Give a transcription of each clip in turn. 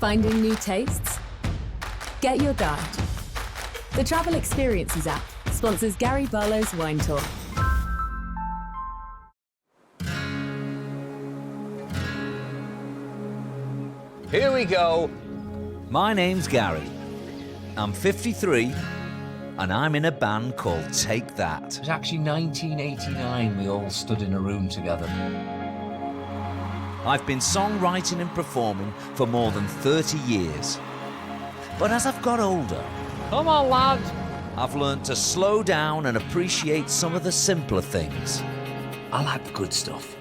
Finding new tastes? Get your guide. The Travel Experiences app sponsors Gary Barlows' wine tour. Here we go. My name's Gary. I'm 53 and I'm in a band called Take That. It was actually 1989 we all stood in a room together. I've been songwriting and performing for more than 30 years. But as I've got older, Come on, lad. I've learned to slow down and appreciate some of the simpler things. I like the good stuff.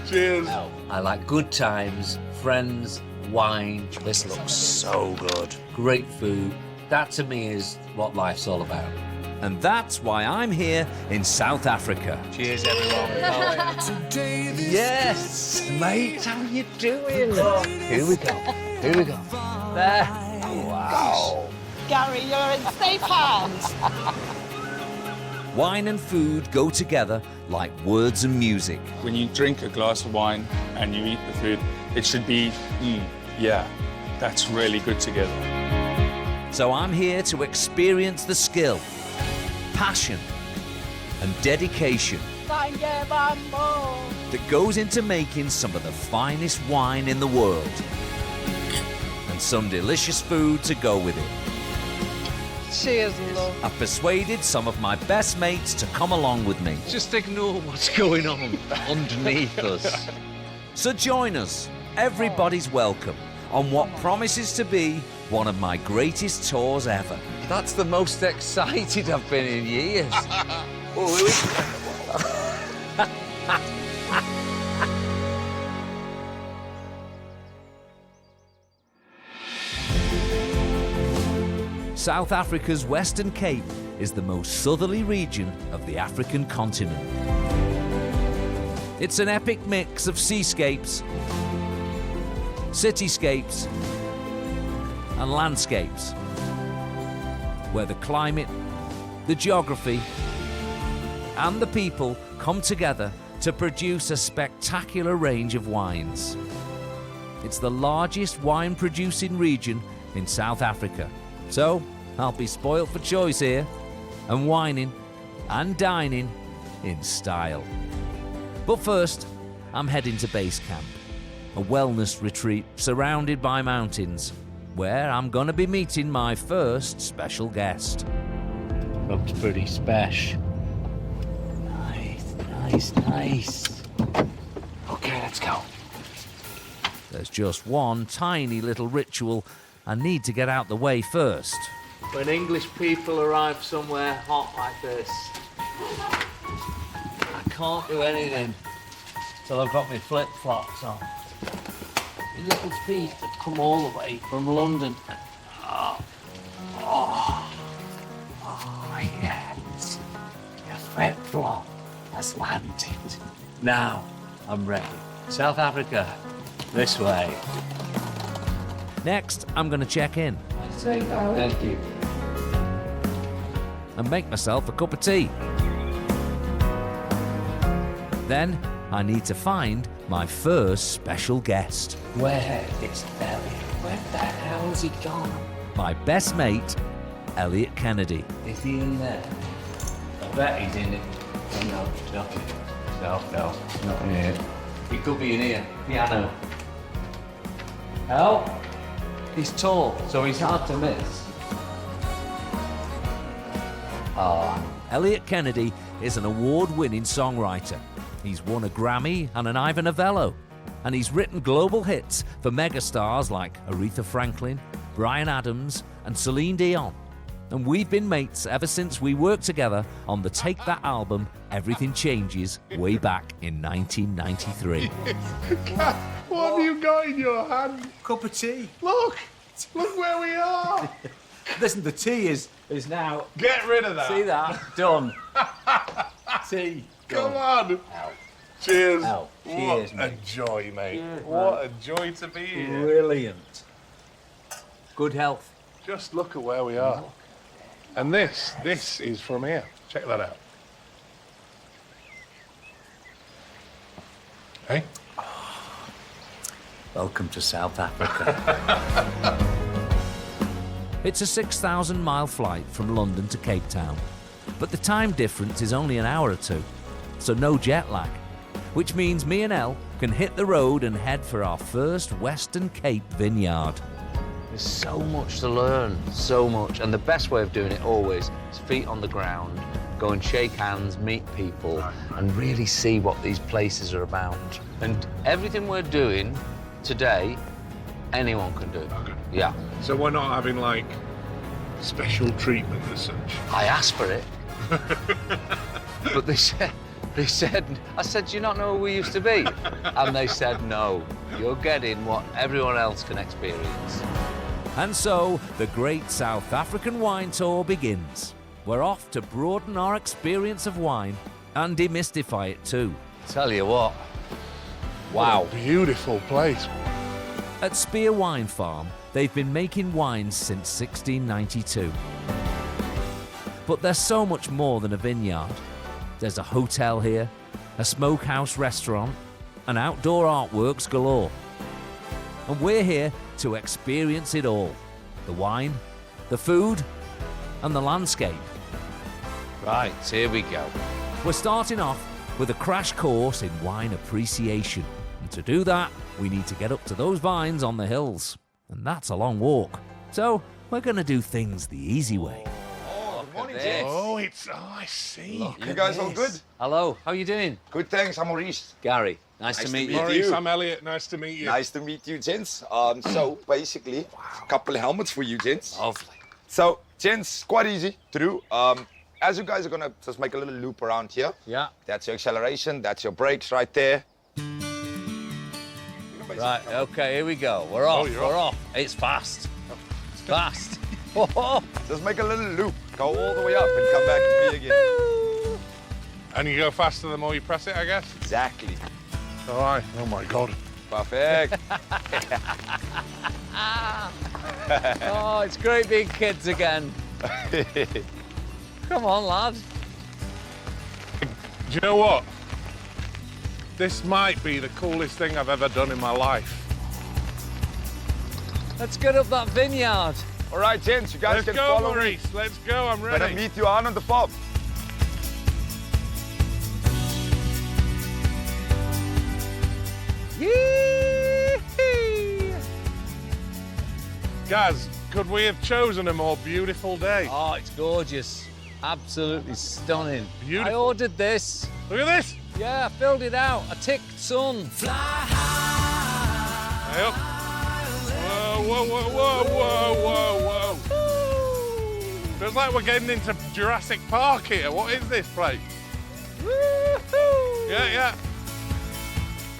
Cheers. I like good times, friends, wine. This looks so good. Great food. That to me is what life's all about. And that's why I'm here in South Africa. Cheers, everyone. Yes, mate, how you doing? Here we go. Here we go. There. Wow. Gary, you're in safe hands. Wine and food go together like words and music. When you drink a glass of wine and you eat the food, it should be, yeah, that's really good together. So I'm here to experience the skill, passion, and dedication that goes into making some of the finest wine in the world. And some delicious food to go with it. Cheers, love. I've persuaded some of my best mates to come along with me. Just ignore what's going on underneath us. So join us, everybody's welcome, on what promises to be one of my greatest tours ever. That's the most excited I've been in years. South Africa's Western Cape is the most southerly region of the African continent. It's an epic mix of seascapes, cityscapes, and landscapes, where the climate, the geography, and the people come together to produce a spectacular range of wines. It's the largest wine-producing region in South Africa. So, I'll be spoilt for choice here, and wining and dining in style. But first, I'm heading to base camp, a wellness retreat surrounded by mountains, where I'm going to be meeting my first special guest. Looks pretty special. Nice. Okay, let's go. There's just one tiny little ritual I need to get out the way first. When English people arrive somewhere hot like this, I can't do anything till I've got my flip-flops on. My little feet have come all the way from London. Oh yes, your flip-flop has landed. Now I'm ready. South Africa, this way. Next, I'm going to check in Thank you. and make myself a cup of tea. Then, I need to find my first special guest. Where is Elliot? Where the hell has he gone? My best mate, Elliot Kennedy. Is he in there? I bet he's in it. No, not in here. He could be in here. Piano. Help? He's tall, so he's hard to miss. Elliot Kennedy is an award-winning songwriter. He's won a Grammy and an Ivor Novello, and he's written global hits for megastars like Aretha Franklin, Bryan Adams, and Celine Dion. And we've been mates ever since we worked together on the Take That album, Everything Changes, way back in 1993. What have you got in your hand? Cup of tea. Look where we are. Listen, the tea is now. Get rid of that. See that? Done. Tea. Come done. on. Cheers. Ow. Cheers, what mate. a joy, mate. Cheers, what a joy to be here. Brilliant. Good health. Just look at where we are. And this is from here. Check that out. Hey? Welcome to South Africa. It's a 6,000-mile flight from London to Cape Town, but the time difference is only an hour or two, so no jet lag, which means me and Elle can hit the road and head for our first Western Cape vineyard. There's so much to learn, so much. And the best way of doing it always is feet on the ground, go and shake hands, meet people, and really see what these places are about. And everything we're doing today, anyone can do. Okay. Yeah. So we're not having, like, special treatment as such? I asked for it. But they said, I said, do you not know who we used to be? And they said, no, you're getting what everyone else can experience. And so, the great South African wine tour begins. We're off to broaden our experience of wine and demystify it too. Tell you what, wow. What a beautiful place. At Spear Wine Farm, they've been making wines since 1692. But there's so much more than a vineyard. There's a hotel here, a smokehouse restaurant, and outdoor artworks galore. And we're here to experience it all. The wine, the food, and the landscape. Right, here we go. We're starting off with a crash course in wine appreciation. And to do that, we need to get up to those vines on the hills. And that's a long walk. So we're going to do things the easy way. Good morning, I see. You guys all good? Hello, how are you doing? Good, thanks. I'm Maurice. Gary, nice to meet you. Maurice, you. I'm Elliot. Nice to meet you. Nice to meet you, gents. So basically, a couple of helmets for you, gents. Lovely. So, gents, quite easy to do. As you guys are gonna just make a little loop around here. Yeah. That's your acceleration. That's your brakes right there. Right, okay, here we go. We're off, you're we're off. off. It's fast. It's fast. Just make a little loop. Go all the way up and come back to me again. And you go faster the more you press it, I guess? Exactly. All right. Oh, my God. Perfect. Oh, it's great being kids again. Come on, lad. Do you know what? This might be the coolest thing I've ever done in my life. Let's get up that vineyard. All right, gents, you guys Let's can go, follow me. Maurice. Let's go. I'm When I ready. meet you on the farm. Gaz, could we have chosen a more beautiful day? Oh, it's gorgeous. Absolutely stunning. Beautiful. I ordered this. Look at this. Yeah, I filled it out. I ticked sun. Hey up. Whoa, whoa, whoa, whoa, whoa, whoa, whoa. Feels like we're getting into Jurassic Park here. What is this place? Yeah.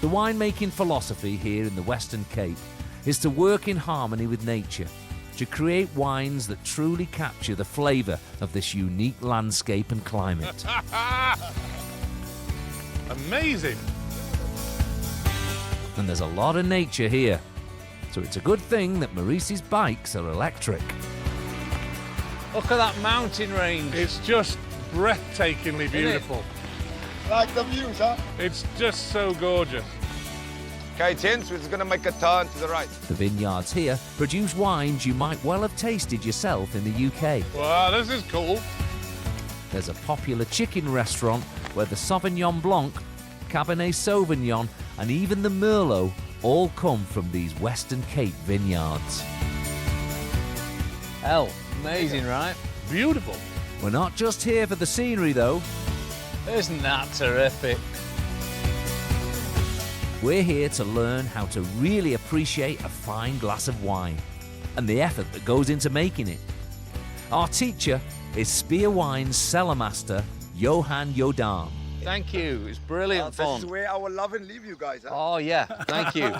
The winemaking philosophy here in the Western Cape is to work in harmony with nature, to create wines that truly capture the flavour of this unique landscape and climate. Amazing. And there's a lot of nature here, so it's a good thing that Maurice's bikes are electric. Look at that mountain range. It's just breathtakingly beautiful. Like the views, huh? It's just so gorgeous. Okay, gents, we're just gonna make a turn to the right. The vineyards here produce wines you might well have tasted yourself in the UK. Wow, this is cool. There's a popular chicken restaurant where the Sauvignon Blanc, Cabernet Sauvignon, and even the Merlot all come from these Western Cape vineyards. Hell, amazing, right? Beautiful. We're not just here for the scenery, though. Isn't that terrific? We're here to learn how to really appreciate a fine glass of wine and the effort that goes into making it. Our teacher is Spear Wine's cellar master, Johan Jodan. Thank you. It's brilliant This is fun. where I will love and leave you guys, huh? Oh, yeah. Thank you.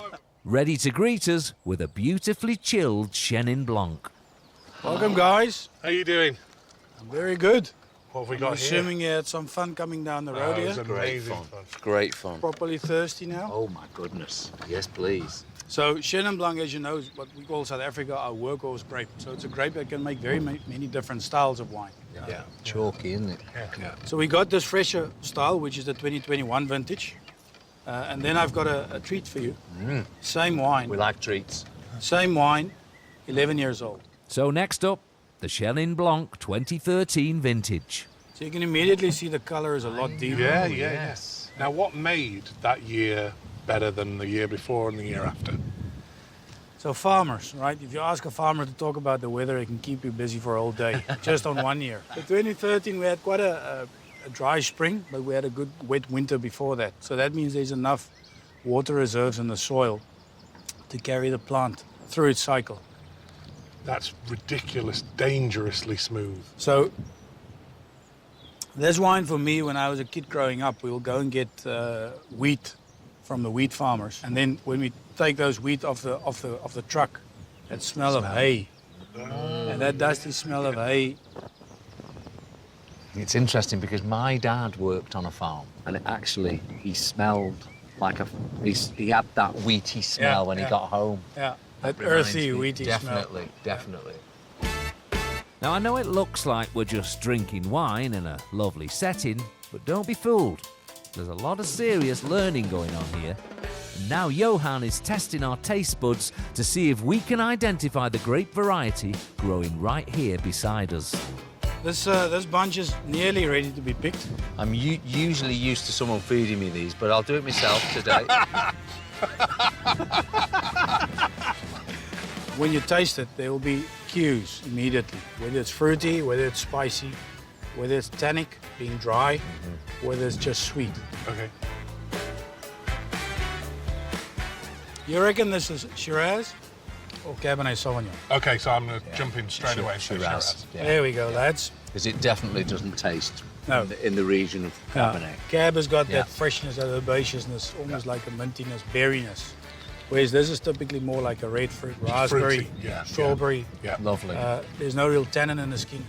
Ready to greet us with a beautifully chilled Chenin Blanc. Welcome, guys. How you doing? Very good. What have we I'm got here? assuming you had some fun coming down the road Oh, it was here. amazing fun. fun. Great fun. Properly thirsty now. Oh, my goodness. Yes, please. So Chenin Blanc, as you know, is what we call South Africa our workhorse grape. So it's a grape that can make very many different styles of wine. Yeah. Chalky, isn't it? Yeah. So we got this fresher style, which is the 2021 vintage. And then I've got a treat for you. Same wine. We like treats. Same wine, 11 years old. So next up, the Chenin Blanc 2013 vintage. So you can immediately see the color is a lot deeper. Yes. Now, what made that year better than the year before and the year after? So farmers, right? If you ask a farmer to talk about the weather, it can keep you busy for a whole day, just on 1 year. In 2013, we had quite a dry spring, but we had a good wet winter before that. So that means there's enough water reserves in the soil to carry the plant through its cycle. That's ridiculous, dangerously smooth. So this wine for me, when I was a kid growing up, we will go and get wheat from the wheat farmers, and then when we take those wheat off the truck, that smell of hay, and that dusty smell of hay. It's interesting because my dad worked on a farm, and he smelled like he had that wheaty smell when he got home. Yeah, that earthy, wheaty smell. Definitely. Now, I know it looks like we're just drinking wine in a lovely setting, but don't be fooled. There's a lot of serious learning going on here. And now Johan is testing our taste buds to see if we can identify the grape variety growing right here beside us. This bunch is nearly ready to be picked. I'm usually used to someone feeding me these, but I'll do it myself today. When you taste it, there will be cues immediately, whether it's fruity, whether it's spicy, whether it's tannic, being dry, whether it's just sweet. Okay. You reckon this is Shiraz or Cabernet Sauvignon? Okay, so I'm going to jump in straight away. and say Shiraz. Yeah. There we go, lads. Because it definitely doesn't taste No. in the region of Cabernet. Cab has got Yeah. that freshness, that herbaceousness, almost like a mintiness, berryness. Whereas this is typically more like a red fruit, raspberry, fruity, yeah, strawberry. Yeah. Lovely. There's no real tannin in the skin.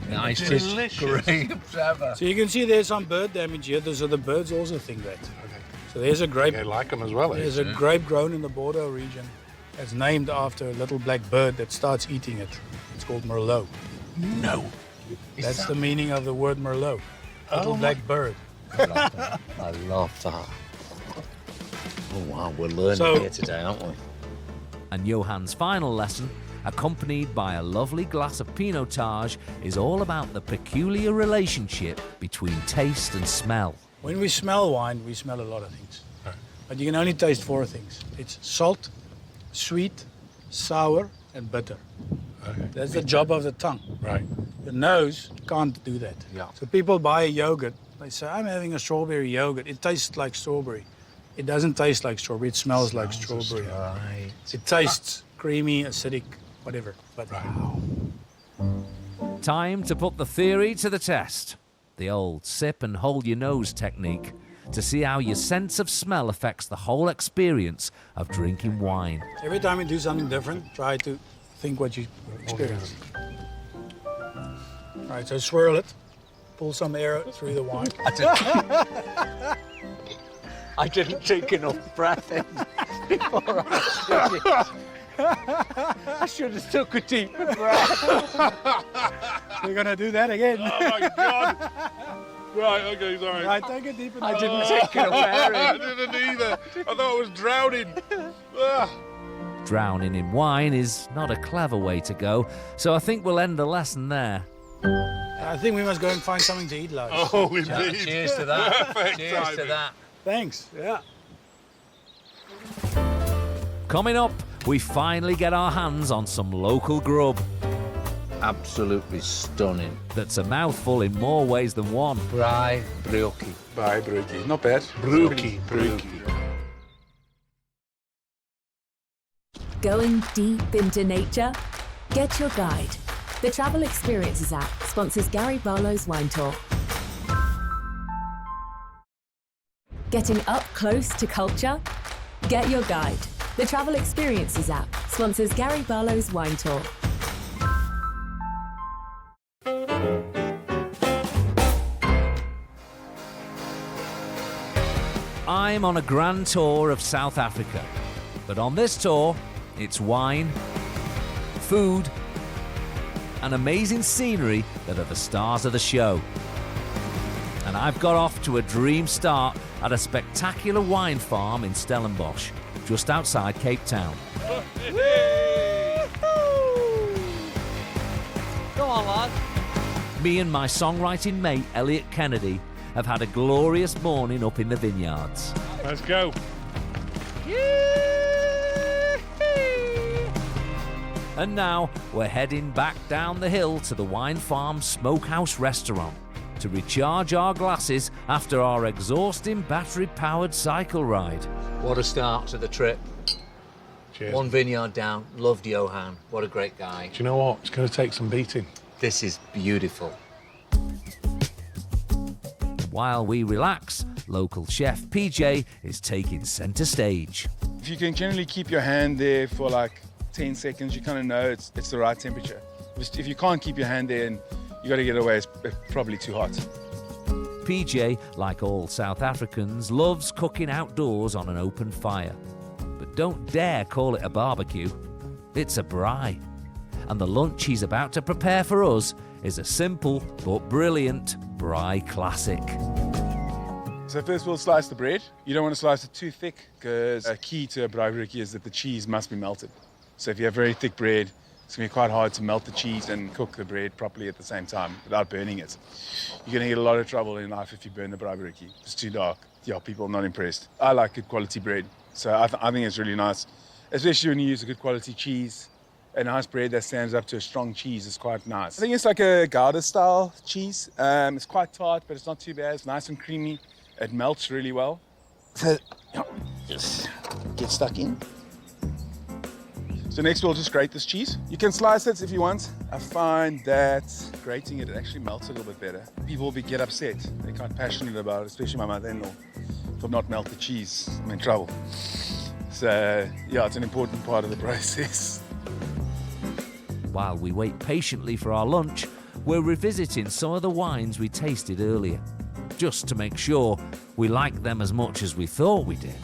Nice. Delicious. Grapes ever. So you can see there's some bird damage here. So the birds also think that. Okay. So there's a grape. They like them as well. There's a grape grown in the Bordeaux region that's named after a little black bird that starts eating it. It's called Merlot. No. That's the meaning of the word Merlot. Little black bird. I love that. Oh wow, we're learning here today, aren't we? And Johan's final lesson, accompanied by a lovely glass of Pinotage, is all about the peculiar relationship between taste and smell. When we smell wine, we smell a lot of things. But you can only taste 4 things. It's salt, sweet, sour, and bitter. Okay. That's the job of the tongue. Right. The nose can't do that. Yeah. So people buy a yogurt. They say, I'm having a strawberry yogurt. It tastes like strawberry. It doesn't taste like strawberry. It smells like strawberry. Right. It tastes creamy, acidic, whatever. But Time to put the theory to the test. The old sip and hold your nose technique to see how your sense of smell affects the whole experience of drinking wine. every time you do something different, try to think what you experienced. All right, so swirl it. Pull some air through the wine. I didn't take enough breath in before I I should have took a deeper breath. We're going to do that again. Oh my God. Right, okay, sorry. Right, take a deeper I breath. didn't take enough air I in. didn't either. I thought I was drowning. Ah. Drowning in wine is not a clever way to go, so I think we'll end the lesson there. I think we must go and find something to eat, lads. Oh, indeed. Cheers to that. Perfect Cheers to timing. that. Thanks. Yeah. Coming up, we finally get our hands on some local grub Absolutely stunning. that's a mouthful in more ways than one. Brai brioche. Bye, Brookie. Not bad. Brookie. Going deep into nature? Get your guide. The Travel Experiences app sponsors Gary Barlows Wine Tour. Getting up close to culture? Get your guide. The Travel Experiences app sponsors Gary Barlows Wine Tour. I'm on a grand tour of South Africa, but on this tour, it's wine, food, and amazing scenery that are the stars of the show. And I've got off to a dream start at a spectacular wine farm in Stellenbosch, just outside Cape Town. me and my songwriting mate, Elliot Kennedy, have had a glorious morning up in the vineyards. Let's go. And now we're heading back down the hill to the Wine Farm Smokehouse restaurant to recharge our glasses after our exhausting battery-powered cycle ride. What a start to the trip. Cheers. One vineyard down. Loved Johan. What a great guy. Do you know what? It's going to take some beating. This is beautiful. While we relax, local chef PJ is taking centre stage. If you can generally keep your hand there for like 10 seconds, you kind of know it's the right temperature. If you can't keep your hand there and you got to get away, it's probably too hot. PJ, like all South Africans, loves cooking outdoors on an open fire. But don't dare call it a barbecue. It's a braai. And the lunch he's about to prepare for us is a simple but brilliant braai classic. So first we'll slice the bread. You don't want to slice it too thick because a key to a braai is that the cheese must be melted. So if you have very thick bread, it's going to be quite hard to melt the cheese and cook the bread properly at the same time without burning it. You're going to get a lot of trouble in life if you burn the braai. It's too dark. Yeah, people are not impressed. I like good quality bread, so I think it's really nice, especially when you use a good quality cheese. A nice bread that stands up to a strong cheese is quite nice. I think it's like a Gouda style cheese. It's quite tart, but it's not too bad. It's nice and creamy. It melts really well. So, just get stuck in. So next we'll just grate this cheese. You can slice it if you want. I find that grating it actually melts a little bit better. People will get upset. They're quite passionate about it, especially my mother-in-law. If I've not melt the cheese, I'm in trouble. So yeah, it's an important part of the process. While we wait patiently for our lunch, we're revisiting some of the wines we tasted earlier, just to make sure we like them as much as we thought we did.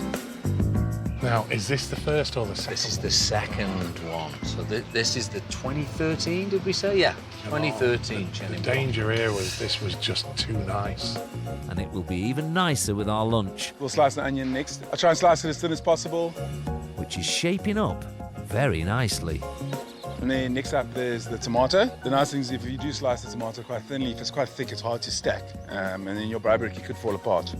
Now, is this the first or the second? This is the second one. So this is the 2013, did we say? Yeah, 2013 Chenin The Blanc. danger here was this was just too nice. And it will be even nicer with our lunch, We'll slice the onion next. I try and slice it as thin as possible. which is shaping up very nicely. And then next up there's the tomato. The nice thing is if you do slice the tomato quite thinly, if it's quite thick, it's hard to stack. And then your braai could fall apart.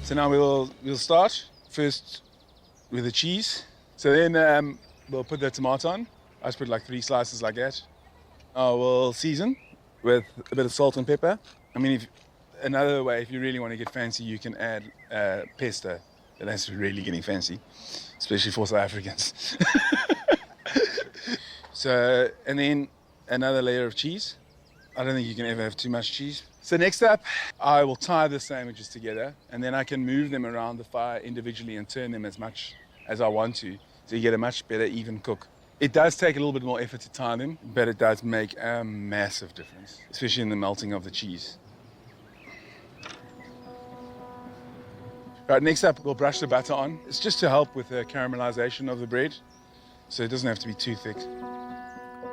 So now we'll start first with the cheese. So then we'll put the tomato on. I just put like 3 slices like that. We'll season with a bit of salt and pepper. I mean, another way, if you really want to get fancy, you can add pesto. And that's really getting fancy, especially for South Africans. So, and then another layer of cheese. I don't think you can ever have too much cheese. So next up, I will tie the sandwiches together, and then I can move them around the fire individually and turn them as much as I want to, so you get a much better even cook. It does take a little bit more effort to tie them, but it does make a massive difference, especially in the melting of the cheese. Right, next up, we'll brush the butter on. It's just to help with the caramelization of the bread, so it doesn't have to be too thick.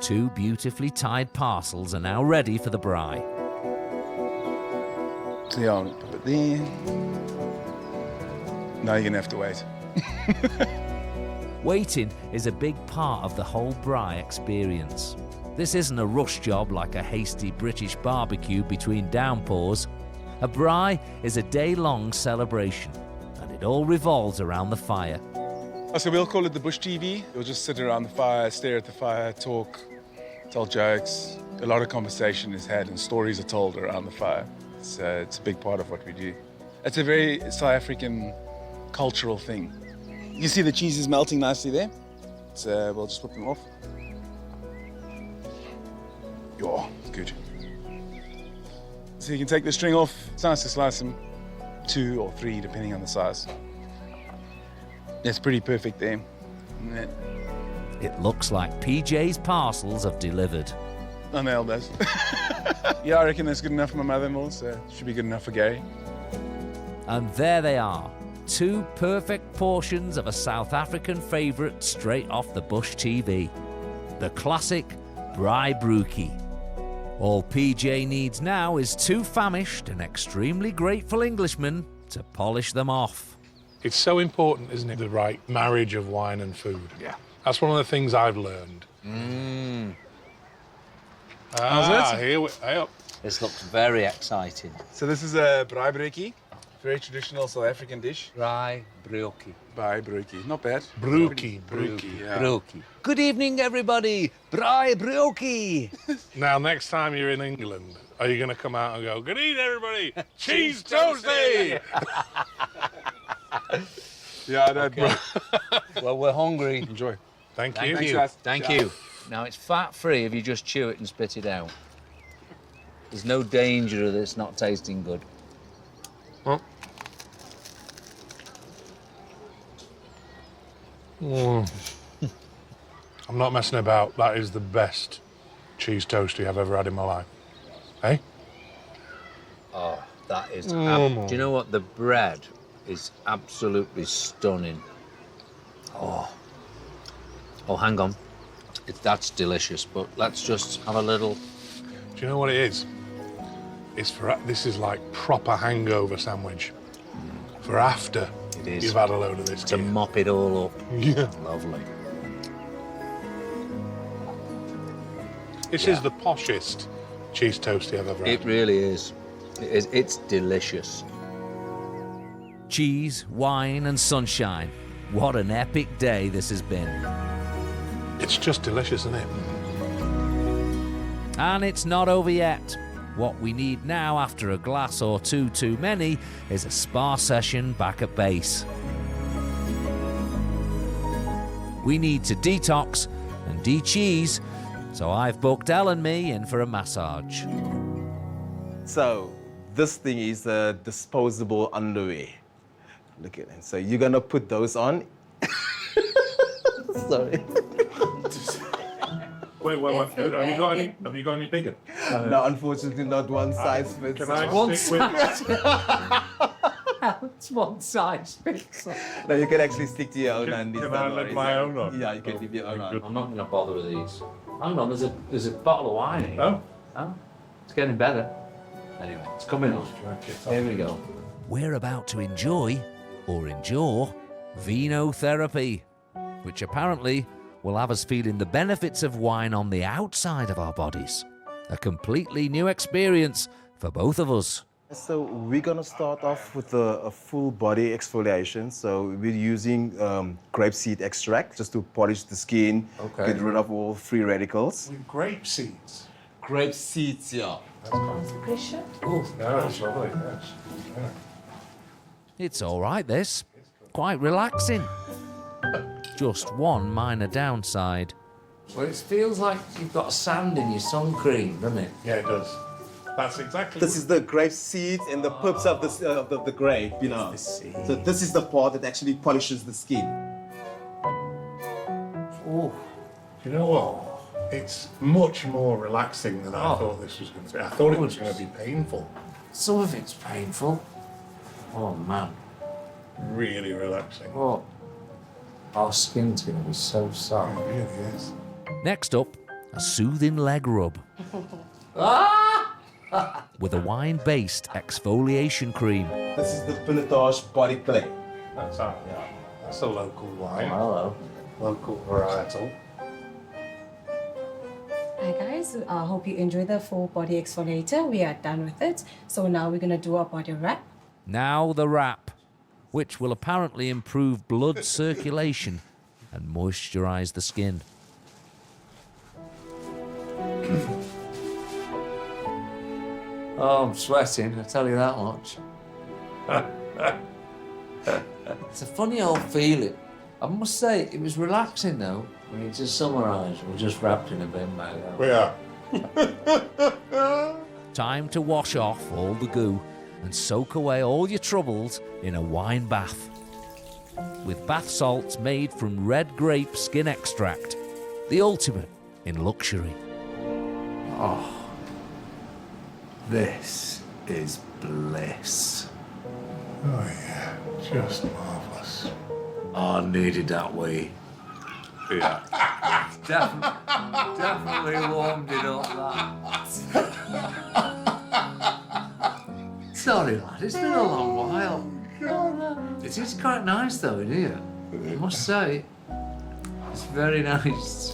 2 beautifully tied parcels are now ready for the braai. So yeah, I'll put it there. Now you're gonna have to wait. Waiting is a big part of the whole braai experience. This isn't a rush job like a hasty British barbecue between downpours. A braai is a day-long celebration, and it all revolves around the fire. So we'll call it the bush TV. You'll just sit around the fire, stare at the fire, talk, tell jokes. A lot of conversation is had and stories are told around the fire. It's a big part of what we do. It's a very South African cultural thing. You see the cheese is melting nicely there. So we'll just put them off. Yeah, good. So you can take the string off. It's nice to slice them 2 or 3 depending on the size. That's pretty perfect there. It looks like PJ's parcels have delivered. I nailed that. Yeah, I reckon that's good enough for my mother-in-law, so it should be good enough for Gary. And there they are, 2 perfect portions of a South African favourite straight off the Bush TV. The classic braai brookie. All PJ needs now is 2 famished and extremely grateful Englishmen to polish them off. It's so important, isn't it, the right marriage of wine and food? Yeah. That's one of the things I've learned. Ah, it? here we go. This looks very exciting. So this is a braaibroodjie, very traditional South African dish. Braaibroodjie. Braaibroodjie, not bad. Brookie. Yeah. Brookie. Good evening, everybody. Braaibroodjie. Now, next time you're in England, are you going to come out and go, good evening, everybody, cheese toasty? Yeah, that. Okay. Well, we're hungry. Enjoy. Thank you. Thank you. guys. Thank Ciao. you. Now, it's fat-free if you just chew it and spit it out. There's no danger of this not tasting good. I'm not messing about. That is the best cheese toasty I've ever had in my life. Hey? Oh, that is... Do you know what? The bread is absolutely stunning. Oh, hang on. That's delicious, but let's just have a little... Do you know what it is? This is like proper hangover sandwich. For after It is. you've had a load of this. To gear. mop it all up. Yeah. Lovely. This is the poshest cheese toasty I've ever It had. really is. It's delicious. Cheese, wine, and sunshine. What an epic day this has been. It's just delicious, isn't it? And it's not over yet. What we need now, after a glass or two too many, is a spa session back at base. We need to detox and de-cheese, so I've booked Elle and me in for a massage. So this thing is a disposable underwear. Look at it. So you're gonna put those on. Sorry. Wait. Have you got any bigger? No, unfortunately, not one size fits Can all. I stick with... It's one size fits. No, you can actually stick to your own undies. Can don't I leave worry. my own on? Yeah, you can leave your own on. I'm not going to bother with these. Hang on, there's a bottle of wine here. Oh? Oh, it's getting better. Anyway, it's coming up. Here we go. We're about to enjoy, or endure, venotherapy, which apparently will have us feeling the benefits of wine on the outside of our bodies. A completely new experience for both of us. So we're gonna start off with a full body exfoliation. So we're using grapeseed extract just to polish the skin, Okay. get rid of all free radicals. With grape seeds. Grape seeds, yeah. No, it's lovely. Yes. Yeah. It's all right, this. Quite relaxing. Just one minor downside. Well, it feels like you've got sand in your sun cream, doesn't it? Yeah, it does. That's exactly This is the grape seeds and the pulps of the grape, you know. So this is the part that actually polishes the skin. Oh, Do you know what? It's much more relaxing than I thought this was going to be. I thought it was going to be painful. some of it's painful. Oh, man. Really relaxing. What? Our skin's going to be so It soft. really is. Next up, a soothing leg rub. With a wine-based exfoliation cream. This is the Pinotage body clay. That's a local wine. Hello. Local varietal. Hi guys, I hope you enjoy the full body exfoliator. We are done with it. So now we're gonna do our body wrap. Now the wrap, which will apparently improve blood circulation and moisturize the skin. Oh, I'm sweating, I tell you that much. It's a funny old feeling. I must say, it was relaxing though. I mean, to summarise, we're just wrapped in a bin bag. We are. Time to wash off all the goo and soak away all your troubles in a wine bath. With bath salts made from red grape skin extract, the ultimate in luxury. Oh, this is bliss. Oh, yeah. Just marvellous. I needed that wee. Yeah. Definitely warmed it up, that. Sorry, lad, it's been a long while. It is quite nice, though, in here. I must say, it's very nice.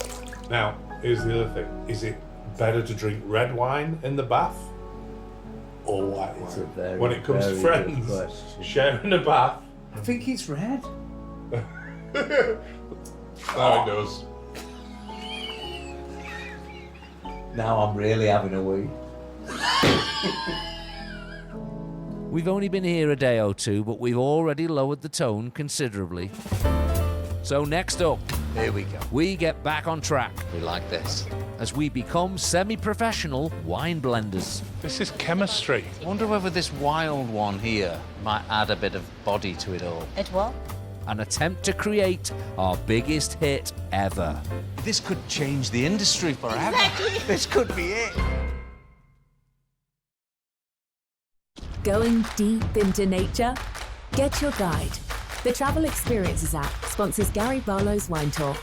Now, here's the other thing. Is it better to drink red wine in the bath or white It's a wine? very, When it comes to very friends good question. sharing a bath. I think it's red. There it goes. Now I'm really having a wee. We've only been here a day or two, but we've already lowered the tone considerably. So next up, Here we go. we get back on track We like this. as we become semi-professional wine blenders. This is chemistry. I wonder whether this wild one here might add a bit of body to it all. It will. An attempt to create our biggest hit ever. This could change the industry forever. This could be it. Going deep into nature? Get your guide. The Travel Experiences app sponsors Gary Barlows Wine Tour.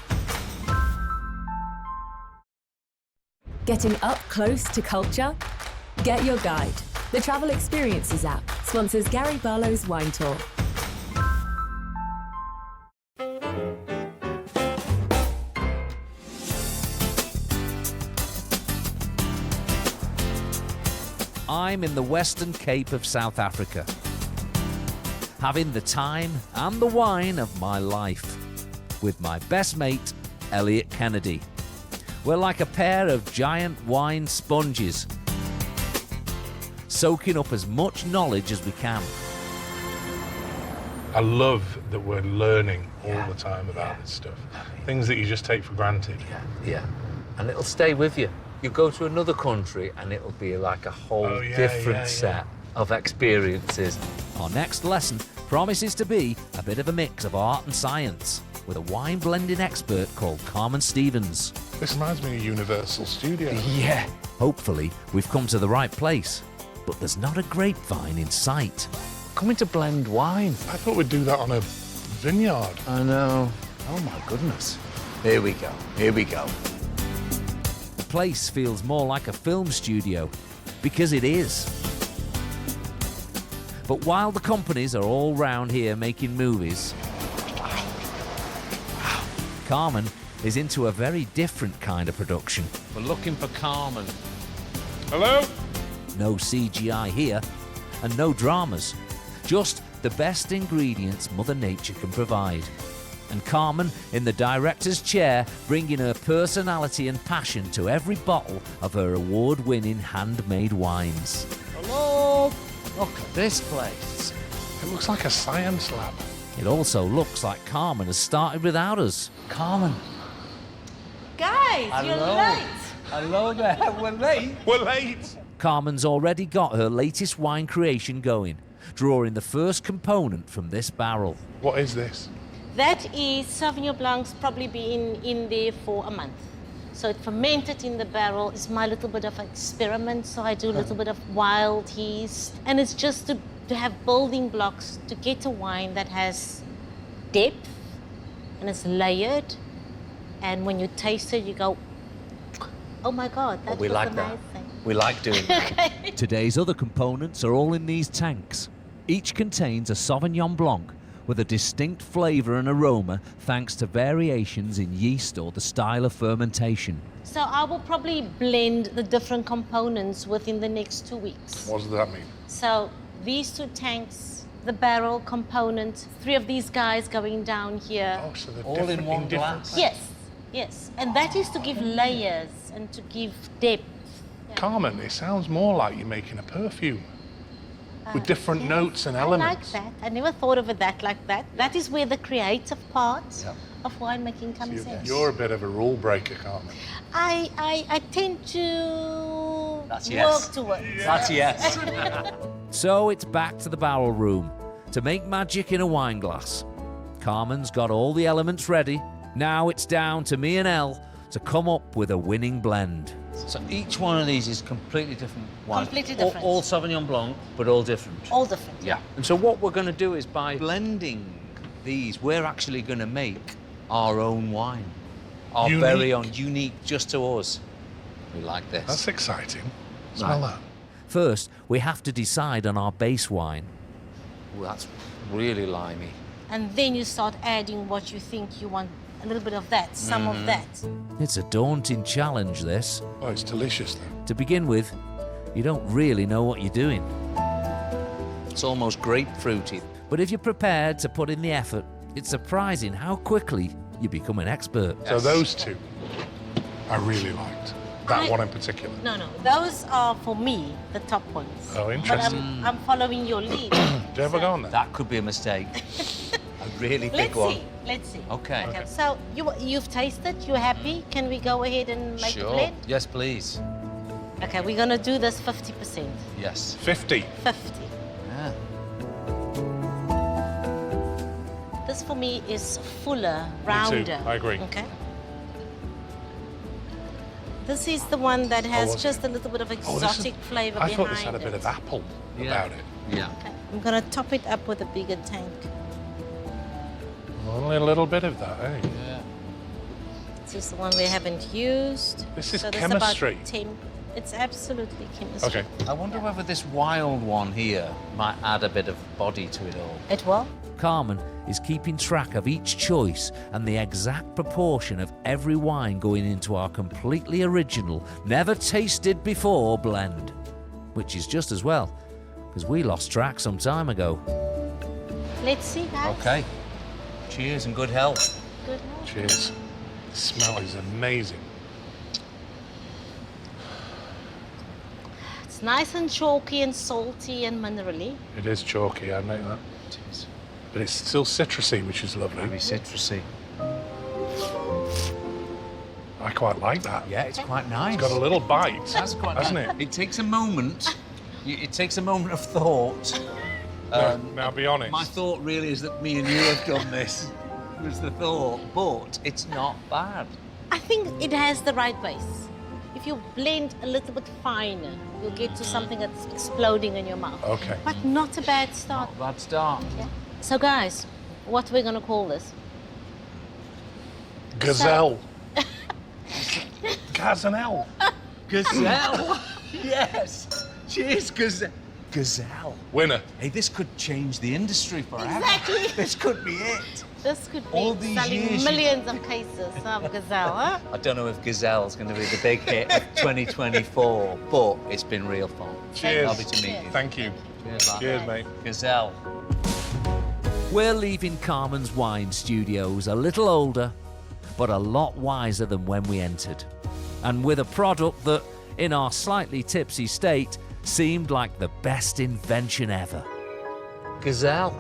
Getting up close to culture? Get your guide. The Travel Experiences app sponsors Gary Barlows Wine Tour. I'm in the Western Cape of South Africa, having the time and the wine of my life with my best mate, Elliot Kennedy. We're like a pair of giant wine sponges, soaking up as much knowledge as we can. I love that we're learning all the time about this stuff. Things that you just take for granted. Yeah. And it'll stay with you. You go to another country and it'll be like a whole different set of experiences. Our next lesson promises to be a bit of a mix of art and science with a wine blending expert called Carmen Stevens. This reminds me of Universal Studios. Yeah. Hopefully, we've come to the right place, but there's not a grapevine in sight. Coming to blend wine. I thought we'd do that on a vineyard. I know. Oh my goodness. Here we go. Here we go. The place feels more like a film studio, because it is. But while the companies are all round here making movies, Carmen is into a very different kind of production. We're looking for Carmen. Hello? No CGI here, and no dramas. Just the best ingredients Mother Nature can provide. And Carmen in the director's chair, bringing her personality and passion to every bottle of her award-winning handmade wines. Hello? Look at this place. It looks like a science lab. It also looks like Carmen has started without us. Carmen. Guys, you're late. Hello there. We're late. We're late. Carmen's already got her latest wine creation going, drawing the first component from this barrel. What is this? That is Sauvignon Blanc's probably been in there for a month. So it fermented in the barrel. It's my little bit of experiment. So I do a little bit of wild yeast. And it's just to have building blocks to get a wine that has depth and it's layered. And when you taste it, you go, oh my God, that We was like amazing. that. We like doing that. Okay. Today's other components are all in these tanks. Each contains a Sauvignon Blanc with a distinct flavour and aroma thanks to variations in yeast or the style of fermentation. So I will probably blend the different components within the next 2 weeks. What does that mean? So these two tanks, the barrel component, 3 of these guys going down here. Oh, so they're All different in one different glass? Yes, yes. And that is to give layers and to give depth. Yeah. Carmen, it sounds more like you're making a perfume with different notes and elements. I like that. I never thought of it like that. That is where the creative part of winemaking comes in. You're a bit of a rule breaker, Carmen. I tend to That's yes. work towards. That's yes. So it's back to the barrel room to make magic in a wine glass. Carmen's got all the elements ready. Now it's down to me and Elle to come up with a winning blend. So each one of these is completely different wine. Completely different. All Sauvignon Blanc, but all different. All different. Yeah. And so what we're going to do is by blending these, we're actually going to make our own wine. Our Unique. very own, unique just to us. We like this. That's exciting. Smell that. First, we have to decide on our base wine. Ooh, that's really limey. And then you start adding what you think you want a little bit of that, some of that. It's a daunting challenge, this. Oh, it's delicious, though. To begin with, you don't really know what you're doing. It's almost grapefruity. But if you're prepared to put in the effort, it's surprising how quickly you become an expert. So those two, I really liked. That one in particular. No, those are for me, the top ones. Oh, interesting. But I'm following your lead. Do you ever go on there? That could be a mistake. A really big one. Let's see. Okay. So you've tasted, you're happy? Can we go ahead and make the blend? Yes, please. Okay, we're gonna do this 50%. Yes. 50. 50. Yeah. This for me is fuller, Me rounder. too. I agree. Okay. This is the one that has was just a little bit of this is- exotic flavor I behind thought this had a it. bit of apple Yeah. about it. Yeah. Okay. I'm gonna top it up with a bigger tank. Only a little bit of that, eh? Yeah. This is the one we haven't used. This is so there's chemistry. About 10. It's absolutely chemistry. Okay. I wonder whether this wild one here might add a bit of body to it all. It will? Carmen is keeping track of each choice and the exact proportion of every wine going into our completely original, never tasted before blend. Which is just as well, because we lost track some time ago. Let's see, guys. Okay. Cheers and good health. Good health. Cheers. The smell is amazing. It's nice and chalky and salty and minerally. It is chalky, I admit that. But it's still citrusy, which is lovely. Very citrusy. I quite like that. Yeah, it's quite nice. It's got a little bite, That's quite hasn't nice. it? It takes a moment. It takes a moment of thought. Now, be honest. My thought really is that me and you have done this. Was the thought, but it's not bad. I think it has the right base. If you blend a little bit finer, you'll get to something that's exploding in your mouth. Okay. But not a bad start. Not a bad start. Yeah. So guys, what are we gonna call this? Gazelle. Gazelle. Gazelle. Yes. Cheers, Gazelle. Gazelle. Winner. Hey, this could change the industry forever. Exactly. This could be it. This could be All these selling years millions of cases of Gazelle, huh? I don't know if Gazelle's going to be the big hit of 2024, but it's been real fun. Cheers. Lovely to meet you. Thank you. Cheers, lad. Cheers, mate. Gazelle. We're leaving Carmen's wine studios a little older, but a lot wiser than when we entered. And with a product that, in our slightly tipsy state, seemed like the best invention ever. Gazelle.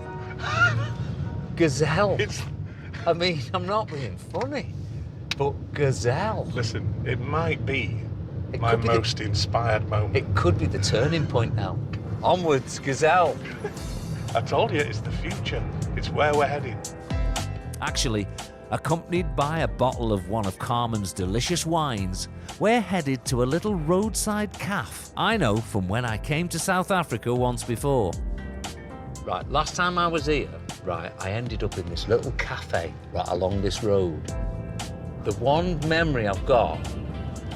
Gazelle. It's, I mean, I'm not being funny, but Gazelle. listen, it might be It my could be the- most inspired moment. It could be the turning point now. Onwards, Gazelle. I told you, it's the future. It's where we're heading. Actually, accompanied by a bottle of one of Carmen's delicious wines, we're headed to a little roadside cafe I know from when I came to South Africa once before. Right, last time I was here, right, I ended up in this little cafe right along this road. The one memory I've got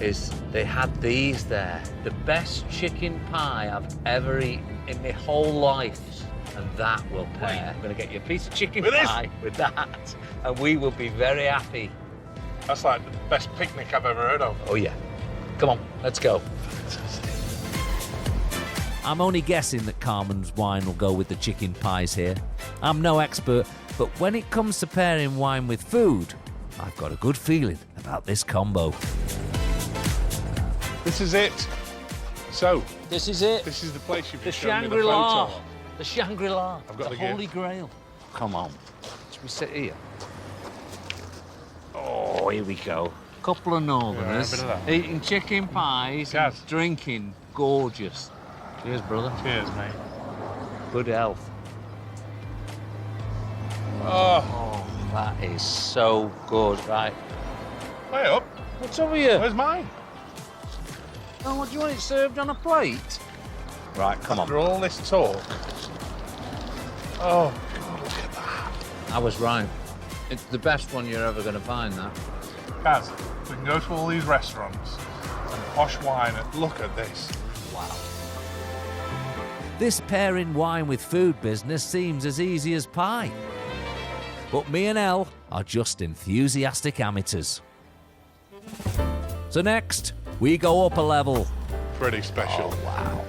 is they had these there. The best chicken pie I've ever eaten in my whole life. And that will pair. I'm going to get you a piece of chicken With this? pie with that, and we will be very happy. That's like the best picnic I've ever heard of. Oh, yeah. Come on, let's go. I'm only guessing that Carmen's wine will go with the chicken pies here. I'm no expert, but when it comes to pairing wine with food, I've got a good feeling about this combo. This is it. So, This is it. this is the place you've The just shown me the Shangri-La. photo of. The Shangri-La. I've got the the gift. Holy Grail. Come on. Should we sit here? Oh, here we go. Couple of northerners Yeah, a bit of that. eating chicken pies and Gaz. drinking. Gorgeous. Cheers, brother. Cheers, mate. Good health. Oh, Oh, that is so good. Right. way up. What's over here? Where's mine? Oh, what, do you want it served on a plate? Right, come on. After all this talk. Oh, God, look at that. I was right. It's the best one you're ever going to find, that. Kaz, we can go to all these restaurants and posh wine and look at this. Wow. This pairing wine with food business seems as easy as pie. But me and Elle are just enthusiastic amateurs. So next, we go up a level. Pretty special. Oh, wow.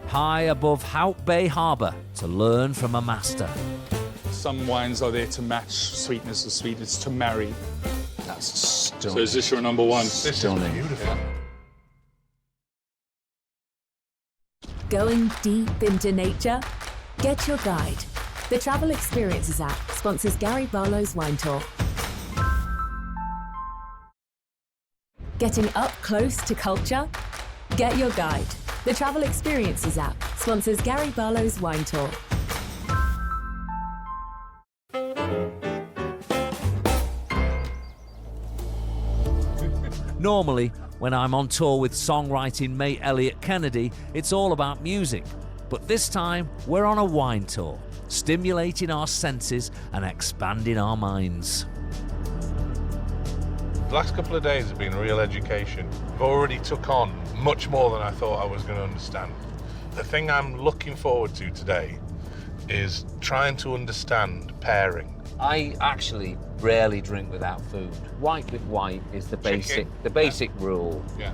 High above Hout Bay Harbour to learn from a master. Some wines are there to match sweetness or sweetness to marry. That's stunning. So is this your number one? This Stunning. is beautiful. Going deep into nature? Get your guide. The Travel Experiences app sponsors Gary Barlows Wine Tour. Getting up close to culture? Get your guide. The Travel Experiences app sponsors Gary Barlows Wine Tour. Normally, when I'm on tour with songwriting mate Elliot Kennedy, it's all about music. But this time, we're on a wine tour, stimulating our senses and expanding our minds. The last couple of days have been a real education. I've already took on much more than I thought I was going to understand. The thing I'm looking forward to today is trying to understand pairing. I actually rarely drink without food. White with white is the basic rule. Yeah.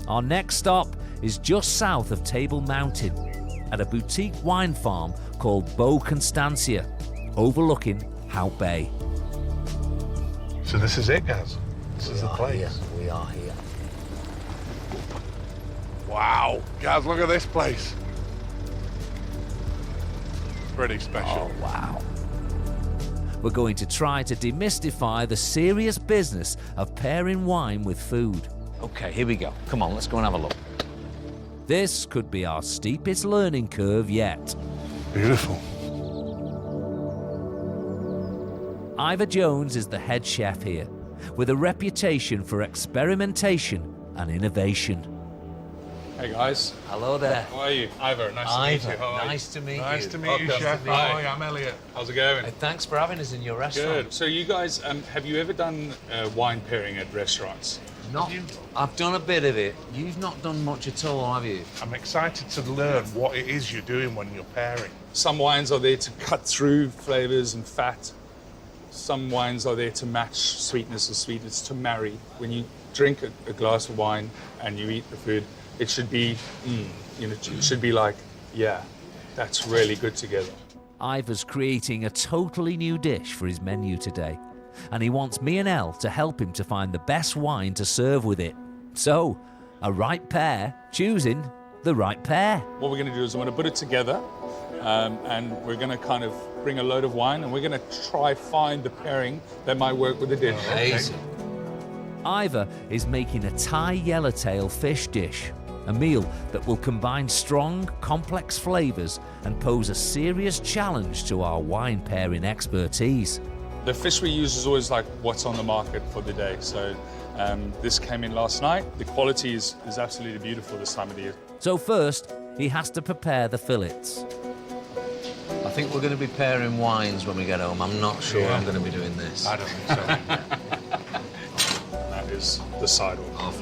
Our next stop is just south of Table Mountain at a boutique wine farm called Beau Constancia, overlooking Hout Bay. So this is it, guys. This is the place. We are here. Wow. Guys, look at this place. Pretty special. Oh, wow. We're going to try to demystify the serious business of pairing wine with food. Okay, here we go. Come on, let's go and have a look. This could be our steepest learning curve yet. Beautiful. Ivor Jones is the head chef here, with a reputation for experimentation and innovation. Hey guys. Hello there. How are you? Ivor, nice to meet you. How are you? Nice to meet you. Nice to meet you, Chef. Hi, I'm Elliot. How's it going? Thanks for having us in your restaurant. Good. So you guys, have you ever done wine pairing at restaurants? Not. I've done a bit of it. You've not done much at all, have you? I'm excited to learn what it is you're doing when you're pairing. Some wines are there to cut through flavors and fat. Some wines are there to match sweetness or sweetness to marry. When you drink a glass of wine and you eat the food, it should be, it should be like, yeah, that's really good together. Ivor's creating a totally new dish for his menu today, and he wants me and Elle to help him to find the best wine to serve with it. So, a right pair, choosing the right pair. What we're going to do is we're going to put it together, and we're going to kind of bring a load of wine, and we're going to try find the pairing that might work with the dish. Amazing. Ivor is making a Thai yellowtail fish dish, a meal that will combine strong, complex flavors and pose a serious challenge to our wine pairing expertise. The fish we use is always like what's on the market for the day. So this came in last night. The quality is absolutely beautiful this time of the year. So first, he has to prepare the fillets. I think we're going to be pairing wines when we get home. I'm not sure I'm going to be doing this. I don't think so. That is the sidewalk.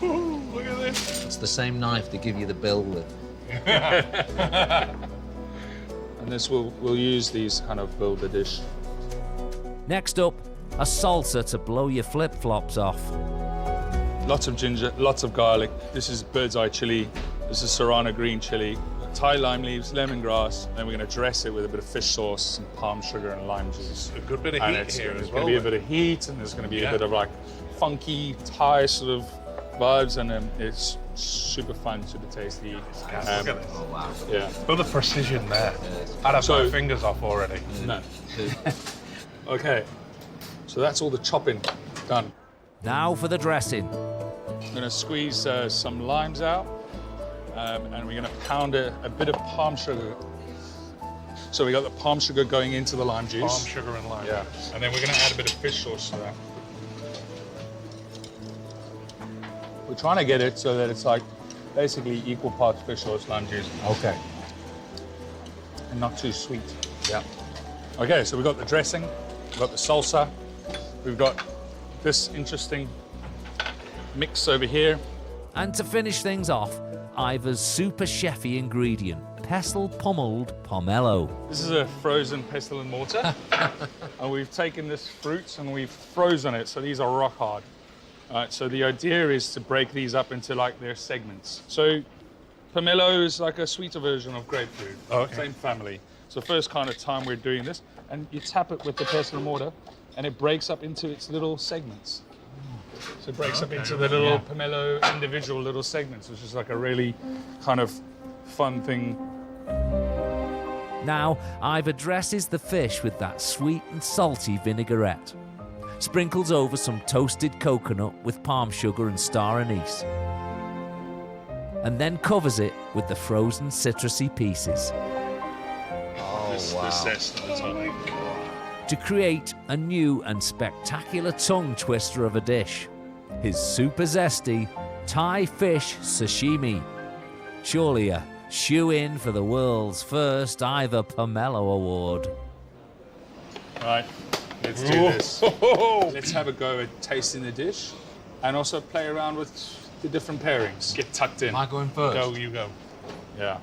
Look at this. It's the same knife they give you the bill with. And this we'll use these kind of build the dish. Next up, a salsa to blow your flip-flops off. Lots of ginger, lots of garlic. This is bird's eye chili. This is serrano green chili. Thai lime leaves, lemongrass. Then we're going to dress it with a bit of fish sauce, some palm sugar and lime juice. A good bit of And heat it's here there's as going well. to be a bit of heat, and there's going to be a Yeah. bit of like funky Thai sort of vibes, and it's super fun, super tasty. Look at this. Oh, wow. Yeah. Look at the precision there. I'd have So- my fingers off already. No. Okay. So that's all the chopping done. Now for the dressing. I'm going to squeeze some limes out, and we're going to pound a bit of palm sugar. So we got the palm sugar going into the lime juice. Palm sugar and lime. Yeah. And then we're going to add a bit of fish sauce to that. We're trying to get it so that it's like basically equal parts fish sauce, lime juice. Okay. And not too sweet. Yeah. Okay, so we've got the dressing, we've got the salsa, we've got this interesting mix over here. And to finish things off, Ivor's super chefy ingredient, pestle pummeled pomelo. This is a frozen pestle and mortar. And we've taken this fruit and we've frozen it, so these are rock hard. So the idea is to break these up into like their segments. So pomelo is like a sweeter version of grapefruit, same family. So first kind of time we're doing this, and you tap it with the pestle and mortar, and it breaks up into its little segments. So it breaks up into the little pomelo individual little segments, which is like a really kind of fun thing. Now, Ivor dresses the fish with that sweet and salty vinaigrette, sprinkles over some toasted coconut with palm sugar and star anise, and then covers it with the frozen citrusy pieces. Oh, To create a new and spectacular tongue twister of a dish, his super zesty Thai fish sashimi. Surely a shoe-in for the world's first Ivor Pomelo Award. Right, let's do this. Let's have a go at tasting the dish and also play around with the different pairings. Get tucked in. Am I going first? Go, you go. Yeah.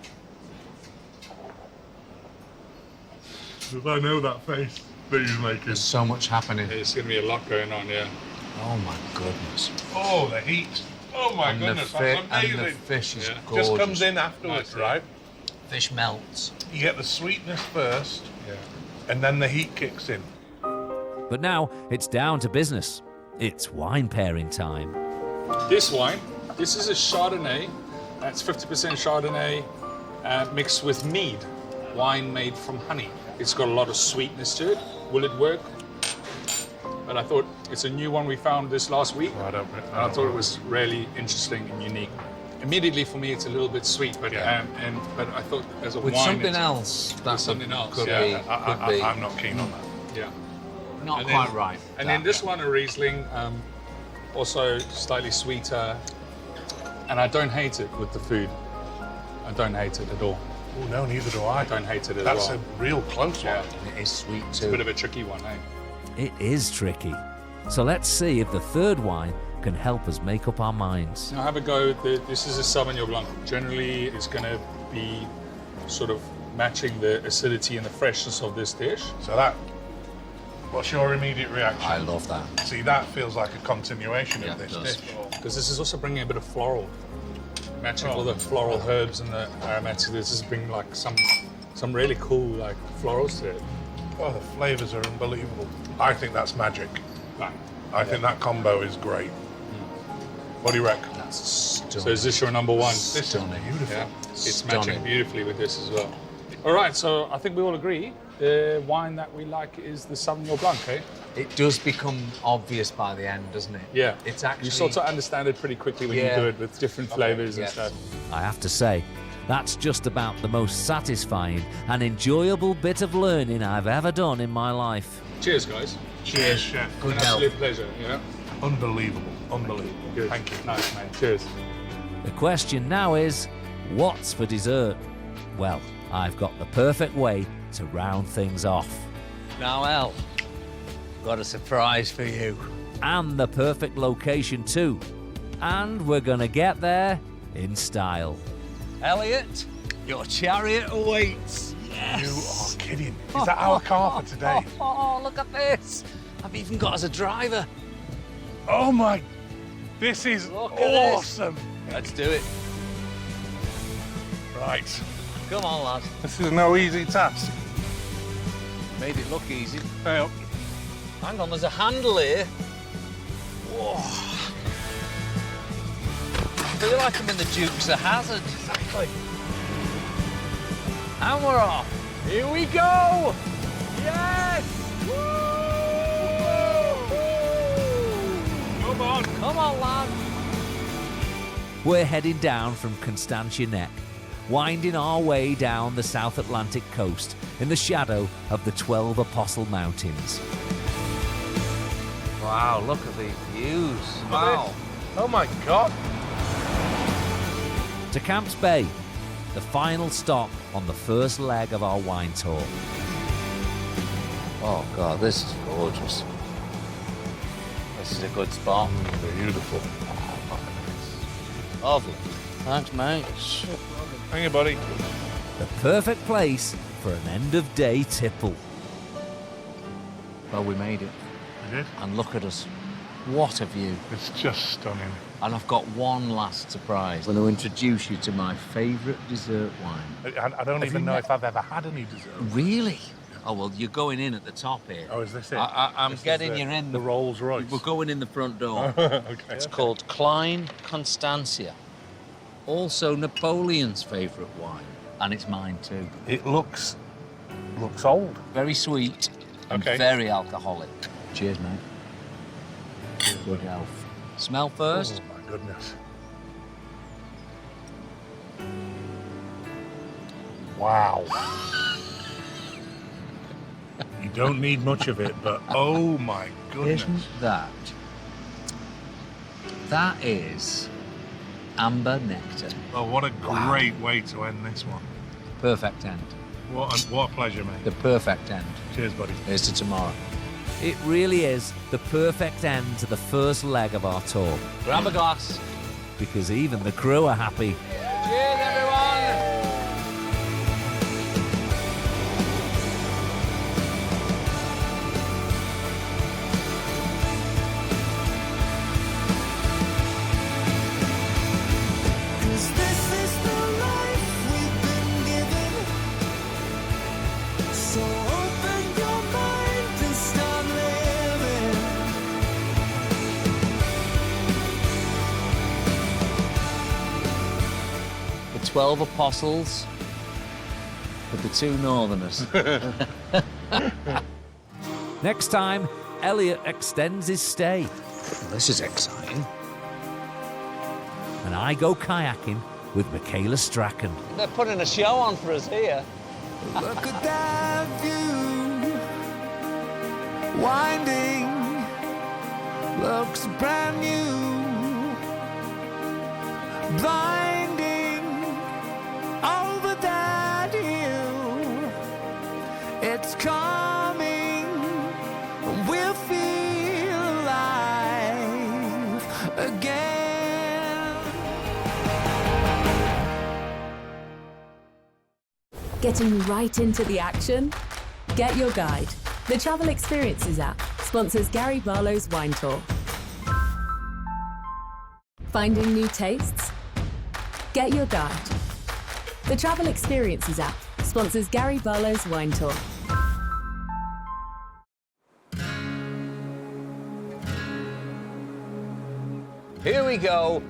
I know that face that he's making. There's so much happening. There's going to be a lot going on, yeah. Oh my goodness. Oh, the heat. Oh my goodness, that's amazing. And the fish is gorgeous. Just comes in afterwards, right? Fish melts. You get the sweetness first, and then the heat kicks in. But now it's down to business. It's wine pairing time. This wine, this is a Chardonnay. That's 50% Chardonnay mixed with mead, wine made from honey. It's got a lot of sweetness to it. Will it work? But I thought it's a new one we found this last week. I thought it was really interesting and unique. Immediately for me, it's a little bit sweet, but but I thought as a with wine, something else. That's something else. Could Yeah, be. I'm not keen on that. yeah. Not And quite then- right. And then this one, a Riesling, also slightly sweeter. And I don't hate it with the food. I don't hate it at all. Oh no, neither do I. I don't hate it at That's all. a real close one. It is sweet It's too. a bit of a tricky one, eh? It is tricky. So let's see if the third wine can help us make up our minds. Now have a go. This is a Sauvignon Blanc. Generally, it's going to be sort of matching the acidity and the freshness of this dish. So that, what's your immediate reaction? I love that. See, that feels like a continuation Yeah, of this it does. dish. Because this is also bringing a bit of floral. Matching all the floral herbs and the aromatics. This is bringing like some really cool like florals to it. Oh, the flavours are unbelievable. I think that's magic. Right. I think that combo is great. What do you reckon? That's stunning. So is this your number one? This is beautiful. Yeah, it's Stunning. matching beautifully with this as well. All right, so I think we all agree the wine that we like is the Sauvignon Blanc, eh? It does become obvious by the end, doesn't it? Yeah. It's actually. You sort of understand it pretty quickly when Yeah. you do it with different flavours and yes. stuff. I have to say, that's just about the most satisfying and enjoyable bit of learning I've ever done in my life. Cheers, guys. Cheers, chef. Good An health. absolute pleasure, yeah? Unbelievable. Unbelievable. Good. Thank you. Nice, mate. Cheers. The question now is, what's for dessert? Well, I've got the perfect way to round things off. Now, El, got a surprise for you. And the perfect location too. And we're gonna get there in style. Elliot, your chariot awaits. You Yes. are kidding. Is that our car for today? Oh, look at this. I've even got as a driver. Oh my. This is Look at this. awesome. Let's do it. Right. Come on, lad. This is no easy task. Made it look easy. Hey up. Hang on, there's a handle here. Whoa. I feel like I'm in the Dukes of Hazzard. Exactly. And we're off. Here we go. Yes. Come on. Come on, lad. We're heading down from Constantia Neck, winding our way down the South Atlantic coast in the shadow of the 12 Apostle Mountains. Wow, look at these views. Wow. Oh my God. To Camps Bay, the final stop on the first leg of our wine tour. Oh God, this is gorgeous. This is a good spot. Beautiful. Lovely. Thanks, mate. Thank you, buddy. the perfect place for an end-of-day tipple. Well, we made it. We did. And look at us. What a view. It's just stunning. And I've got one last surprise. I'm going to introduce you to my favourite dessert wine. I don't even know if I've ever had any dessert. Really? Oh, well, you're going in at the top here. Oh, is this it? I'm This is getting you in. The Rolls Royce. We're going in the front door. Okay. It's called Klein Constantia. Also Napoleon's favourite wine. And it's mine too. It looks old. Very sweet and Okay. very alcoholic. Cheers, mate. Good health. Smell first. Oh, my goodness. Wow. You don't need much of it, but oh my goodness. Isn't that? That is amber nectar. Oh, what a great way to end this one. Perfect end. What a pleasure, mate. The perfect end. Cheers, buddy. Here's to tomorrow. It really is the perfect end to the first leg of our tour, Grab a glass. because even the crew are happy. Cheers, everyone. The 12 apostles with the 2 northerners. Next time, Elliot extends his stay, This is exciting. and I go kayaking with Michaela Strachan. They're putting a show on for us here. Look at that view, winding, looks brand new, blinding over that hill. It's coming, we'll feel alive again. Getting right into the action? Get Your Guide. The Travel Experiences app sponsors Gary Barlows' wine tour. Finding new tastes? Get Your Guide. The Travel Experiences app sponsors Gary Barlows' wine tour. Here we go.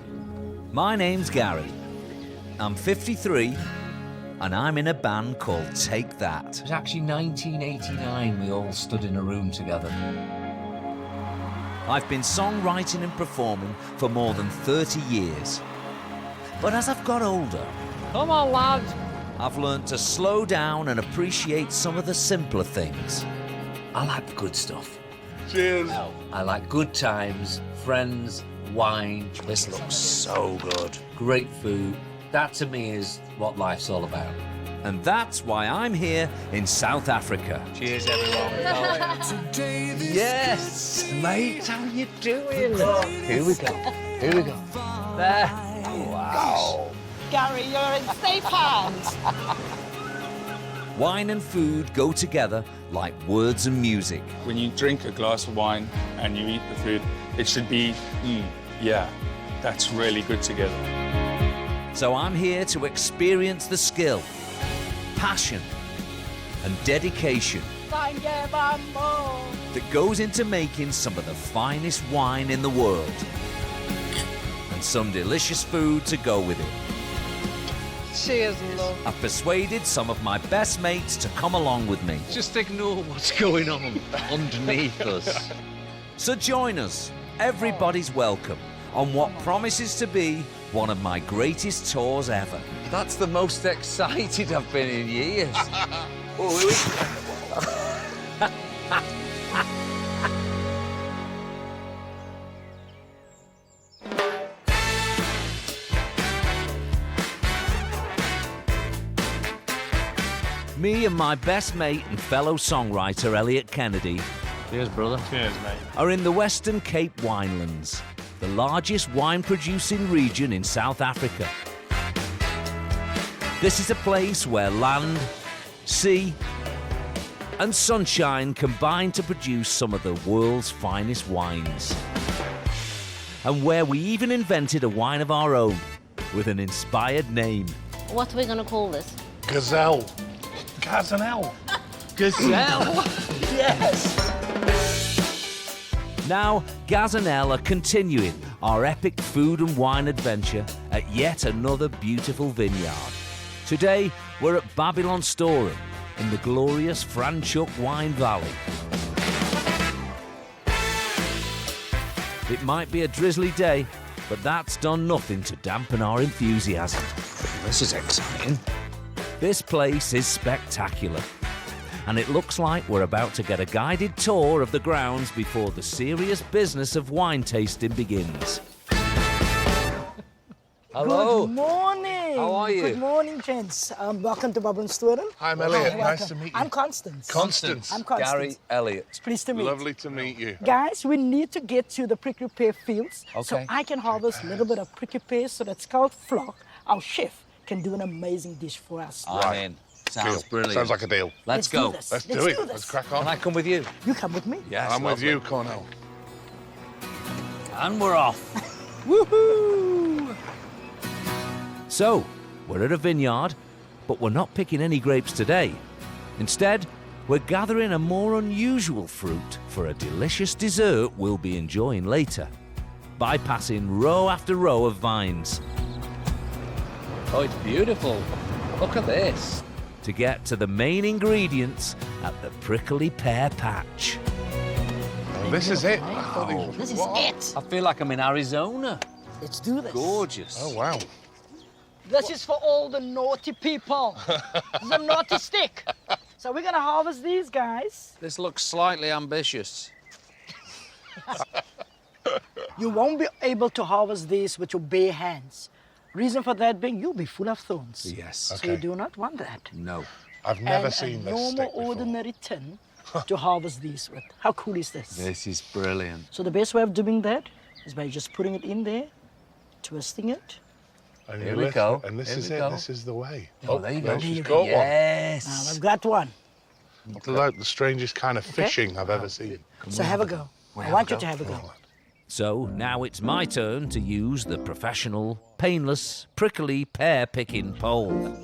My name's Gary. I'm 53, and I'm in a band called Take That. It was actually 1989 we all stood in a room together. I've been songwriting and performing for more than 30 years. But as I've got older, Come on, lad. I've learned to slow down and appreciate some of the simpler things. I like the good stuff. Cheers. I like good times, friends, wine. This looks so good. Great food. That to me is what life's all about. And that's why I'm here in South Africa. Cheers, everyone. Yes! Mate, how you doing? Here we go. Here we go. There. Wow. Gary, you're in safe hands. Wine and food go together like words and music. When you drink a glass of wine and you eat the food, it should be, yeah, that's really good together. So I'm here to experience the skill, passion, and dedication that goes into making some of the finest wine in the world. And some delicious food to go with it. Cheers, love. I've persuaded some of my best mates to come along with me. Just ignore what's going on underneath us. So join us, everybody's welcome, on what promises to be one of my greatest tours ever. That's the most excited I've been in years. Me and my best mate and fellow songwriter Elliot Kennedy Cheers, brother. Cheers, mate. are in the Western Cape Winelands, the largest wine producing region in South Africa. This is a place where land, sea, and sunshine combine to produce some of the world's finest wines. And where we even invented a wine of our own with an inspired name. What are we going to call this? Gazelle. Gazelle. Gazelle? Yes! Now, Gaz and Elle are continuing our epic food and wine adventure at yet another beautiful vineyard. Today, we're at Babylon Storeroom in the glorious Franschhoek Wine Valley. It might be a drizzly day, but that's done nothing to dampen our enthusiasm. This is exciting. This place is spectacular, and it looks like we're about to get a guided tour of the grounds before the serious business of wine tasting begins. Hello. Good morning. How are you? Good morning, gents. Welcome to Babylon Storeroom. I'm Elliot. Hi, Nice welcome. to meet you. I'm Constance. Constance. I'm Constance. Gary Elliott. It's pleased to meet. Lovely to meet you. Guys, we need to get to the prickly pear fields so Okay. I can harvest a little bit of prickly pears so that Scout Flock, our chef, can do an amazing dish for us. I'm in. Sounds Deal. brilliant. Sounds like a deal. Let's do go. this. Let's do Let's it. do this. Let's crack Can on. I come with you? You come with me. Yes. I'm with lovely. you, Cornell. And we're off. Woohoo! So, we're at a vineyard, but we're not picking any grapes today. Instead, we're gathering a more unusual fruit for a delicious dessert we'll be enjoying later, bypassing row after row of vines Oh, it's beautiful. Look at this. to get to the main ingredients at the prickly pear patch. Oh, this is it. I thought these were- This is What? it. I feel like I'm in Arizona. Let's do this. Gorgeous. Oh, wow. This is for all the naughty people. This is a naughty stick. So we're gonna harvest these guys. This looks slightly ambitious. You won't be able to harvest these with your bare hands. Reason for that being, you'll be full of thorns. Yes. So Okay. you do not want that. No. I've never And seen a this normal, stick before. ordinary tin to harvest these with. How cool is this? This is brilliant. So the best way of doing that is by just putting it in there, twisting it. And Here you we lift go. it, and this Here is we it. go. This is the way. Oh, there you go. She's There you got go. one. Yes. Now I've got one. It's like the strangest kind of fishing I've ever seen. So have a go. I want you to have a go. So now it's my turn to use the professional, painless, prickly pear-picking pole.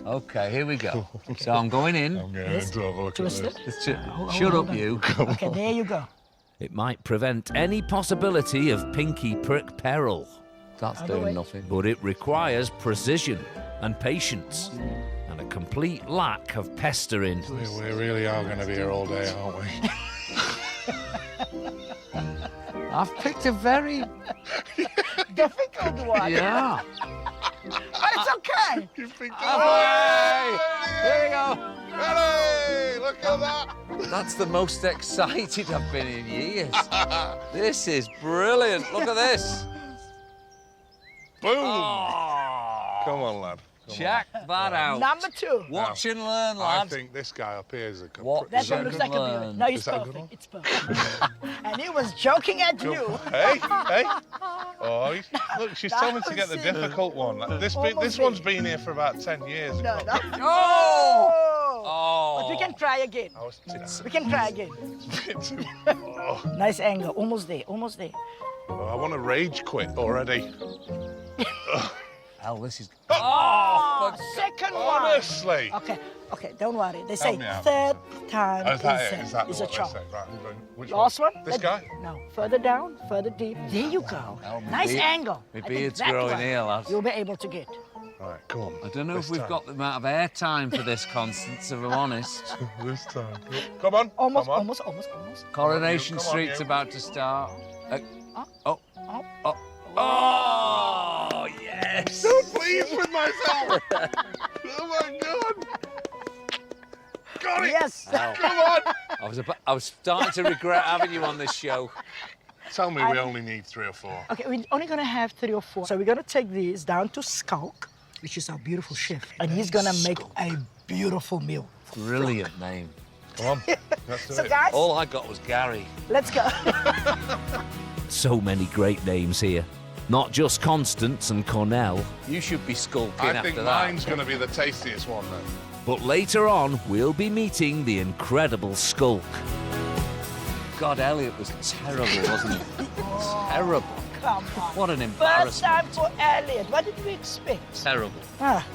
Okay, here we go. So I'm going in. I'm going to have a look at Twist this. it. Just to- Hold Shut on. up, you. Okay, there you go. It might prevent any possibility of pinky prick peril, That's Other way. doing nothing. but it requires precision and patience and a complete lack of pestering. We really are going to be here all day, aren't we? I've picked a very... Difficult one. Yeah. But it's okay. You think Hey! There you go. Hey, look at that. That's the most excited I've been in years. This is brilliant. Look at this. Boom. Oh, Come on, lad. Come check that out. Number two. Watch and learn, on. I lad. think this guy up here is a What? That So one looks good like a one. beauty. No, he's Is that a good perfect. one? It's perfect. And he was joking at you. Hey, hey. Oh, look, she's telling me to get the That was it. difficult one. This Almost one's it. been here for about 10 years. No, no. Oh! But we Oh. can try again. I was it's We can try again. a bit too... Oh, Nice angle. Almost there. Almost there. I want to rage quit already. Hell, this is... Oh, Second one. Honestly. Okay, okay, don't worry. They say me out. third time Oh, is that it? is Is that a what they charm. say? Right, I'm going. Which Last one? This guy? No, further down, further deep. There you go. Oh, my Nice beard- angle. my I think beard's that growing one here, lads. You'll be able to get. Right, come on. I don't know if This we've time. got the amount of airtime for this, Constance, if I'm honest. This time. Come on. Almost, come on. almost. Coronation Come on, Street's you. about to start. Oh. Oh, yes! So pleased with myself. Oh my God. Got it. Yes. Come on. I was starting to regret having you on this show. Tell me we only need 3 or 4. Okay, we're only gonna have 3 or 4. So we're gonna take these down to Skulk, which is our beautiful chef, and he's gonna make a beautiful meal. Brilliant name. Come on. Let's do So it. guys, All I got was Gary. let's go. So many great names here. Not just Constance and Cornell, You should be skulking I after think that. mine's going to be the tastiest one then. but later on we'll be meeting the incredible Skulk. God, Elliot was terrible, wasn't he? Terrible. Come on. What an First embarrassment. time for Elliot. What did we expect? Terrible. Ah.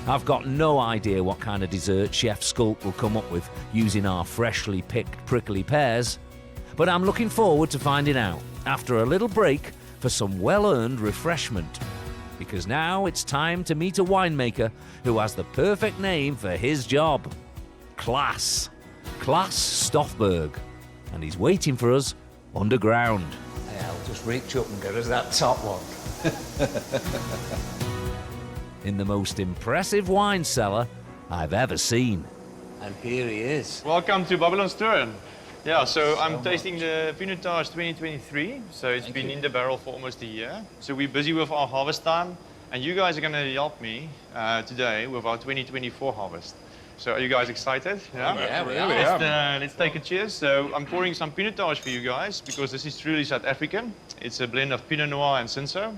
I've got no idea what kind of dessert Chef Skulk will come up with using our freshly picked prickly pears, but I'm looking forward to finding out after a little break for some well-earned refreshment. Because now it's time to meet a winemaker who has the perfect name for his job. Klaas Stoffberg. And he's waiting for us underground. Yeah, I'll just reach up and get us that top one. In the most impressive wine cellar I've ever seen. And here he is. Welcome to Barlows Turin. Yeah, so I'm tasting the Pinotage 2023. So it's been in the barrel for almost a year. So we're busy with our harvest time, and you guys are going to help me today with our 2024 harvest. So are you guys excited? Yeah, we are. Let's take a cheers. So I'm pouring some Pinotage for you guys because this is truly South African. It's a blend of Pinot Noir and Cinsault,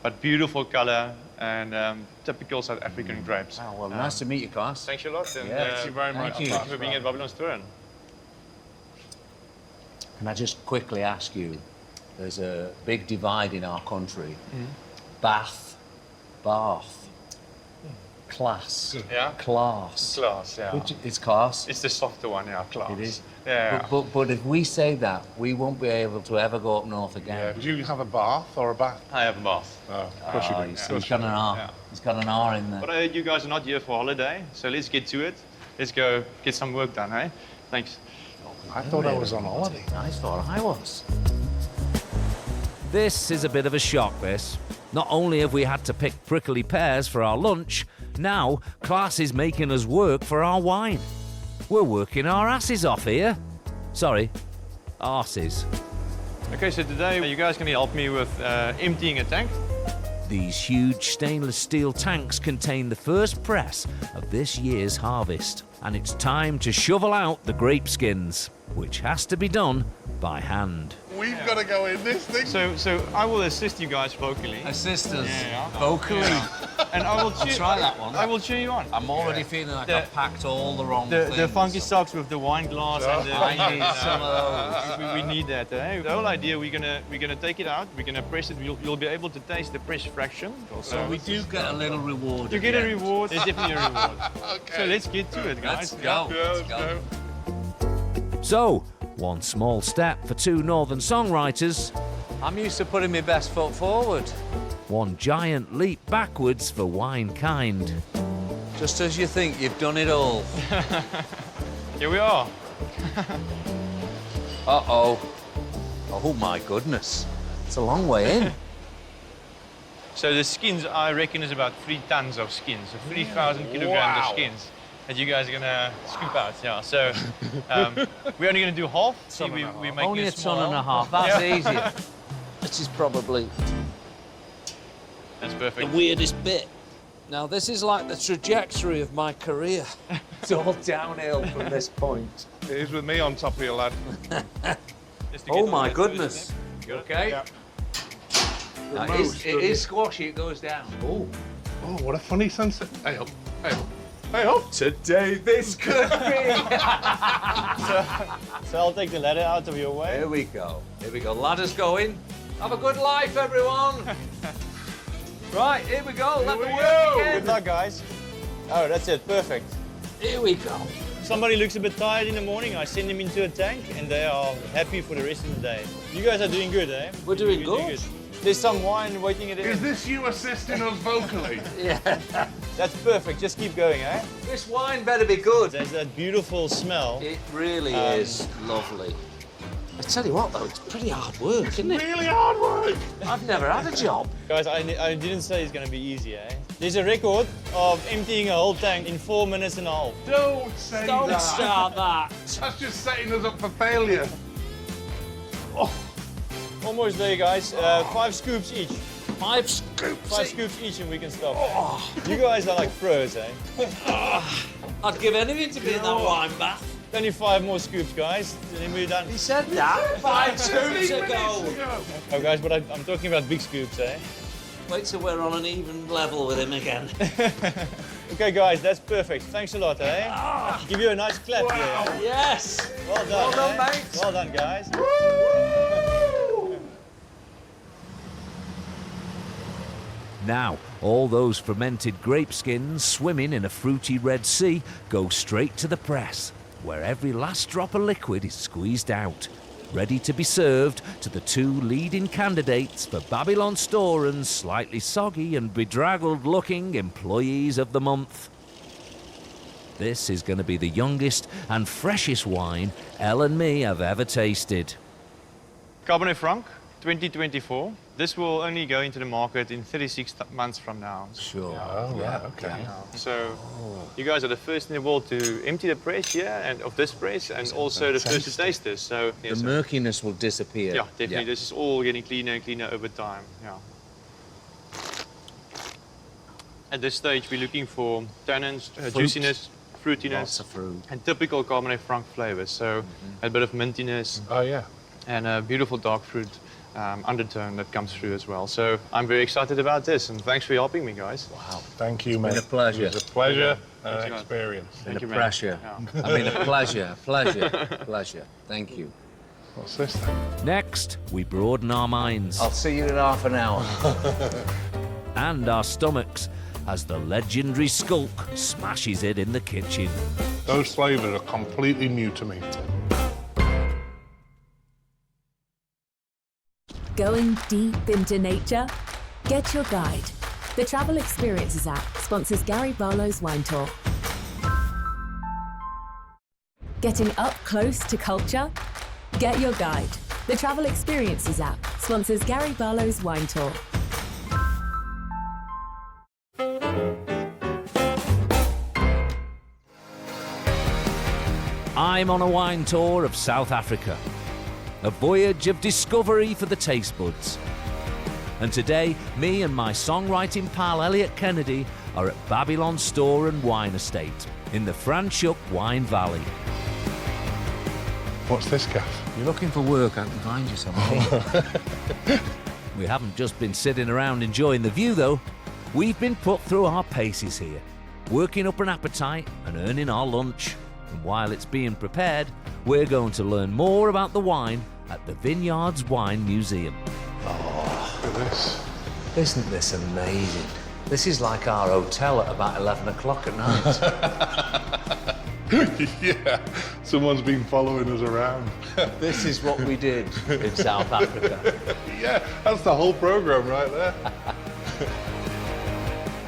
but beautiful color and typical South African grapes. Oh, well, nice to meet you, Klaas. Thanks a lot. And, Thank you very much. Thank you for being at Barlows Turin. Can I just quickly ask you, there's a big divide in our country. Bath, class, Yeah. class. Class, yeah. It's class. It's the softer one, yeah, class. It is. Yeah. But if we say that, we won't be able to ever go up north again. Do you have a bath or a bath? I have a bath. Oh, of course you do. He's got an R. Yeah. He's got an R in there. But I heard you guys are not here for holiday, so let's get to it. Let's go get some work done, eh? Thanks. I thought I was on holiday. I thought I was. This is a bit of a shock, this. Not only have we had to pick prickly pears for our lunch, now Klaas is making us work for our wine. We're working our asses off here. Sorry, arses. Okay, so today you guys can help me with emptying a tank. These huge stainless steel tanks contain the first press of this year's harvest, and it's time to shovel out the grape skins, which has to be done by hand. We've got to go in this thing. So I will assist you guys vocally. Assist us. Yeah. Vocally. And I will cheer, try that one. I will cheer you on. I'm already feeling like I've packed all the wrong things. The funky socks with the wine glass and the I need some of those. we need that. Eh? The whole idea, we're gonna take it out. We're gonna press it. You'll be able to taste the press fraction. So we do get a little reward. You at get the a end. reward. There's definitely a reward. Okay. So let's get to it, guys. Let's go. Let's go. So, one small step for two northern songwriters, I'm used to putting my best foot forward. one giant leap backwards for winekind. Just as you think you've done it all. Here we are. Uh-oh. Oh, my goodness. It's a long way in. So the skins, I reckon, is about 3 tons of skins. So 3,000 kilograms of skins that you guys are gonna scoop out. Yeah. So we're only gonna do half. See, we make Only it a small. ton and a half. That's Yeah. easy. This is probably That's the perfect. weirdest bit. Now, this is like the trajectory of my career. It's all downhill from this point. It is with me on top of you, lad. Just to Oh, get my that goodness. You got it? Okay? Yeah. Now, it is squashy, it goes down. Oh. Oh, what a funny sunset. Hey up, hey up, hey up. Today this could be. So I'll take the ladder out of your way. Here we go. Here we go. Ladder's going. Have a good life, everyone. Right, here we go. Let the work Good begin. luck, guys. Oh, that's it. Perfect. Here we go. Somebody looks a bit tired in the morning, I send them into a tank and they are happy for the rest of the day. You guys are doing good, eh? We're doing You're good. There's some wine waiting at the Is end. this you assisting us vocally? Yeah. That's perfect. Just keep going, eh? This wine better be good. There's that beautiful smell. It really is lovely. I tell you what, though, it's pretty hard work, isn't it? Really hard work. I've never had a job. Guys, I didn't say it's gonna be easy, eh? There's a record of emptying a whole tank in 4 minutes and a half. Don't say Don't that. start that. That's just setting us up for failure. Oh, Almost there, guys. 5 scoops each. 5 scoops. 5 scoops each and we can stop. You guys are like pros, eh? I'd give anything to be in that wine bath. Only 5 more scoops, guys, and then we're done. He said that 5 scoops ago. Oh, guys, but I'm talking about big scoops, eh? Wait till we're on an even level with him again. Okay, guys, that's perfect. Thanks a lot, eh? Give you a nice clap here. Yes! Well done, Well done, eh? mate. Well done, guys. Now, all those fermented grape skins swimming in a fruity red sea go straight to the press, where every last drop of liquid is squeezed out, ready to be served to the 2 leading candidates for Babylon Storen's slightly soggy and bedraggled-looking Employees of the Month. This is going to be the youngest and freshest wine Elle and me have ever tasted. Cabernet Franc, 2024. This will only go into the market in 36 months from now. Sure. Oh, right, okay. So you guys are the first in the world to empty the press here and of this press, and also the first to taste this. So The murkiness will disappear. yeah, definitely. This is all getting cleaner and cleaner over time. Yeah. At this stage, we're looking for tannins, juiciness, fruitiness, Lots of fruit. and typical Cabernet Franc flavors. So a bit of mintiness. Oh, yeah. And a beautiful dark fruit undertone that comes through as well. So I'm very excited about this, and thanks for helping me, guys. Wow. Thank you, mate. It's been a pleasure. It was a pleasure and Thanks, an guys. experience. Thank you, a man. pressure. Yeah. I mean, a pleasure. Pleasure. Thank you. What's this then? Next, we broaden our minds I'll see you in half an hour. and our stomachs as the legendary Skulk smashes it in the kitchen. Those flavours are completely new to me. Going deep into nature? Get your guide. The Travel Experiences app sponsors Gary Barlows Wine Tour. Getting up close to culture? Get your guide. The Travel Experiences app sponsors Gary Barlows Wine Tour. I'm on a wine tour of South Africa. A voyage of discovery for the taste buds. And today, me and my songwriting pal Elliot Kennedy are at Babylon Store and Wine Estate in the Franschhoek Wine Valley. What's this, Gaff? You're looking for work, I can find you something. We haven't just been sitting around enjoying the view though. We've been put through our paces here, working up an appetite and earning our lunch. And while it's being prepared, we're going to learn more about the wine at the Vineyards Wine Museum. Oh, look at this. Isn't this amazing? This is like our hotel at about 11 o'clock at night. Yeah, someone's been following us around. This is what we did in South Africa. Yeah, that's the whole programme right there.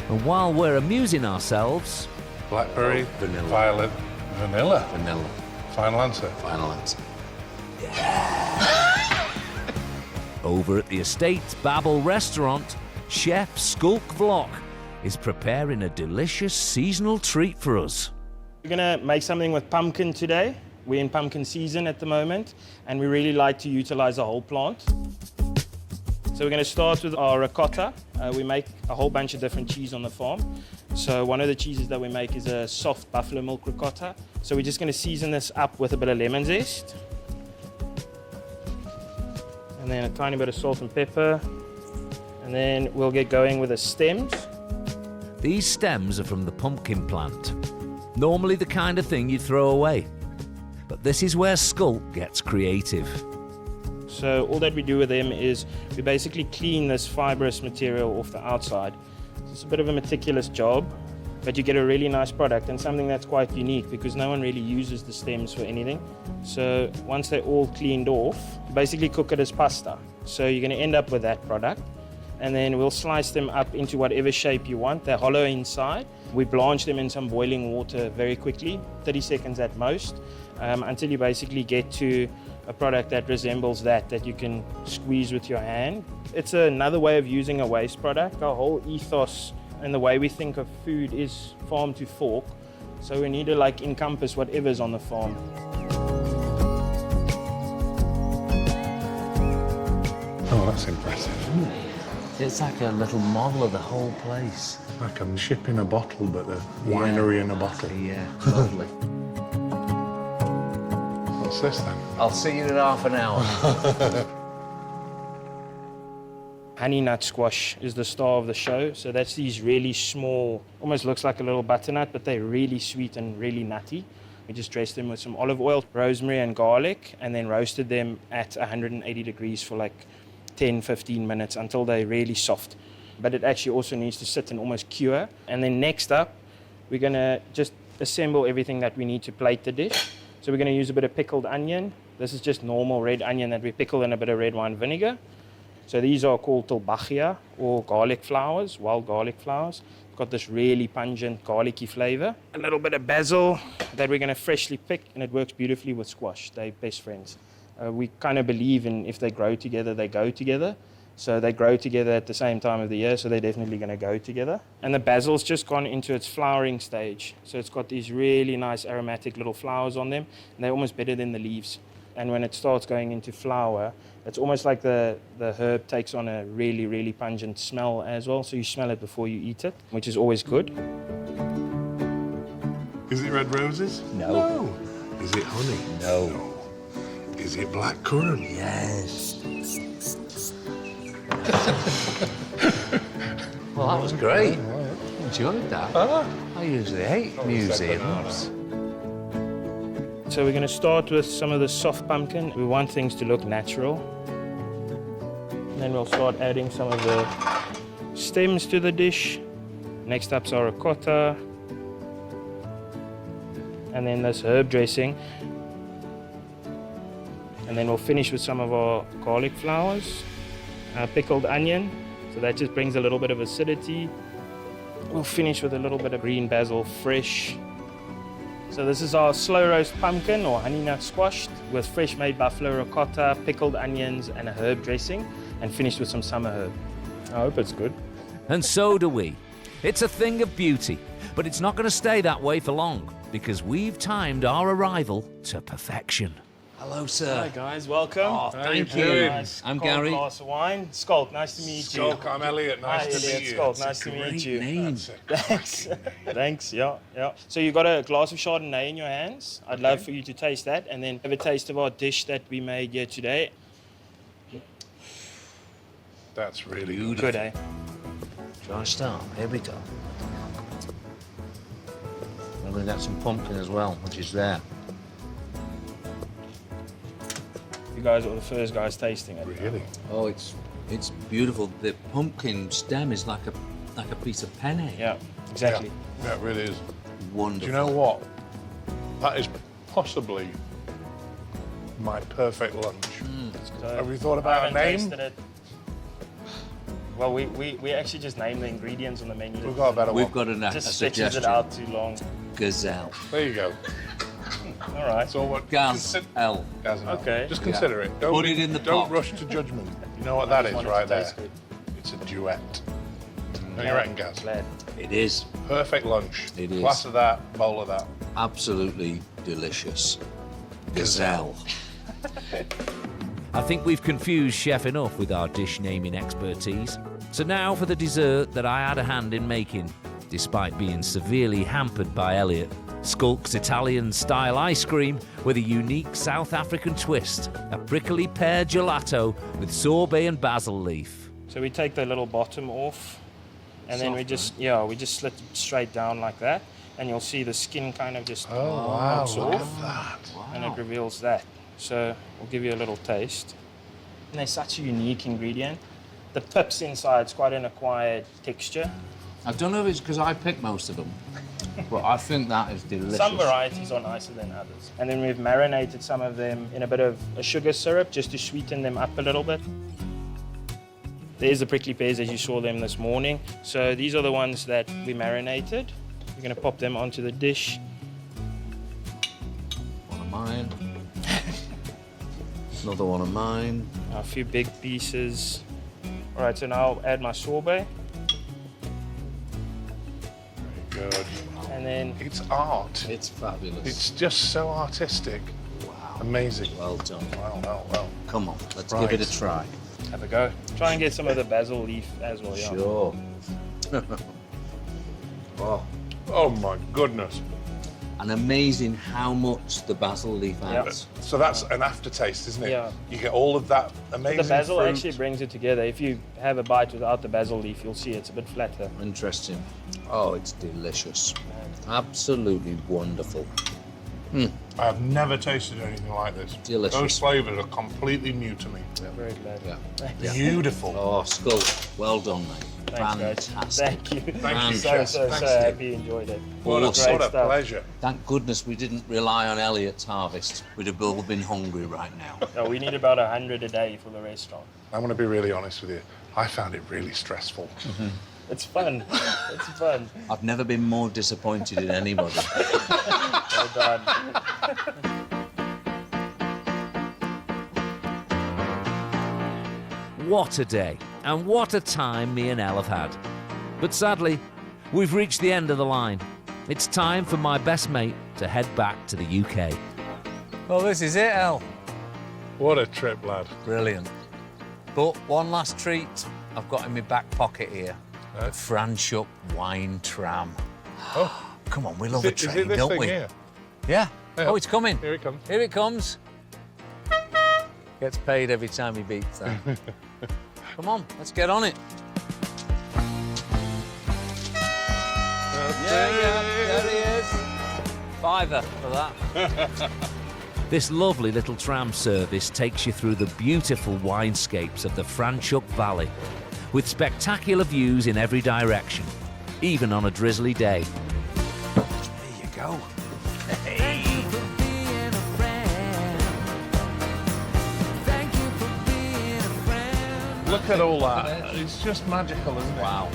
And while we're amusing ourselves, Blackberry, vanilla. violet, vanilla. Vanilla. Final answer. Final answer. over at the estate's Babel restaurant, Chef Skulk Vlok is preparing a delicious seasonal treat for us. We're gonna make something with pumpkin today. We're in pumpkin season at the moment, and we really like to utilize the whole plant. So we're gonna start with our ricotta. We make a whole bunch of different cheese on the farm. So one of the cheeses that we make is a soft buffalo milk ricotta. So we're just gonna season this up with a bit of lemon zest. And then a tiny bit of salt and pepper. And then we'll get going with the stems. These stems are from the pumpkin plant. Normally the kind of thing you throw away. But this is where Skulk gets creative. So all that we do with them is we basically clean this fibrous material off the outside. It's a bit of a meticulous job, but you get a really nice product and something that's quite unique because no one really uses the stems for anything. So once they're all cleaned off, you basically cook it as pasta. So you're going to end up with that product. And then we'll slice them up into whatever shape you want. They're hollow inside. We blanch them in some boiling water very quickly, 30 seconds at most, until you basically get to a product that resembles that you can squeeze with your hand. It's another way of using a waste product. Our whole ethos and the way we think of food is farm to fork. So we need to encompass whatever's on the farm. Oh, that's impressive. It's like a little model of the whole place. Like a ship in a bottle, but a winery in a bottle. Yeah, lovely. What's this then? I'll see you in half an hour. Honey nut squash is the star of the show. So that's these really small, almost looks like a little butternut, but they're really sweet and really nutty. We just dressed them with some olive oil, rosemary and garlic, and then roasted them at 180 degrees for like 10, 15 minutes until they're really soft. But it actually also needs to sit and almost cure. And then next up, we're gonna just assemble everything that we need to plate the dish. So we're gonna use a bit of pickled onion. This is just normal red onion that we pickle in a bit of red wine vinegar. So these are called tulbachia, or garlic flowers, wild garlic flowers. It's got this really pungent garlicky flavor. A little bit of basil that we're gonna freshly pick, and it works beautifully with squash. They're best friends. We kind of believe in if they grow together, they go together. So they grow together at the same time of the year, so they're definitely going to go together. And the basil's just gone into its flowering stage. So it's got these really nice aromatic little flowers on them, and they're almost better than the leaves. And when it starts going into flower, it's almost like the herb takes on a really, really pungent smell as well. So you smell it before you eat it, which is always good. Is it red roses? No. Is it honey? No. Is it black currant? Yes. Well, that was great. Enjoyed that. I usually hate museums. So we're going to start with some of the soft pumpkin. We want things to look natural. And then we'll start adding some of the stems to the dish. Next up's our ricotta. And then this herb dressing. And then we'll finish with some of our garlic flowers. Pickled onion, so that just brings a little bit of acidity. We'll finish with a little bit of green basil fresh. So this is our slow roast pumpkin or honey nut squash with fresh made buffalo ricotta, pickled onions and a herb dressing, and finished with some summer herb. I hope it's good. And so do we. It's a thing of beauty, but it's not going to stay that way for long because we've timed our arrival to perfection. Hello, sir. Hi guys, welcome. Oh, thank you. Nice I'm cold Gary. Glass of wine. Skulk, nice to meet you. Skulk, I'm Elliot. Nice Hi, to Elliot. meet you. Skulk, That's nice to meet you. Name. Thanks. Thanks. Yeah. So you got a glass of Chardonnay in your hands. I'd love for you to taste that, and then have a taste of our dish that we made here today. That's really Good, eh? Shall I start? Here we go. I'm going to get some pumpkin as well, which is there. You guys are the first guys tasting it. Really? Oh, it's beautiful. The pumpkin stem is like a piece of penne. Yeah, exactly. Yeah, it really is. Wonderful. Do you know what? That is possibly my perfect lunch. So Have you thought about a I haven't name? tasted it. Well, we actually just named the ingredients on the menu. We've got a better We've one. got a Just stretches it suggestion. out too long. Gazelle. There you go. All right. That's all what. Gazelle. Gazelle. Okay. Just consider it. Don't Put it in the Don't pot. rush to judgment. You know what that is Want it right to there? taste good. It's a duet. Don't you reckon, Gaz? Glad. It is Perfect lunch. It is. Glass of that, bowl of that. absolutely delicious. Gazelle. I think we've confused Chef enough with our dish naming expertise. So now for the dessert that I had a hand in making, despite being severely hampered by Elliot. Skulk's Italian-style ice cream with a unique South African twist, a prickly pear gelato with sorbet and basil leaf. So we take the little bottom off, and then we just slit it straight down like that, and you'll see the skin kind of just pops look off, at that. and it reveals that. So we'll give you a little taste. And they're such a unique ingredient. The pips inside's quite an acquired texture. I don't know if it's because I picked most of them, but I think that is delicious. Some varieties are nicer than others. And then we've marinated some of them in a bit of a sugar syrup just to sweeten them up a little bit. There's the prickly pears as you saw them this morning. So these are the ones that we marinated. We're going to pop them onto the dish. One of mine. Another one of mine. A few big pieces. All right, so now I'll add my sorbet. Good. And then It's art. It's fabulous. It's just so artistic. Wow. Amazing. Well done. Well. Come on, let's Right. give it a try. have a go. Try and get some of the basil leaf as well, yeah. Sure. Oh, Oh my goodness. and amazing how much the basil leaf adds. So that's an aftertaste, isn't it? Yeah. You get all of that amazing The basil fruit. actually brings it together. If you have a bite without the basil leaf, you'll see it's a bit flatter. Interesting. Oh, it's delicious. Absolutely wonderful. I've never tasted anything like this. Delicious. Those flavours are completely new to me. Very glad. Yeah. Beautiful. Oh, Skull, well done, mate. Thanks, Fantastic. guys. Thank you. Thank you, So Chef. Thanks, happy you enjoyed it. What a Great stuff. pleasure. Thank goodness we didn't rely on Elliot's harvest. We'd have all been hungry right now. No, we need about 100 a day for the restaurant. I'm going to be really honest with you. I found it really stressful. It's fun. It's fun. I've never been more disappointed in anybody. Well done. What a day, and what a time me and Elle have had. But sadly, we've reached the end of the line. It's time for my best mate to head back to the UK. Well, this is it, Elle. What a trip, lad. Brilliant. But one last treat I've got in my back pocket here. The Franschhoek wine tram. Oh. Come on, we love a train, is it this don't thing we? Here? Yeah. Yeah. Oh, it's coming. Here it comes. Here it comes. Gets paid every time he beats that. Come on, let's get on it. Yeah, there he is. £5 for that. This lovely little tram service takes you through the beautiful windscapes of the Franschhoek Valley, with spectacular views in every direction, even on a drizzly day. There you go. Hey. Look at all that. It's just magical, isn't it? Wow.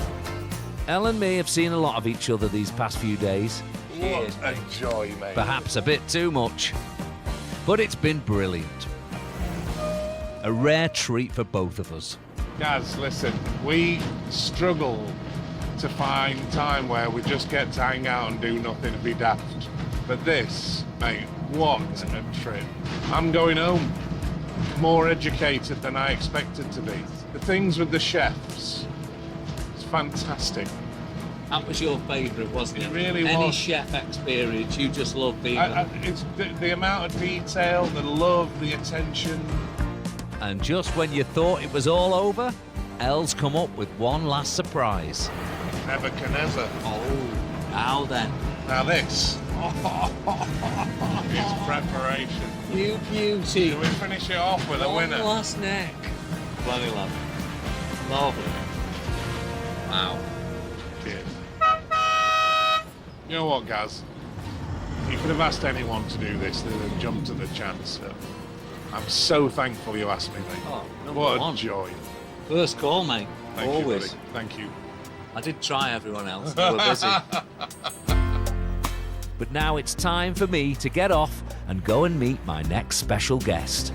Elle and me have seen a lot of each other these past few days. What a joy, mate. Perhaps a bit too much. But it's been brilliant. A rare treat for both of us. Guys, listen, we struggle to find time where we just get to hang out and do nothing and be daft. But this, mate, what a trip. I'm going home more educated than I expected to be. The things with the chefs, it's fantastic. That was your favourite, wasn't it? It really Any was. chef experience, you just love being there. It's the amount of detail, the love, the attention. And just when you thought it was all over, Elle's come up with one last surprise. Nebuchadnezzar. Oh, now then. Now this is preparation. You beauty. Do we finish it off with a One winner? last neck. Bloody love it. Lovely. Wow. Cheers. You know what, Gaz? You could have asked anyone to do this, they'd have jumped at the chance. I'm so thankful you asked me, mate. Oh, what one. a joy. First call, mate. Thank Always. you, buddy. Thank you. I did try everyone else. They were busy. But now it's time for me to get off and go and meet my next special guest.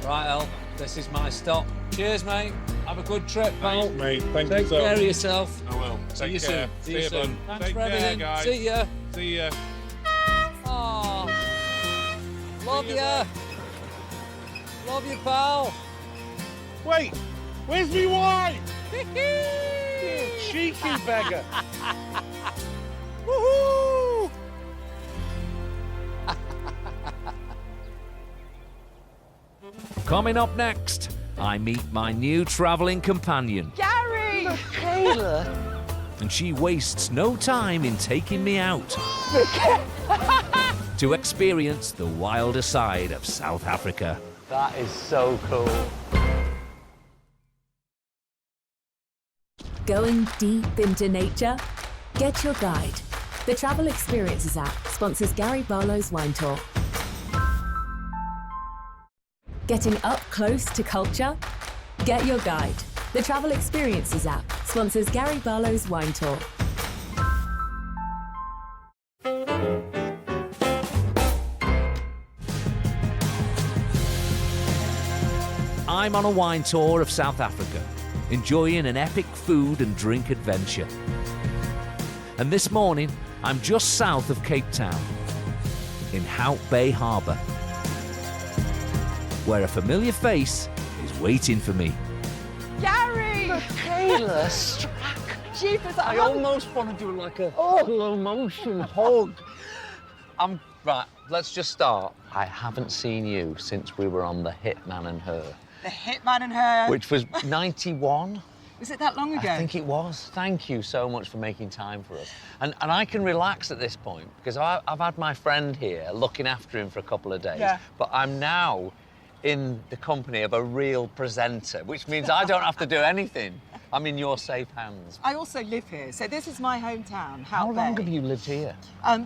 Right, Elle, this is my stop. Cheers, mate. Have a good trip, pal. Thanks, mate. Thank you Take so care much. of yourself. I will. See Take you care. soon. See you, bud. Thanks Take for care, everything. guys. See ya. See ya. Oh, love ya. Love you, pal. Wait, where's me wine? You cheeky beggar. Woohoo! Coming up next, I meet my new travelling companion, Gary! Michaela! and she wastes no time in taking me out to experience the wilder side of South Africa. That is so cool. Going deep into nature? Get your guide. The Travel Experiences app sponsors Gary Barlows Wine Tour. Getting up close to culture? Get your guide. The Travel Experiences app sponsors Gary Barlows Wine Tour. I'm on a wine tour of South Africa, enjoying an epic food and drink adventure. And this morning, I'm just south of Cape Town, in Hout Bay Harbour, where a familiar face is waiting for me. Gary! Michaela Strack. Jeepers, I almost want to do like a slow motion hug. Right, let's just start. I haven't seen you since we were on The Hitman and Her. The Hitman and Her. Which was 91. Was it that long ago? I think it was. Thank you so much for making time for us. And I can relax at this point because I've had my friend here looking after him for a couple of days. Yeah. But I'm now in the company of a real presenter, which means I don't have to do anything. I'm in your safe hands. I also live here, so this is my hometown. How long have you lived here?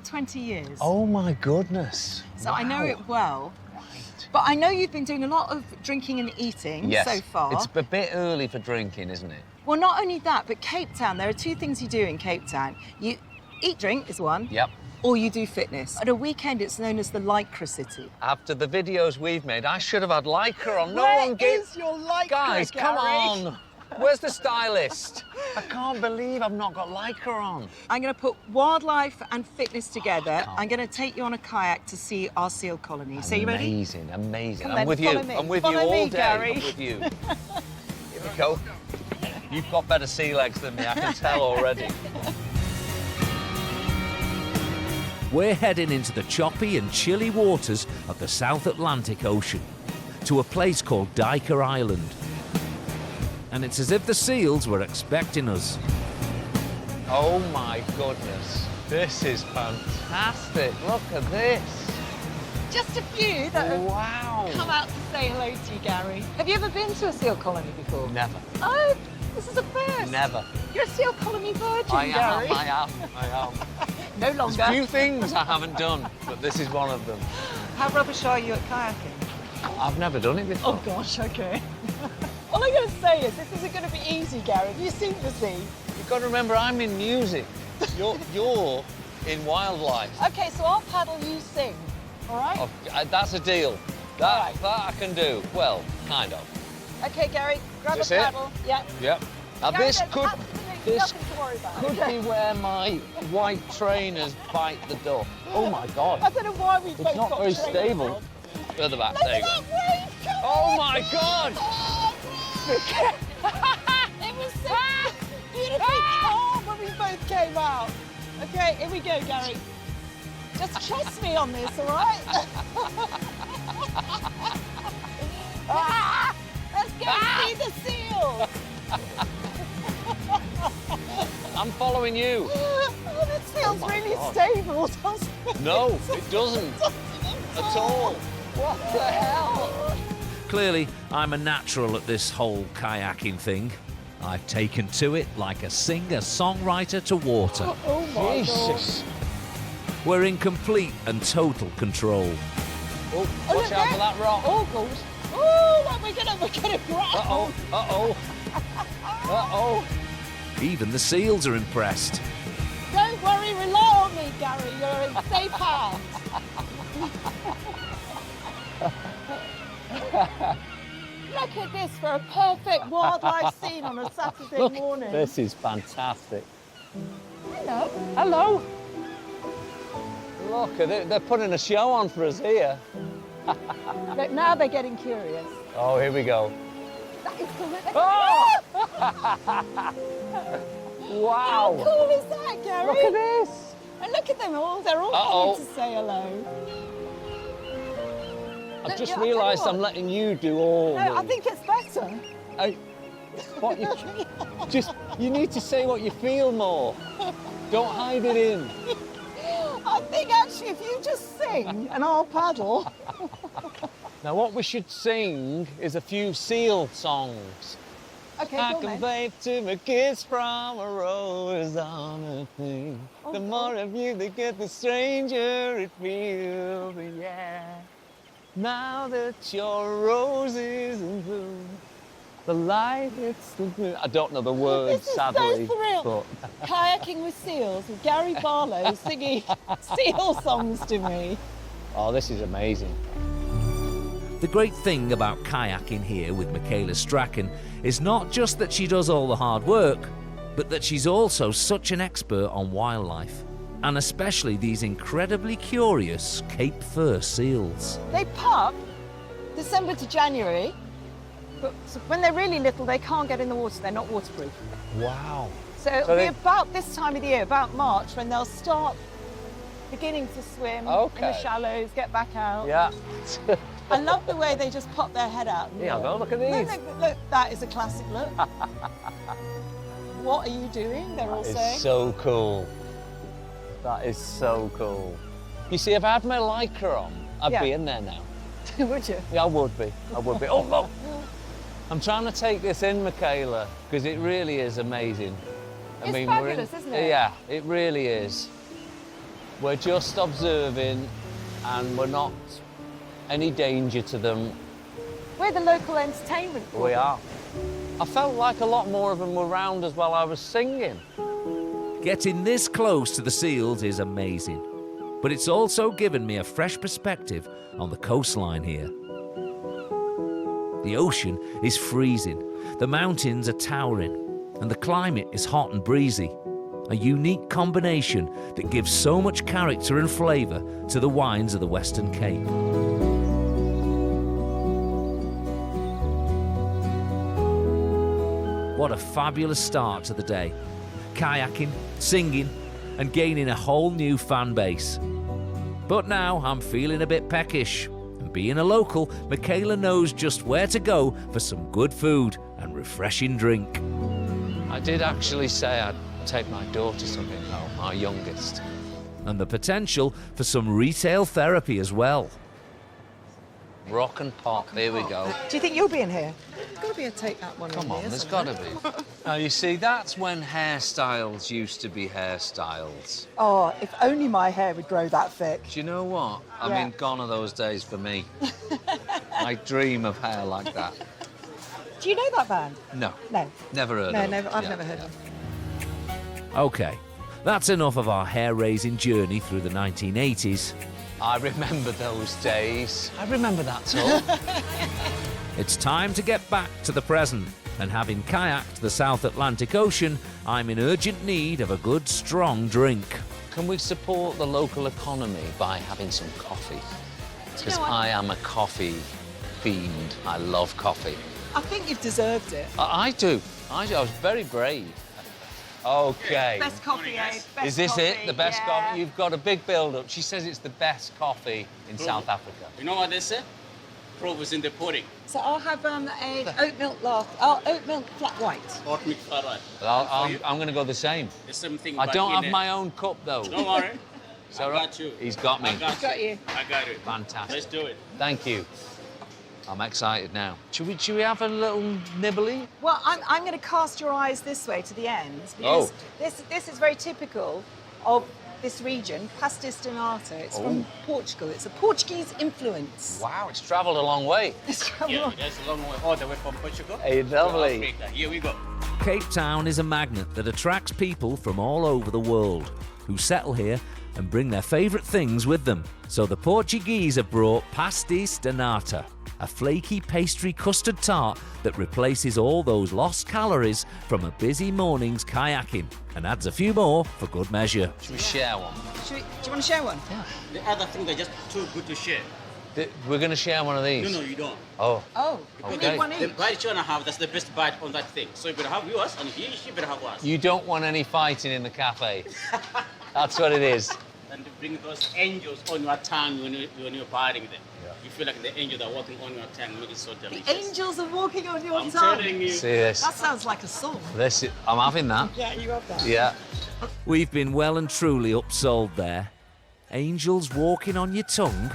20 years. Oh my goodness. So I know it well. But I know you've been doing a lot of drinking and eating so far. It's a bit early for drinking, isn't it? Well, not only that, but Cape Town, there are two things you do in Cape Town. You eat, drink is one. Yep. Or you do fitness. At a weekend, it's known as the Lycra City. After the videos we've made, I should have had Lycra on. Where is your Lycra, Guys, Gary? come on. Where's the stylist? I can't believe I've not got Lycra on. I'm going to put wildlife and fitness together. I'm going to take you on a kayak to see our seal colony. So you ready? Amazing, amazing. Come I'm then, with you. follow me. I'm with you Follow all me, day. Gary. I'm with you. Here we go. You've got better sea legs than me, I can tell already. We're heading into the choppy and chilly waters of the South Atlantic Ocean, to a place called Dyker Island. And it's as if the seals were expecting us. Oh my goodness, this is fantastic. Look at this. Just a few that have come out to say hello to you, Gary. Have you ever been to a seal colony before? Never. Oh, this is a first. Never. You're a seal colony virgin, Gary. I am. No longer. There's a few things I haven't done, but this is one of them. How rubbish are you at kayaking? I've never done it before. Oh, gosh, OK. All I'm going to say is this isn't going to be easy, Gary. You seem to see. You've got to remember, I'm in music. You're in wildlife. OK, so I'll paddle, you sing. All right? Oh, that's a deal. That I can do. Well, kind of. OK, Gary, grab This a it? paddle. Yeah. Yep. Now Gary, this there's could absolutely nothing to worry about. could be where my white trainers bite the duck. Oh my God. I don't know why we both It's not got very trainers stable. on. Further back, Look there at you go. that wave coming. Oh my God! It was so beautifully calm when we both came out. OK, here we go, Gary. Just trust me on this, all right? Let's go see the seals. I'm following you. Oh, that feels really God. stable, doesn't it? No, it doesn't. At all. What the hell? Clearly, I'm a natural at this whole kayaking thing. I've taken to it like a singer-songwriter to water. Oh my Jesus. We're in complete and total control. Oh, watch out for that rock. Oh, God. Oh, we're gonna grab. Uh-oh, uh-oh. Uh-oh. Even the seals are impressed. Don't worry, rely on me, Gary. You're in safe hands. Look at this for a perfect wildlife scene on a Saturday morning. This is fantastic. Hello. Hello. Look, they're putting a show on for us here. Look, now they're getting curious. Oh, here we go. That is cool. Oh! Wow. How cool is that, Gary? Look at this. And look at them all. They're all coming to say hello. I've just realised I'm letting you do all No, I the... think it's better. What you need to say what you feel more. Don't hide it in. I think actually if you just sing and I'll paddle. Now what we should sing is a few seal songs. Okay, I go can on, wave to a kiss from a rose on a thing. The more of you that get, the stranger it feels, yeah. Now that your rose is in bloom, the light hits the moon. I don't know the words, This is sadly. so surreal. But... Kayaking with seals with Gary Barlows singing seal songs to me. Oh, this is amazing. The great thing about kayaking here with Michaela Strachan is not just that she does all the hard work, but that she's also such an expert on wildlife, and especially these incredibly curious Cape Fur seals. They pup December to January, but when they're really little, they can't get in the water. They're not waterproof. Wow. So it'll be about this time of the year, about March, when they'll start beginning to swim in the Okay. shallows, get back out. Yeah. I love the way they just pop their head out. Yeah, go look at these. Look, that is a classic look. What are you doing? They're all saying. It's so cool. That is so cool. You see, if I had my Lycra on, I'd be in there now. Would you? Yeah, I would be. I would be. Oh, look! I'm trying to take this in, Michaela, because it really is amazing. It's fabulous, isn't it? Yeah, it really is. We're just observing, and we're not any danger to them. We're the local entertainment. for We them. are. I felt like a lot more of them were around us while I was singing. Getting this close to the seals is amazing, but it's also given me a fresh perspective on the coastline here. The ocean is freezing, the mountains are towering, and the climate is hot and breezy. A unique combination that gives so much character and flavour to the wines of the Western Cape. What a fabulous start to the day. Kayaking, singing, and gaining a whole new fan base. But now I'm feeling a bit peckish. And being a local, Michaela knows just where to go for some good food and refreshing drink. I did actually say I'd take my daughter something home, our youngest. And the potential for some retail therapy as well. Rock and pop, there we go. Do you think you'll be in here? There's got to be a take that one. Come on, there's got to be. Now, you see, that's when hairstyles used to be hairstyles. Oh, if only my hair would grow that thick. Do you know what? I Yeah. mean, gone are those days for me. I dream of hair like that. Do you know that band? No, No. never heard No, of never. it. I've Yeah, never heard yeah. of them. Okay, that's enough of our hair-raising journey through the 1980s. I remember those days. I remember that too. It's time to get back to the present, and having kayaked the South Atlantic Ocean, I'm in urgent need of a good, strong drink. Can we support the local economy by having some coffee? Because know what? I am a coffee fiend. I love coffee. I think you've deserved it. I do. I was very brave. Okay. Best coffee, eh? Best Is this coffee, it? The best yeah. coffee? You've got a big build-up. She says it's the best coffee in South Africa. You know what they say? Proof is in the pudding. So I'll have an oat milk oat milk flat white. Hot milk flat white. Well, I'm going to go the same. The same thing. I but don't in have a- my own cup, though. Don't worry. So I got you. He's got me. I got you. I got it. Fantastic. Let's do it. Thank you. I'm excited now. Should we have a little nibbly? Well, I'm going to cast your eyes this way to the end because Oh. this is very typical of this region, pastis de nata. It's from Portugal. It's a Portuguese influence. Wow, it's travelled a long way. Yeah, that's a long way all the way from Portugal. Hey, to lovely. Africa. Here we go. Cape Town is a magnet that attracts people from all over the world who settle here and bring their favourite things with them. So the Portuguese have brought pastis de nata, a flaky pastry custard tart that replaces all those lost calories from a busy morning's kayaking and adds a few more for good measure. Should we share one? Do you want to share one? Yeah. The other thing, they're just too good to share. We're going to share one of these? No, you don't. Oh. Oh, Okay. we need one The each. bite you're gonna have, that's the best bite on that thing. So you better have yours, and she better have ours. You don't want any fighting in the cafe. That's what it is. And to bring those angels on your tongue when you're biting them. Yeah. You feel like the angels are walking on your tongue, make it so delicious. The angels are walking on your I'm tongue. telling you. See this? That sounds like a song. I'm having that. Yeah, you have that. Yeah. We've been well and truly upsold there. Angels walking on your tongue.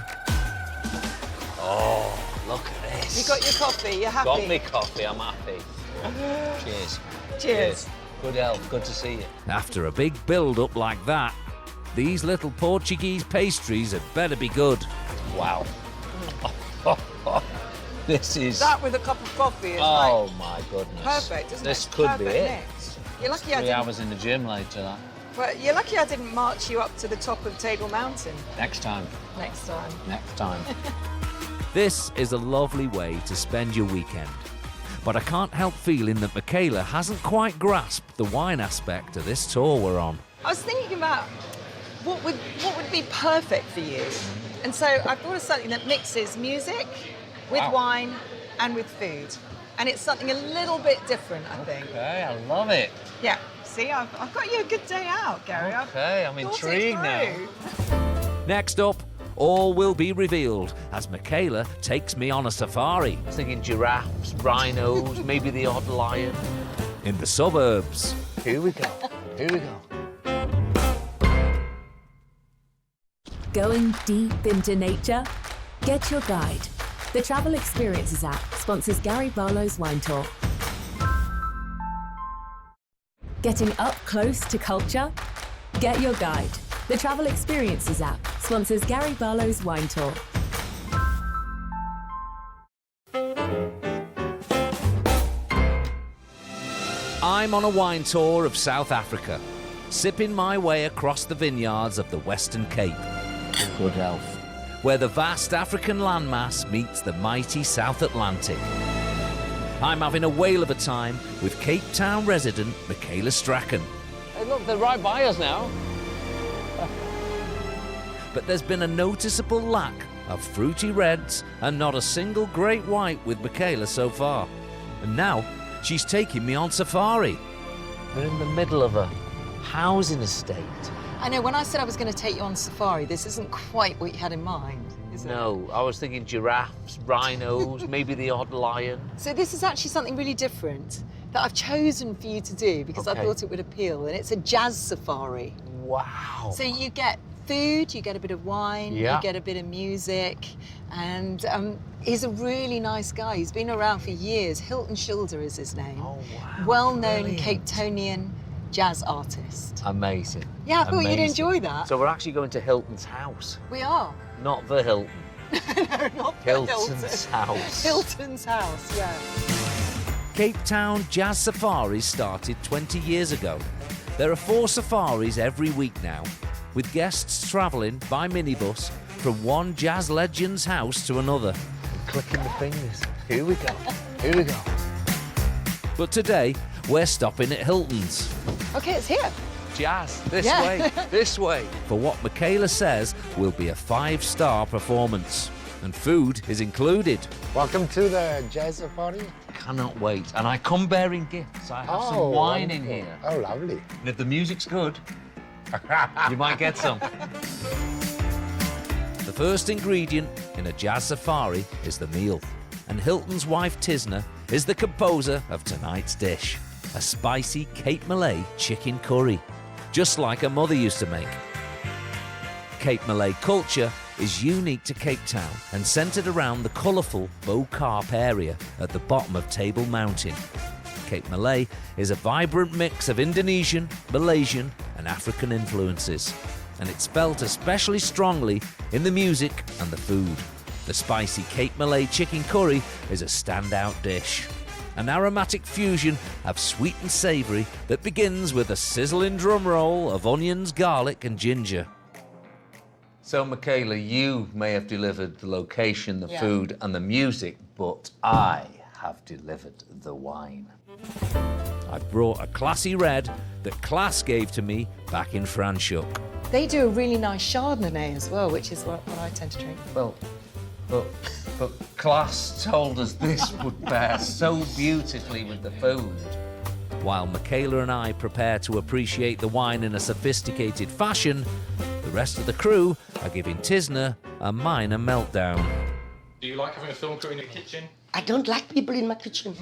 Oh, look at this. You got your coffee. You're happy. Got me coffee, I'm happy. Cheers. Cheers. Good health, good to see you. After a big build-up like that, these little Portuguese pastries had better be good. Wow. This is... That with a cup of coffee is Oh my goodness. perfect, isn't This it? could Perfect be it. mix. You're lucky I 3 didn't. hours in the gym later, that. Well, you're lucky I didn't march you up to the top of Table Mountain Next time. next time. Next time. This is a lovely way to spend your weekend. But I can't help feeling that Michaela hasn't quite grasped the wine aspect of this tour we're on. I was thinking about what would be perfect for you, and so I thought of something that mixes music with Wow. wine and with food, and it's something a little bit different, I think. Okay, I love it. Yeah. See, I've got you a good day out, Gary. I've Okay, I'm thought it intrigued now. through. Next up, all will be revealed as Michaela takes me on a safari. I was thinking giraffes, rhinos, maybe the odd lion. In the suburbs. Here we go. Here we go. Going deep into nature? Get your guide. The Travel Experiences app sponsors Gary Barlows Wine Tour. Getting up close to culture? Get your guide. The Travel Experiences app sponsors Gary Barlows Wine Tour. I'm on a wine tour of South Africa, sipping my way across the vineyards of the Western Cape. Good health. Where the vast African landmass meets the mighty South Atlantic. I'm having a whale of a time with Cape Town resident Michaela Strachan. Hey, look, they're right by us now. But there's been a noticeable lack of fruity reds and not a single great white with Michaela so far. And now she's taking me on safari. We're in the middle of a housing estate. I know, when I said I was going to take you on safari, this isn't quite what you had in mind, is it? No, I was thinking giraffes, rhinos, maybe the odd lion. So this is actually something really different that I've chosen for you to do because I thought it would appeal, and it's a jazz safari. Wow. So you get food, you get a bit of wine, Yeah. you get a bit of music, and he's a really nice guy. He's been around for years. Hilton Schilder is his name. Oh, wow. Well-known Brilliant. Cape Townian jazz artist. Amazing. Yeah, I thought you'd Amazing. enjoy that. So we're actually going to Hilton's house. We are. Not the Hilton. No, not Hilton's house. Hilton's house, yeah. Cape Town Jazz Safaris started 20 years ago. There are 4 safaris every week now, with guests travelling by minibus from one jazz legend's house to another. Clicking the fingers. Here we go. Here we go. But today, we're stopping at Hilton's. Okay, it's here. Jazz. This Yeah. way. This way. For what Michaela says will be a 5-star performance. And food is included. Welcome to the Jazz Safari. Cannot wait. And I come bearing gifts. I have some wine in here. Oh, lovely. And if the music's good, you might get some. The first ingredient in a jazz safari is the meal. And Hilton's wife Tisna is the composer of tonight's dish, a spicy Cape Malay chicken curry, just like her mother used to make. Cape Malay culture is unique to Cape Town and centred around the colourful Beau Carp area at the bottom of Table Mountain. Cape Malay is a vibrant mix of Indonesian, Malaysian and African influences, and it's felt especially strongly in the music and the food. The spicy Cape Malay chicken curry is a standout dish, an aromatic fusion of sweet and savoury that begins with a sizzling drum roll of onions, garlic and ginger. So, Michaela, you may have delivered the location, the Yeah. food and the music, but I have delivered the wine. I've brought a classy red that Class gave to me back in Franschhoek. They do a really nice Chardonnay as well, which is what I tend to drink. Well, but Class told us this would pair so beautifully with the food. While Michaela and I prepare to appreciate the wine in a sophisticated fashion, the rest of the crew are giving Tisna a minor meltdown. Do you like having a film crew in your kitchen? I don't like people in my kitchen.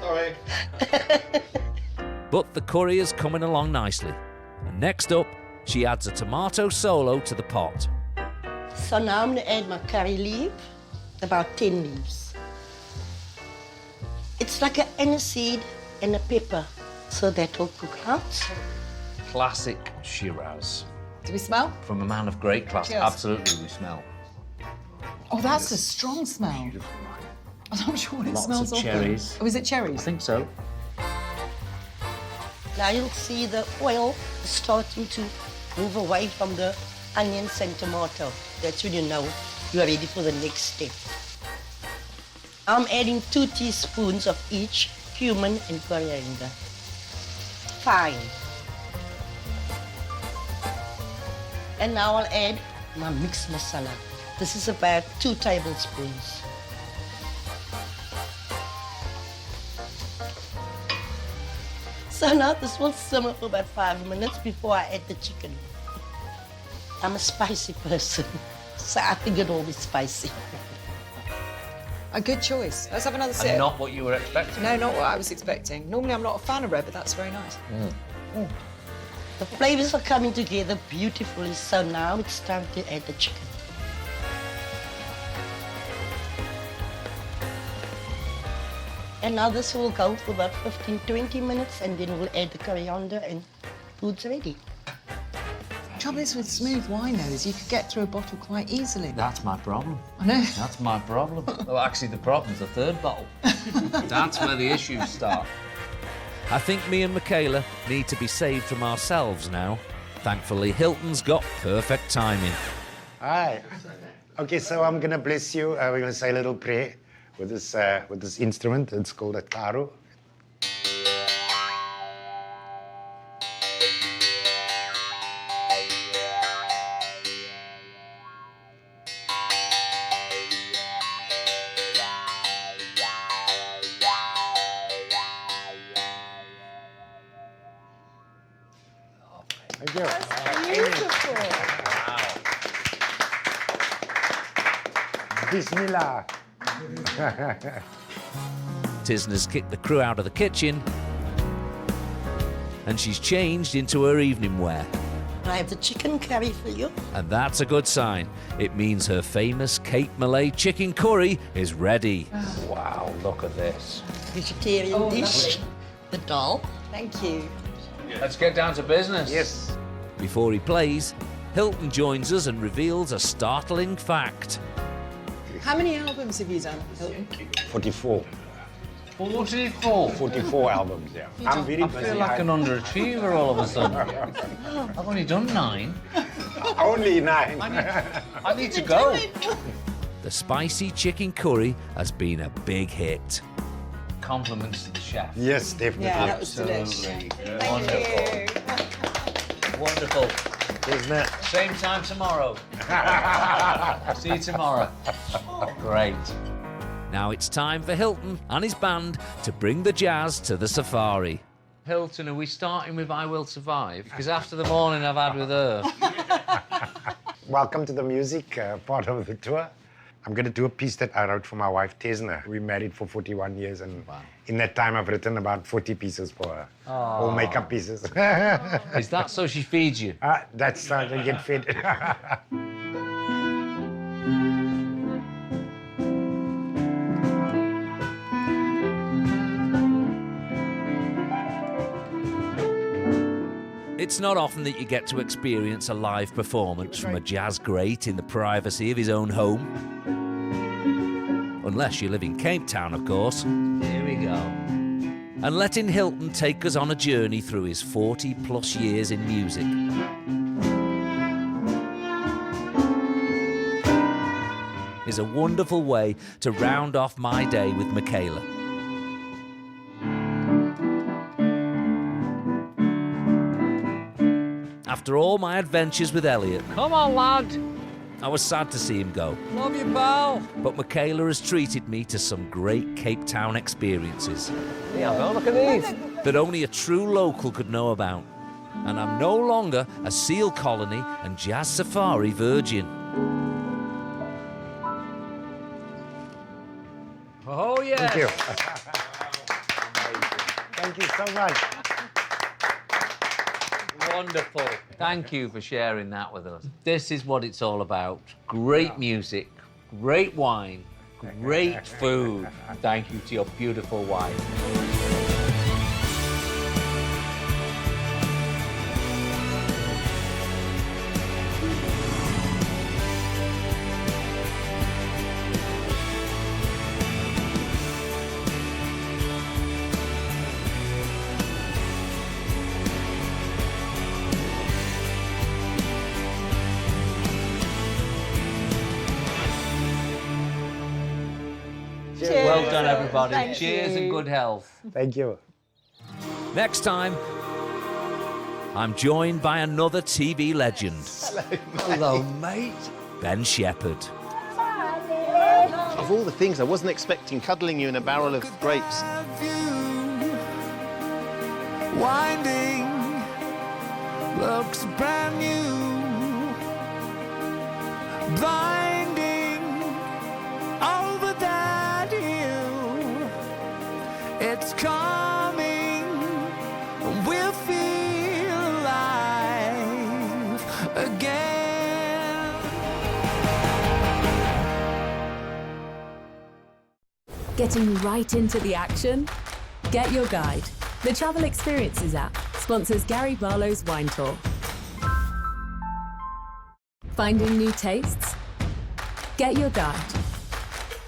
Sorry. But the curry is coming along nicely. And next up, she adds a tomato solo to the pot. So now I'm gonna add my curry leaf, about 10 leaves. It's like an aniseed and a pepper, so that will cook out. Classic Shiraz. Do we smell? From a man of great class. Cheers. Absolutely, we smell. Oh, that's a strong smell. I'm not sure what it Lots smells of of. cherries. Oh, is it cherries? I think so. Now you'll see the oil is starting to move away from the onions and tomato. That's when you know you are ready for the next step. I'm adding 2 teaspoons of each cumin and coriander. Fine. And now I'll add my mixed masala. This is about 2 tablespoons. So now this will simmer for about 5 minutes before I add the chicken. I'm a spicy person, so I think it all be spicy. A good choice. Let's have another sip. And not what you were expecting. No, not what I was expecting. Normally, I'm not a fan of red, but that's very nice. The flavors are coming together beautifully, so now it's time to add the chicken. And now this will go for about 15-20 minutes, and then we'll add the coriander and food's ready. Trouble is with smooth wine, though, is you could get through a bottle quite easily. That's my problem. I know. That's my problem. Well, actually, the problem's the third bottle. That's where the issues start. I think me and Michaela need to be saved from ourselves now. Thankfully, Hilton's got perfect timing. Hi. Okay, so I'm gonna bless you. We're gonna say a little prayer with this instrument. It's called a taro. Thank you. That's beautiful. Bismillah. Tisna's kicked the crew out of the kitchen and she's changed into her evening wear. I have the chicken curry for you. And that's a good sign. It means her famous Cape Malay chicken curry is ready. Wow, look at this. Vegetarian dish. The dal. Thank you. Let's get down to business. Yes. Before he plays, Hilton joins us and reveals a startling fact. How many albums have you done, Hilton? 44. 44? 44 albums, yeah. I'm very I busy. feel like an underachiever all of a sudden. I've only done 9. Only 9. I need to go. The spicy chicken curry has been a big hit. Compliments to the chef. Yes, definitely. Yeah, that was Absolutely. delicious. Wonderful. Wonderful. Isn't it? Same time tomorrow. See you tomorrow. Great. Now it's time for Hilton and his band to bring the jazz to the safari. Hilton, are we starting with I Will Survive? Because after the morning I've had with her. Welcome to the music part of the tour. I'm going to do a piece that I wrote for my wife, Tisna. We married for 41 years, and in that time I've written about 40 pieces for her. All makeup pieces. Is that so she feeds you? That's how you get fed. It's not often that you get to experience a live performance from a jazz great in the privacy of his own home. Unless you live in Cape Town, of course. Here we go. And letting Hilton take us on a journey through his 40-plus years in music. Is a wonderful way to round off my day with Michaela. After all my adventures with Elliot, Come on, lad. I was sad to see him go. Love you, pal. But Michaela has treated me to some great Cape Town experiences Yeah, well, look at these. that only a true local could know about. And I'm no longer a seal colony and jazz safari virgin. Oh, yeah. Thank you. Thank you so much. Wonderful. Thank you for sharing that with us. This is what it's all about. Great music, great wine, great food. Thank you to your beautiful wife. Well done, everybody. Thank Cheers you. and good health. Thank you. Next time, I'm joined by another TV legend. Hello, mate. Ben Shepherd. Of all the things, I wasn't expecting cuddling you in a barrel of grapes. Winding looks brand new. blinding over that hill. It's coming, we'll feel alive again. Getting right into the action? Get Your Guide. The Travel Experiences app sponsors Gary Barlows' wine tour. Finding new tastes? Get Your Guide.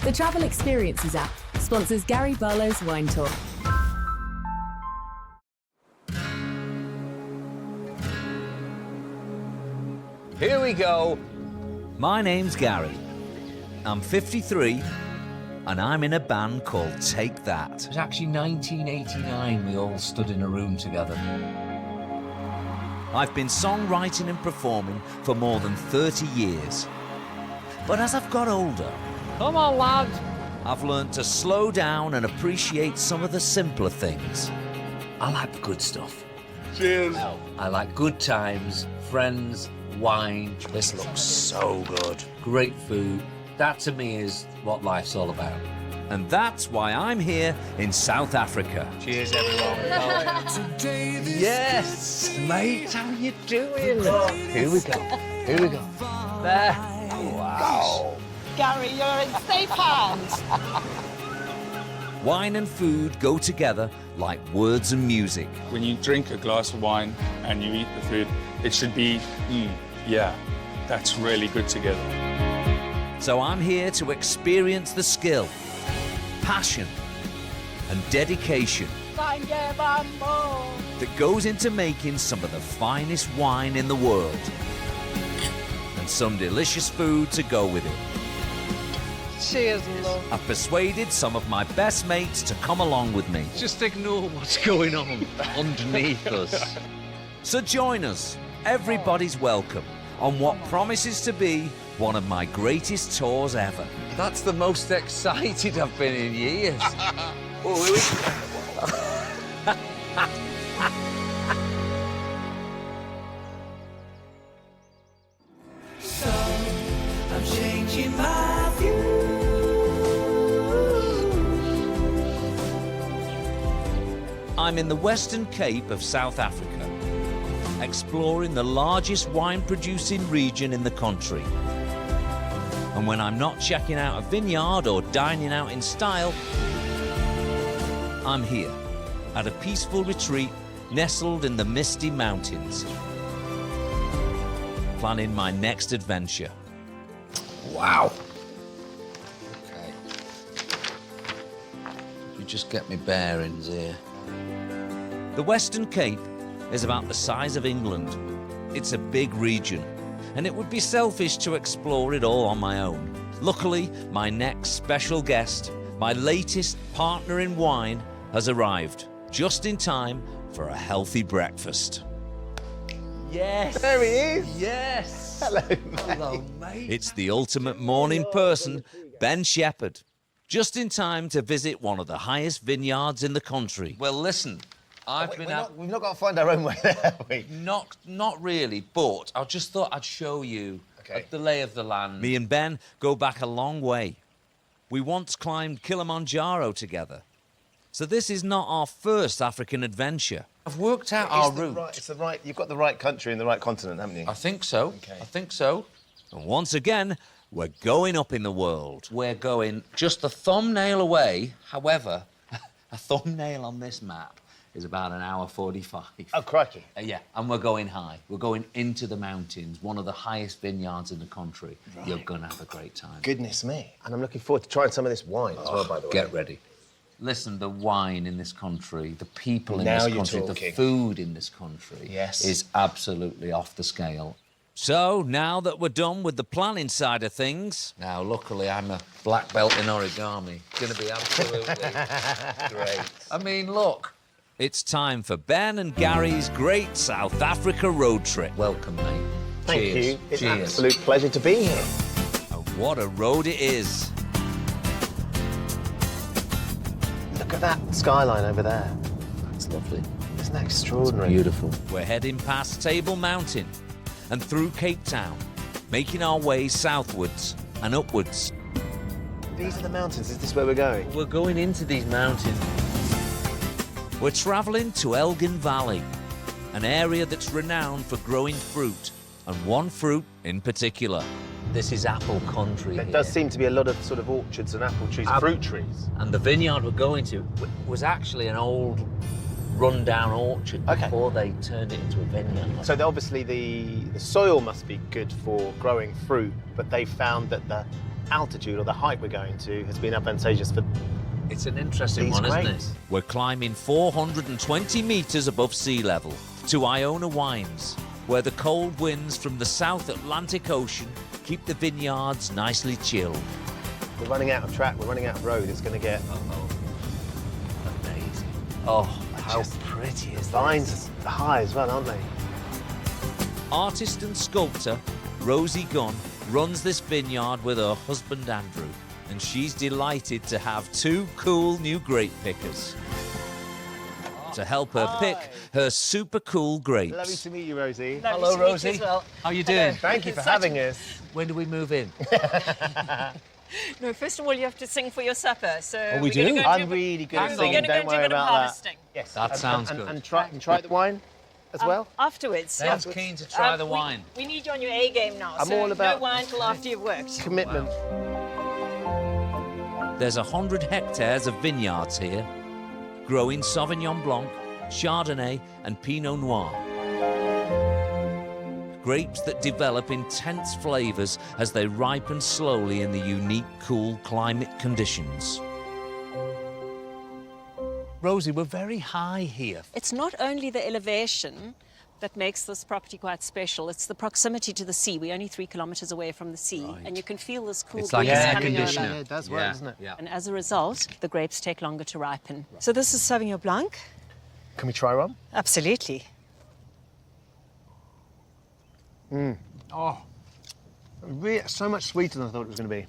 The Travel Experiences app sponsors Gary Barlows' wine tour. Here we go. My name's Gary. I'm 53, and I'm in a band called Take That. It was actually 1989 we all stood in a room together. I've been songwriting and performing for more than 30 years. But as I've got older, come on, lads, I've learned to slow down and appreciate some of the simpler things. I like the good stuff. Cheers. I like good times, friends, wine. This looks so good. Great food. That to me is what life's all about. And that's why I'm here in South Africa. Cheers, everyone. Yes, mate, how you doing? Here we go. Here we go. There. Wow. Gary, you're in safe hands. Wine and food go together like words and music. When you drink a glass of wine and you eat the food, it should be, yeah, that's really good together. So I'm here to experience the skill, passion, and dedication that goes into making some of the finest wine in the world. And some delicious food to go with it. Cheers, love. I've persuaded some of my best mates to come along with me. Just ignore what's going on underneath us. So join us, everybody's welcome, on what promises to be one of my greatest tours ever. That's the most excited I've been in years. So I'm changing my view. I'm in the Western Cape of South Africa, exploring the largest wine-producing region in the country. And when I'm not checking out a vineyard or dining out in style, I'm here at a peaceful retreat nestled in the misty mountains, planning my next adventure. Wow. Okay. You just get me bearings here. The Western Cape is about the size of England. It's a big region, and it would be selfish to explore it all on my own. Luckily, my next special guest, my latest partner in wine, has arrived just in time for a healthy breakfast. Yes. There he is. Yes. Hello, mate. Hello, mate. It's the ultimate morning person, Ben Shepherd, just in time to visit one of the highest vineyards in the country. Well, listen, We've not got to find our own way there, have we? Not really, but I just thought I'd show you the lay of the land. Me and Ben go back a long way. We once climbed Kilimanjaro together. So this is not our first African adventure. I've worked out our route. You've got the right country and the right continent, haven't you? I think so. Okay. I think so. And once again, we're going up in the world. We're going just a thumbnail away. However, a thumbnail on this map is about an hour 45. Oh, crikey. Yeah, and we're going high. We're going into the mountains, one of the highest vineyards in the country. Right. You're going to have a great time. Goodness me. And I'm looking forward to trying some of this wine as well, by the way. Get ready. Listen, the wine in this country, the people in Now this you're country, talking. the food in this country is absolutely off the scale. So, now that we're done with the planning side of things... Now, luckily, I'm a black belt in origami. It's going to be absolutely great. I mean, look. It's time for Ben and Gary's great South Africa road trip. Welcome, mate. Thank Cheers. you. It's an Cheers. absolute pleasure to be here. And what a road it is. Look at that skyline over there. That's lovely. Isn't that extraordinary? Beautiful. We're heading past Table Mountain and through Cape Town, making our way southwards and upwards. These are the mountains. Is this where we're going? We're going into these mountains. We're travelling to Elgin Valley, an area that's renowned for growing fruit, and one fruit in particular. This is apple country. There does seem to be a lot of sort of orchards and apple trees, fruit trees. And the vineyard we're going to was actually an old run-down orchard before they turned it into a vineyard. So obviously the soil must be good for growing fruit, but they found that the altitude or the height we're going to has been advantageous for. It's an interesting one, isn't it? We're climbing 420 metres above sea level to Iona Wines, where the cold winds from the South Atlantic Ocean keep the vineyards nicely chilled. We're running out of track, we're running out of road. It's going to get amazing. Oh, how pretty is the vines are high as well, aren't they? Artist and sculptor Rosie Gunn runs this vineyard with her husband Andrew, and she's delighted to have two cool new grape pickers to help her pick her super cool grapes. Lovely to meet you, Rosie. Hello, Rosie. How you doing? Thank you for having us. When do we move in? No, first of all, you have to sing for your supper. So we do? I'm really good at singing. Don't worry about that. Yes. That sounds good. And try the wine as well. Afterwards. Sounds keen to try the wine. We need you on your A game now. I'm all about no wine till after you've worked. Commitment. There's 100 hectares of vineyards here, growing Sauvignon Blanc, Chardonnay and Pinot Noir. Grapes that develop intense flavours as they ripen slowly in the unique cool climate conditions. Rosie, we're very high here. It's not only the elevation that makes this property quite special, it's the proximity to the sea. We're only 3 kilometres away from the sea, and you can feel this cool It's like breeze an air coming conditioner. over. Yeah, it does work, doesn't it? Yeah. And as a result, the grapes take longer to ripen. So this is Sauvignon Blanc. Can we try one? Absolutely. Oh, really, so much sweeter than I thought it was going to be.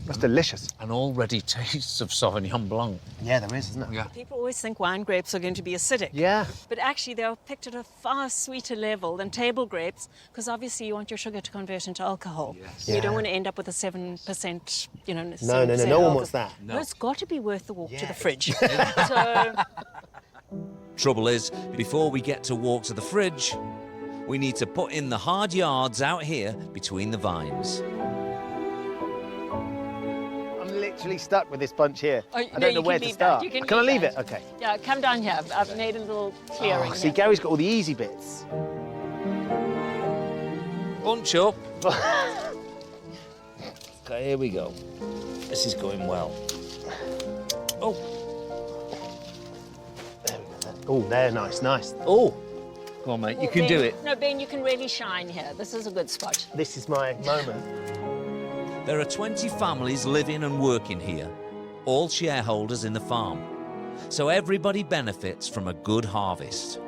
That's delicious. And already tastes of Sauvignon Blanc. Yeah, there is, isn't it? Yeah. People always think wine grapes are going to be acidic. Yeah. But actually, they are picked at a far sweeter level than table grapes, because obviously you want your sugar to convert into alcohol. Yes. You don't Yeah. want to end up with a 7%, you know. No, 7% no one alcohol. wants that. No, it's got to be worth the walk to the Yeah. fridge. So, Trouble is, before we get to walk to the fridge, we need to put in the hard yards out here between the vines. I'm literally stuck with this bunch here. Oh, I no, don't know you where can to leave start. that. You Can I leave that. it? Okay. Yeah, come down here. I've made a little clearing. Oh, see, here. Gary's got all the easy bits. Bunch up. Okay, here we go. This is going well. Oh. Oh, they're nice, nice. Oh. Go on, mate. You Well, can do Ben- it. No, Ben, you can really shine here. This is a good spot. This is my moment. There are 20 families living and working here, all shareholders in the farm. So everybody benefits from a good harvest.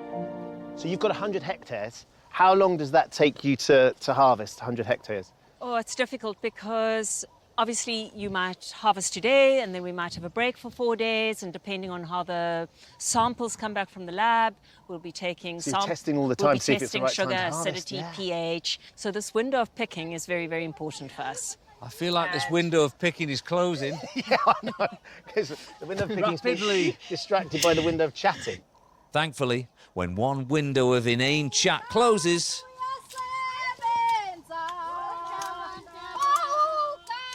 So you've got 100 hectares. How long does that take you to harvest 100 hectares? Oh, it's difficult because obviously you might harvest today and then we might have a break for 4 days, and depending on how the samples come back from the lab, we'll be taking So you're testing all the time we'll be to see if it's the testing right time sugar, to harvest, acidity, yeah. pH. So this window of picking is very, very important for us. I feel like this window of picking is closing. Yeah, I know. Because the window of picking's been distracted by the window of chatting. Thankfully, when one window of inane chat closes,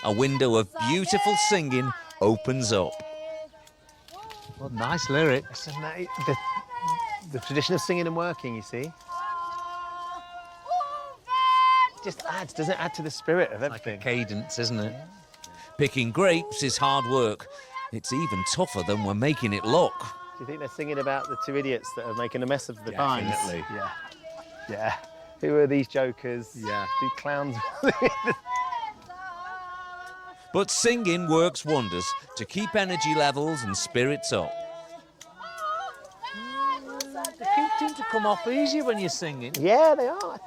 a window of beautiful singing opens up. Well, nice lyrics. The tradition of singing and working, you see. Just adds, doesn't it add to the spirit of everything? Like a cadence, isn't it? Picking grapes is hard work. It's even tougher than we're making it look. Do you think they're singing about the two idiots that are making a mess of the vines? Definitely. Yeah. Yeah. Who are these jokers? Yeah. These clowns. But singing works wonders to keep energy levels and spirits up. They seem to come off easier when you're singing. Yeah, they are.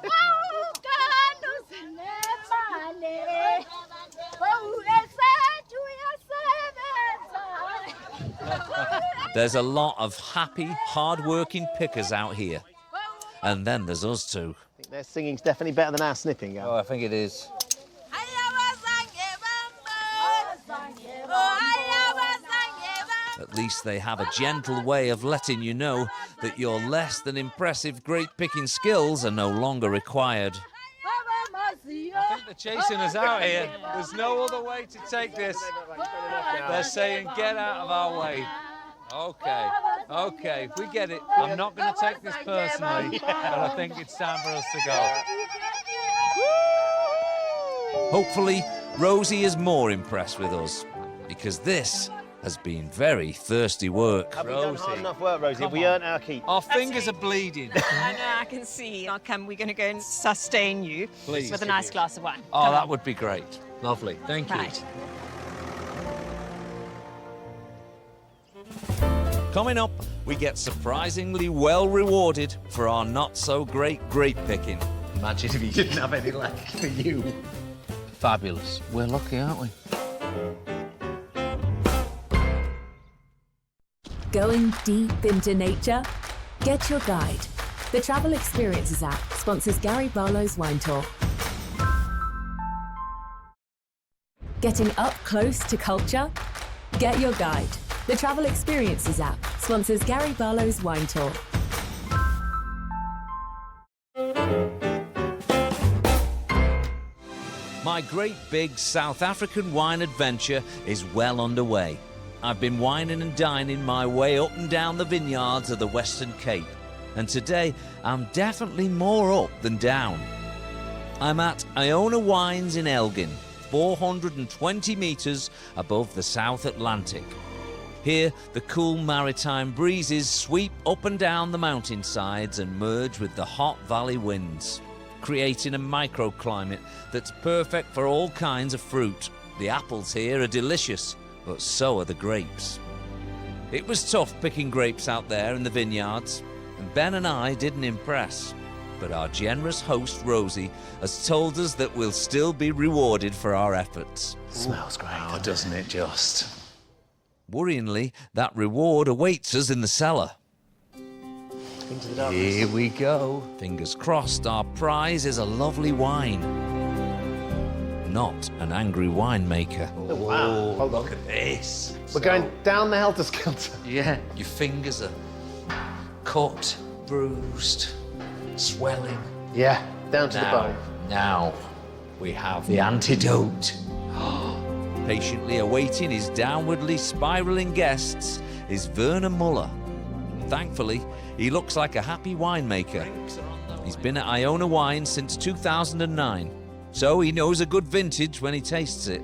There's a lot of happy, hard-working pickers out here. And then there's us two. Their singing's definitely better than our snipping, Gal. Oh, I think it is. At least they have a gentle way of letting you know that your less than impressive grape-picking skills are no longer required. I think they're chasing us out here. There's no other way to take this. They're saying, get out of our way. Okay, okay, we get it. I'm not going to take this personally, but I think it's time for us to go. Hopefully, Rosie is more impressed with us, because this has been very thirsty work. Have we done hard enough work, Rosie? Have we earned our keep? Our fingers are bleeding. I know, I can see. We're going to go and sustain you Please. with a nice glass of wine. Oh, that would be great. Lovely. Thank you. Right. Coming up, we get surprisingly well rewarded for our not-so-great grape picking. Imagine if you didn't have any left for you. Fabulous. We're lucky, aren't we? Going deep into nature? Get your guide. The Travel Experiences app sponsors Gary Barlows Wine Tour. Getting up close to culture? Get your guide. The Travel Experiences app sponsors Gary Barlows Wine Tour. My great big South African wine adventure is well underway. I've been wining and dining my way up and down the vineyards of the Western Cape, and today I'm definitely more up than down. I'm at Iona Wines in Elgin, 420 metres above the South Atlantic. Here, the cool maritime breezes sweep up and down the mountainsides and merge with the hot valley winds, creating a microclimate that's perfect for all kinds of fruit. The apples here are delicious, but so are the grapes. It was tough picking grapes out there in the vineyards, and Ben and I didn't impress. But our generous host, Rosie, has told us that we'll still be rewarded for our efforts. Smells great. Oh, doesn't it just? Worryingly, that reward awaits us in the cellar. Into the darkness. Here we go. Fingers crossed, our prize is a lovely wine. Not an angry winemaker. Oh, wow. Hold on. Look at this. We're going down the helter-skelter. Yeah, your fingers are cut, bruised, swelling. Yeah, down to the bone. Now, we have the antidote. Patiently awaiting his downwardly spiralling guests is Werner Muller. Thankfully, he looks like a happy winemaker. He's been at Iona Wines since 2009, so he knows a good vintage when he tastes it.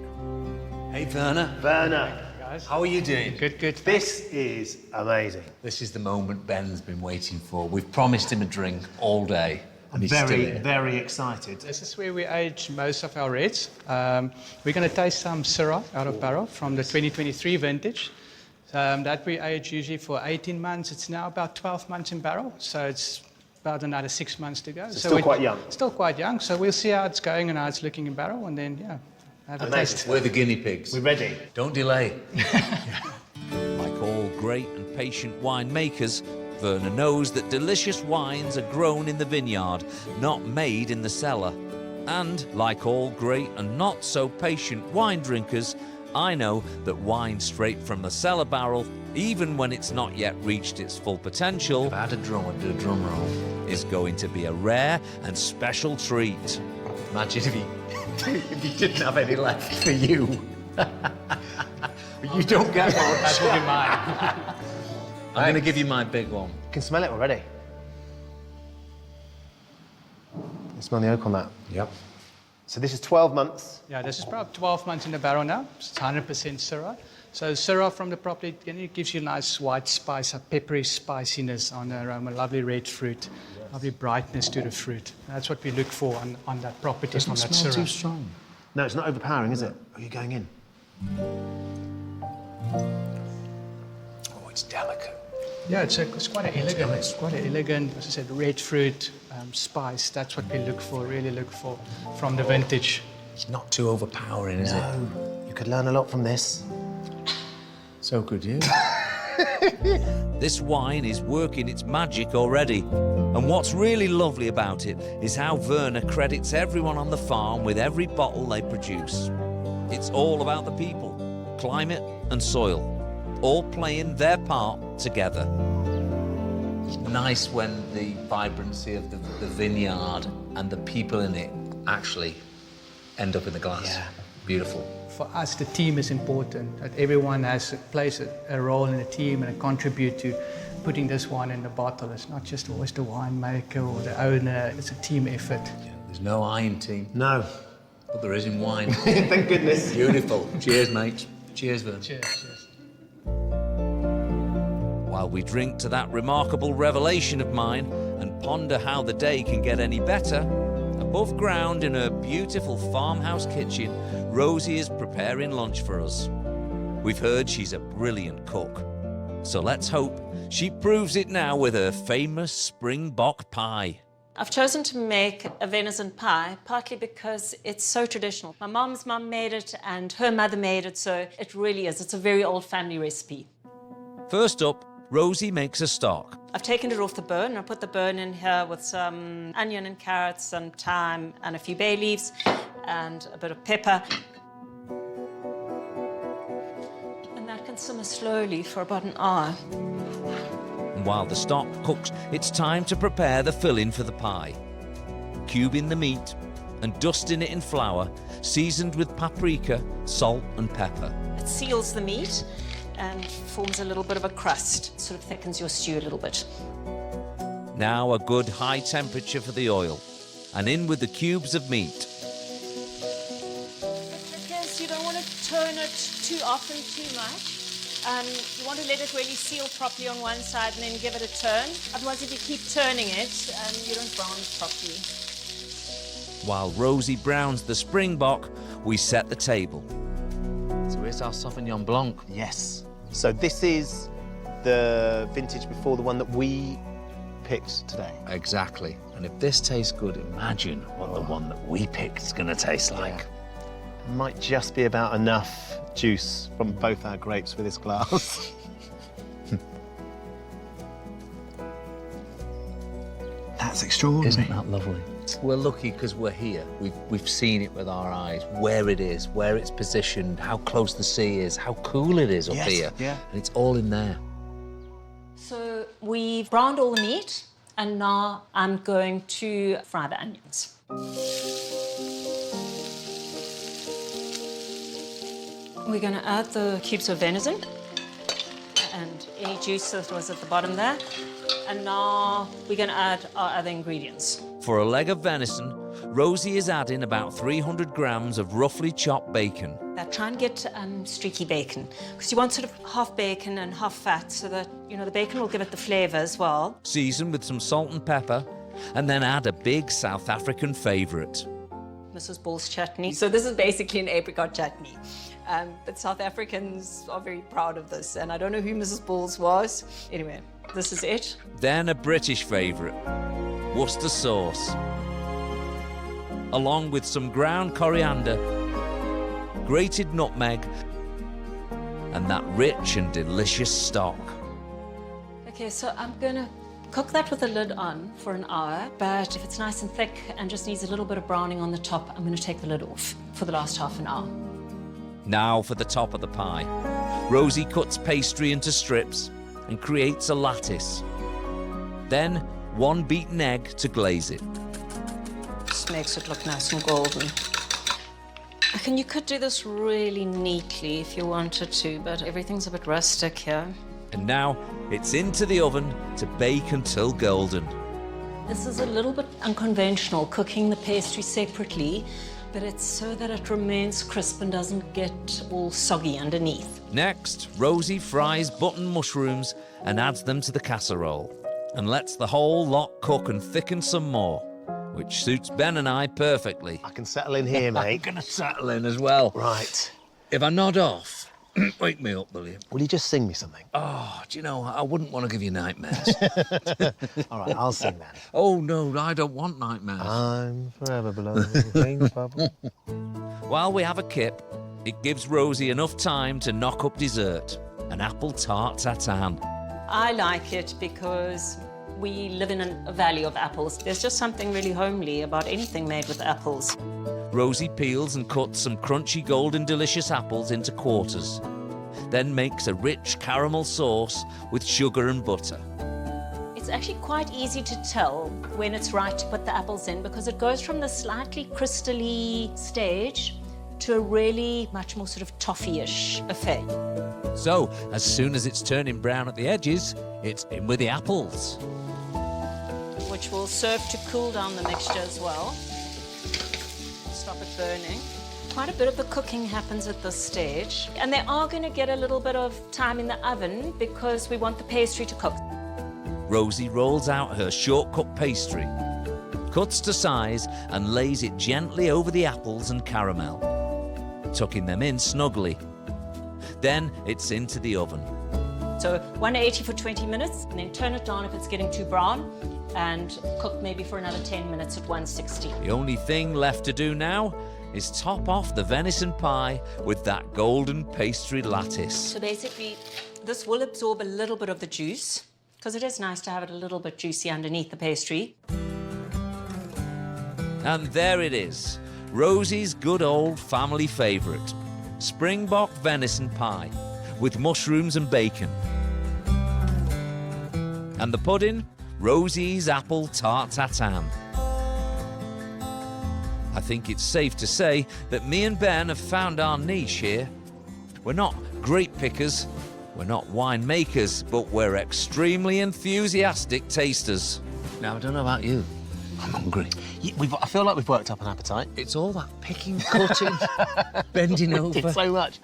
Hey, Werner. Werner. How are you doing? Good, good. This is amazing. This is the moment Ben's been waiting for. We've promised him a drink all day. I'm very excited. This is where we age most of our reds. We're going to taste some Syrah out of barrel from the 2023 vintage. That we age usually for 18 months. It's now about 12 months in barrel, so it's about another 6 months to go. So still quite young. Still quite young, so we'll see how it's going and how it's looking in barrel, and then, yeah, have a taste. We're the guinea pigs. We're ready. Don't delay. Like all great and patient winemakers, Werner knows that delicious wines are grown in the vineyard, not made in the cellar. And like all great and not so patient wine drinkers, I know that wine straight from the cellar barrel, even when it's not yet reached its full potential, If I had a drum, I'd do a drum roll. is going to be a rare and special treat. Imagine if you didn't have any left for you. You don't get one. That will be mine. I'm going to give you my big one. You can smell it already. You smell the oak on that. Yep. So this is 12 months. Yeah, this is about 12 months in the barrel now. It's 100% Syrah. So Syrah from the property, it gives you a nice white spice, a peppery spiciness on the aroma, lovely red fruit, lovely brightness to the fruit. That's what we look for on that property Doesn't from that smell Syrah. too strong. No, it's not overpowering, is it? Are you going in? Oh, it's delicate. Yeah, it's quite an elegant, as I said, red fruit, spice. That's what we look for, really look for from the vintage. It's not too overpowering, is it? No. You could learn a lot from this. So could you. This wine is working its magic already. And what's really lovely about it is how Werner credits everyone on the farm with every bottle they produce. It's all about the people, climate and soil, all playing their part together. It's nice when the vibrancy of the vineyard and the people in it actually end up in the glass. Yeah. Beautiful. For us, the team is important. That everyone plays a role in the team and contribute to putting this wine in the bottle. It's not just always the winemaker or the owner. It's a team effort. There's no I in team. No. But there is in wine. Thank goodness. Beautiful. Cheers, mate. Cheers, Vern. Cheers. While we drink to that remarkable revelation of mine and ponder how the day can get any better, above ground in her beautiful farmhouse kitchen, Rosie is preparing lunch for us. We've heard she's a brilliant cook, so let's hope she proves it now with her famous springbok pie. I've chosen to make a venison pie, partly because it's so traditional. My mom's mum made it and her mother made it, so it really is. It's a very old family recipe. First up, Rosie makes a stock. I've taken it off the bone. I put the bone in here with some onion and carrots, some thyme and a few bay leaves and a bit of pepper. And that can simmer slowly for about an hour. And while the stock cooks, it's time to prepare the filling for the pie. Cubing the meat and dusting it in flour, seasoned with paprika, salt and pepper. It seals the meat and forms a little bit of a crust. It sort of thickens your stew a little bit. Now a good high temperature for the oil, and in with the cubes of meat. Because you don't want to turn it too often, too much. You want to let it really seal properly on one side and then give it a turn. Otherwise, if you keep turning it, you don't brown it properly. While Rosie browns the springbok, we set the table. So here's our Sauvignon Blanc. Yes. So this is the vintage before the one that we picked today. Exactly. And if this tastes good, imagine what the one that we picked is going to taste like. Might just be about enough juice from both our grapes for this glass. That's extraordinary. Isn't that lovely? We're lucky because we're here. We've seen it with our eyes, where it is, where it's positioned, how close the sea is, how cool it is up here. Yeah. And it's all in there. So we've browned all the meat, and now I'm going to fry the onions. We're going to add the cubes of venison and any juice that was at the bottom there. And now we're going to add our other ingredients. For a leg of venison, Rosie is adding about 300 grams of roughly chopped bacon. Now try and get streaky bacon, because you want sort of half bacon and half fat, so that, the bacon will give it the flavour as well. Season with some salt and pepper, and then add a big South African favourite. Mrs. Bull's chutney. So this is basically an apricot chutney. But South Africans are very proud of this, and I don't know who Mrs. Bull's was. Anyway, this is it. Then a British favourite, Worcester sauce, along with some ground coriander, grated nutmeg, and that rich and delicious stock. Okay, so I'm gonna cook that with the lid on for an hour, but if it's nice and thick and just needs a little bit of browning on the top, I'm gonna take the lid off for the last half an hour. Now for the top of the pie. Rosie cuts pastry into strips and creates a lattice. Then 1 beaten egg to glaze it. Just makes it look nice and golden. You could do this really neatly if you wanted to, but everything's a bit rustic here. And now it's into the oven to bake until golden. This is a little bit unconventional, cooking the pastry separately, but it's so that it remains crisp and doesn't get all soggy underneath. Next, Rosie fries button mushrooms and adds them to the casserole and lets the whole lot cook and thicken some more, which suits Ben and I perfectly. I can settle in here, mate. I'm going to settle in as well. Right. If I nod off, wake me up, will you? Will you just sing me something? Oh, do you know, I wouldn't want to give you nightmares. All right, I'll sing then. Oh, no, I don't want nightmares. I'm forever blowing bubble. While we have a kip, it gives Rosie enough time to knock up dessert. an apple tart tatin. I like it because we live in a valley of apples. There's just something really homely about anything made with apples. Rosie peels and cuts some crunchy golden delicious apples into quarters, then makes a rich caramel sauce with sugar and butter. It's actually quite easy to tell when it's right to put the apples in because it goes from the slightly crystally stage to a really much more sort of toffee-ish affair. So, as soon as it's turning brown at the edges, it's in with the apples. Which will serve to cool down the mixture as well. Stop it burning. Quite a bit of the cooking happens at this stage. And they are going to get a little bit of time in the oven because we want the pastry to cook. Rosie rolls out her shortcut pastry, cuts to size and lays it gently over the apples and caramel, tucking them in snugly. Then it's into the oven. So 180 for 20 minutes, and then turn it down if it's getting too brown, and cook maybe for another 10 minutes at 160. The only thing left to do now is top off the venison pie with that golden pastry lattice. So basically, this will absorb a little bit of the juice, because it is nice to have it a little bit juicy underneath the pastry. And there it is, Rosie's good old family favourite, Springbok venison pie with mushrooms and bacon. And the pudding, Rosie's apple tart tatin. I think it's safe to say that me and Ben have found our niche here. We're not grape pickers, we're not wine makers, but we're extremely enthusiastic tasters. Now, I don't know about you. I'm hungry. I feel like we've worked up an appetite. It's all that picking, cutting, bending We over. did so much.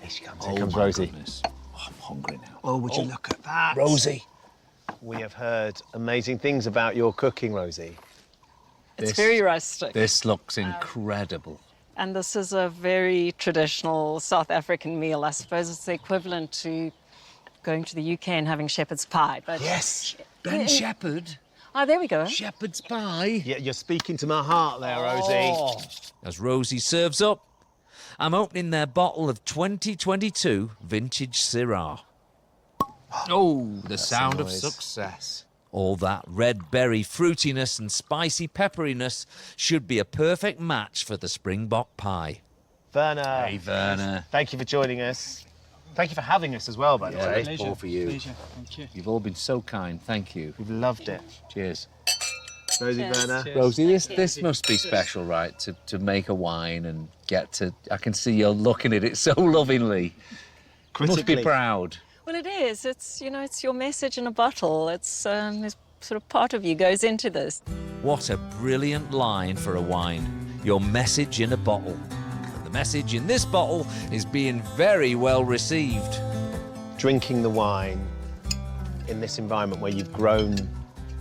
Here she comes. Here comes my Rosie. goodness. Oh, I'm hungry now. Oh, would you look at that? Rosie. We have heard amazing things about your cooking, Rosie. It's very rustic. This looks incredible. And this is a very traditional South African meal. I suppose it's the equivalent to going to the UK and having shepherd's pie. But Yes, Ben Shepherd. Oh, there we go. Shepherd's pie. Yeah, you're speaking to my heart there, Rosie. As Rosie serves up, I'm opening their bottle of 2022 vintage Syrah. Oh, the That's sound a of noise. Success. All that red berry fruitiness and spicy pepperiness should be a perfect match for the Springbok pie. Werner. Hey, Werner. Thank you for joining us. Thank you for having us as well, by the way. It's all for you. Pleasure. Thank you. You've all been so kind. Thank you. We've loved it. Cheers. Rosie, Cheers. Werner. Cheers. Rosie, this must be special, right? To make a wine and get to... I can see you're looking at it so lovingly. Must be Critically. proud. Well, it is. It's, you know, it's your message in a bottle. It's there's sort of part of you goes into this. What a brilliant line for a wine. Your message in a bottle. And the message in this bottle is being very well received. Drinking the wine in this environment where you've grown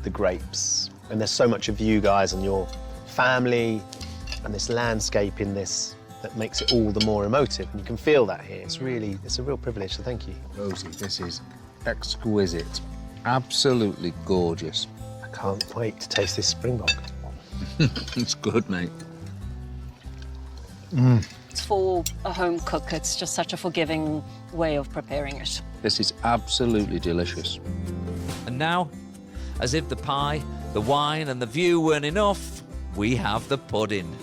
the grapes, and there's so much of you guys and your family and this landscape in this that makes it all the more emotive, and you can feel that here. It's a real privilege, so thank you. Rosie, this is exquisite. Absolutely gorgeous. I can't wait to taste this Springbok. It's good, mate. It's for a home cook. It's just such a forgiving way of preparing it. This is absolutely delicious. And now, as if the pie, the wine and the view weren't enough, we have the pudding.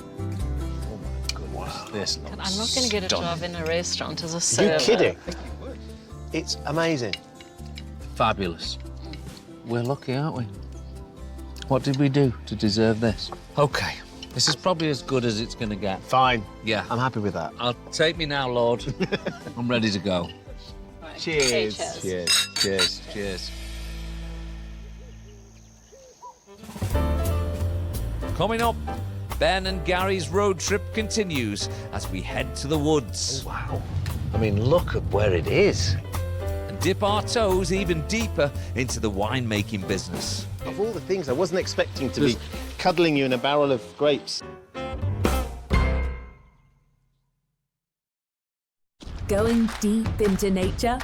This looks I'm not going to get a job in a restaurant as a Are server. you kidding? It's amazing. fabulous. We're lucky, aren't we? What did we do to deserve this? Okay, this is probably as good as it's going to get. Fine. Yeah. I'm happy with that. I'll take me now, Lord. I'm ready to go. Right. Cheers. Okay, cheers. Cheers. Cheers. Cheers. Coming up, Ben and Gary's road trip continues as we head to the woods. Oh, wow. I mean, look at where it is. And dip our toes even deeper into the winemaking business. Of all the things I wasn't expecting to be cuddling you in a barrel of grapes. Going deep into nature?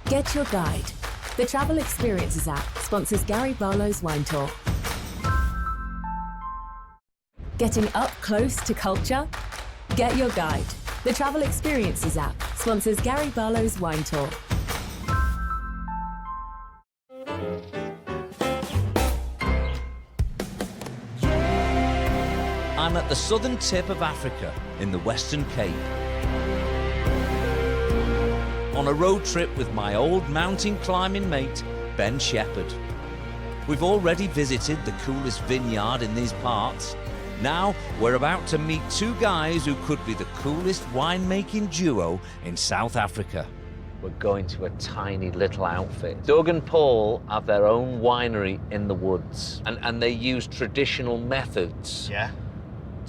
Get your guide. The Travel Experiences app sponsors Gary Barlows Wine Tour. Getting up close to culture? Get your guide. The Travel Experiences app sponsors Gary Barlows Wine Tour. I'm at the southern tip of Africa in the Western Cape. On a road trip with my old mountain climbing mate, Ben Shepherd. We've already visited the coolest vineyard in these parts. Now we're about to meet two guys who could be the coolest winemaking duo in South Africa. We're going to a tiny little outfit. Doug and Paul have their own winery in the woods, and they use traditional methods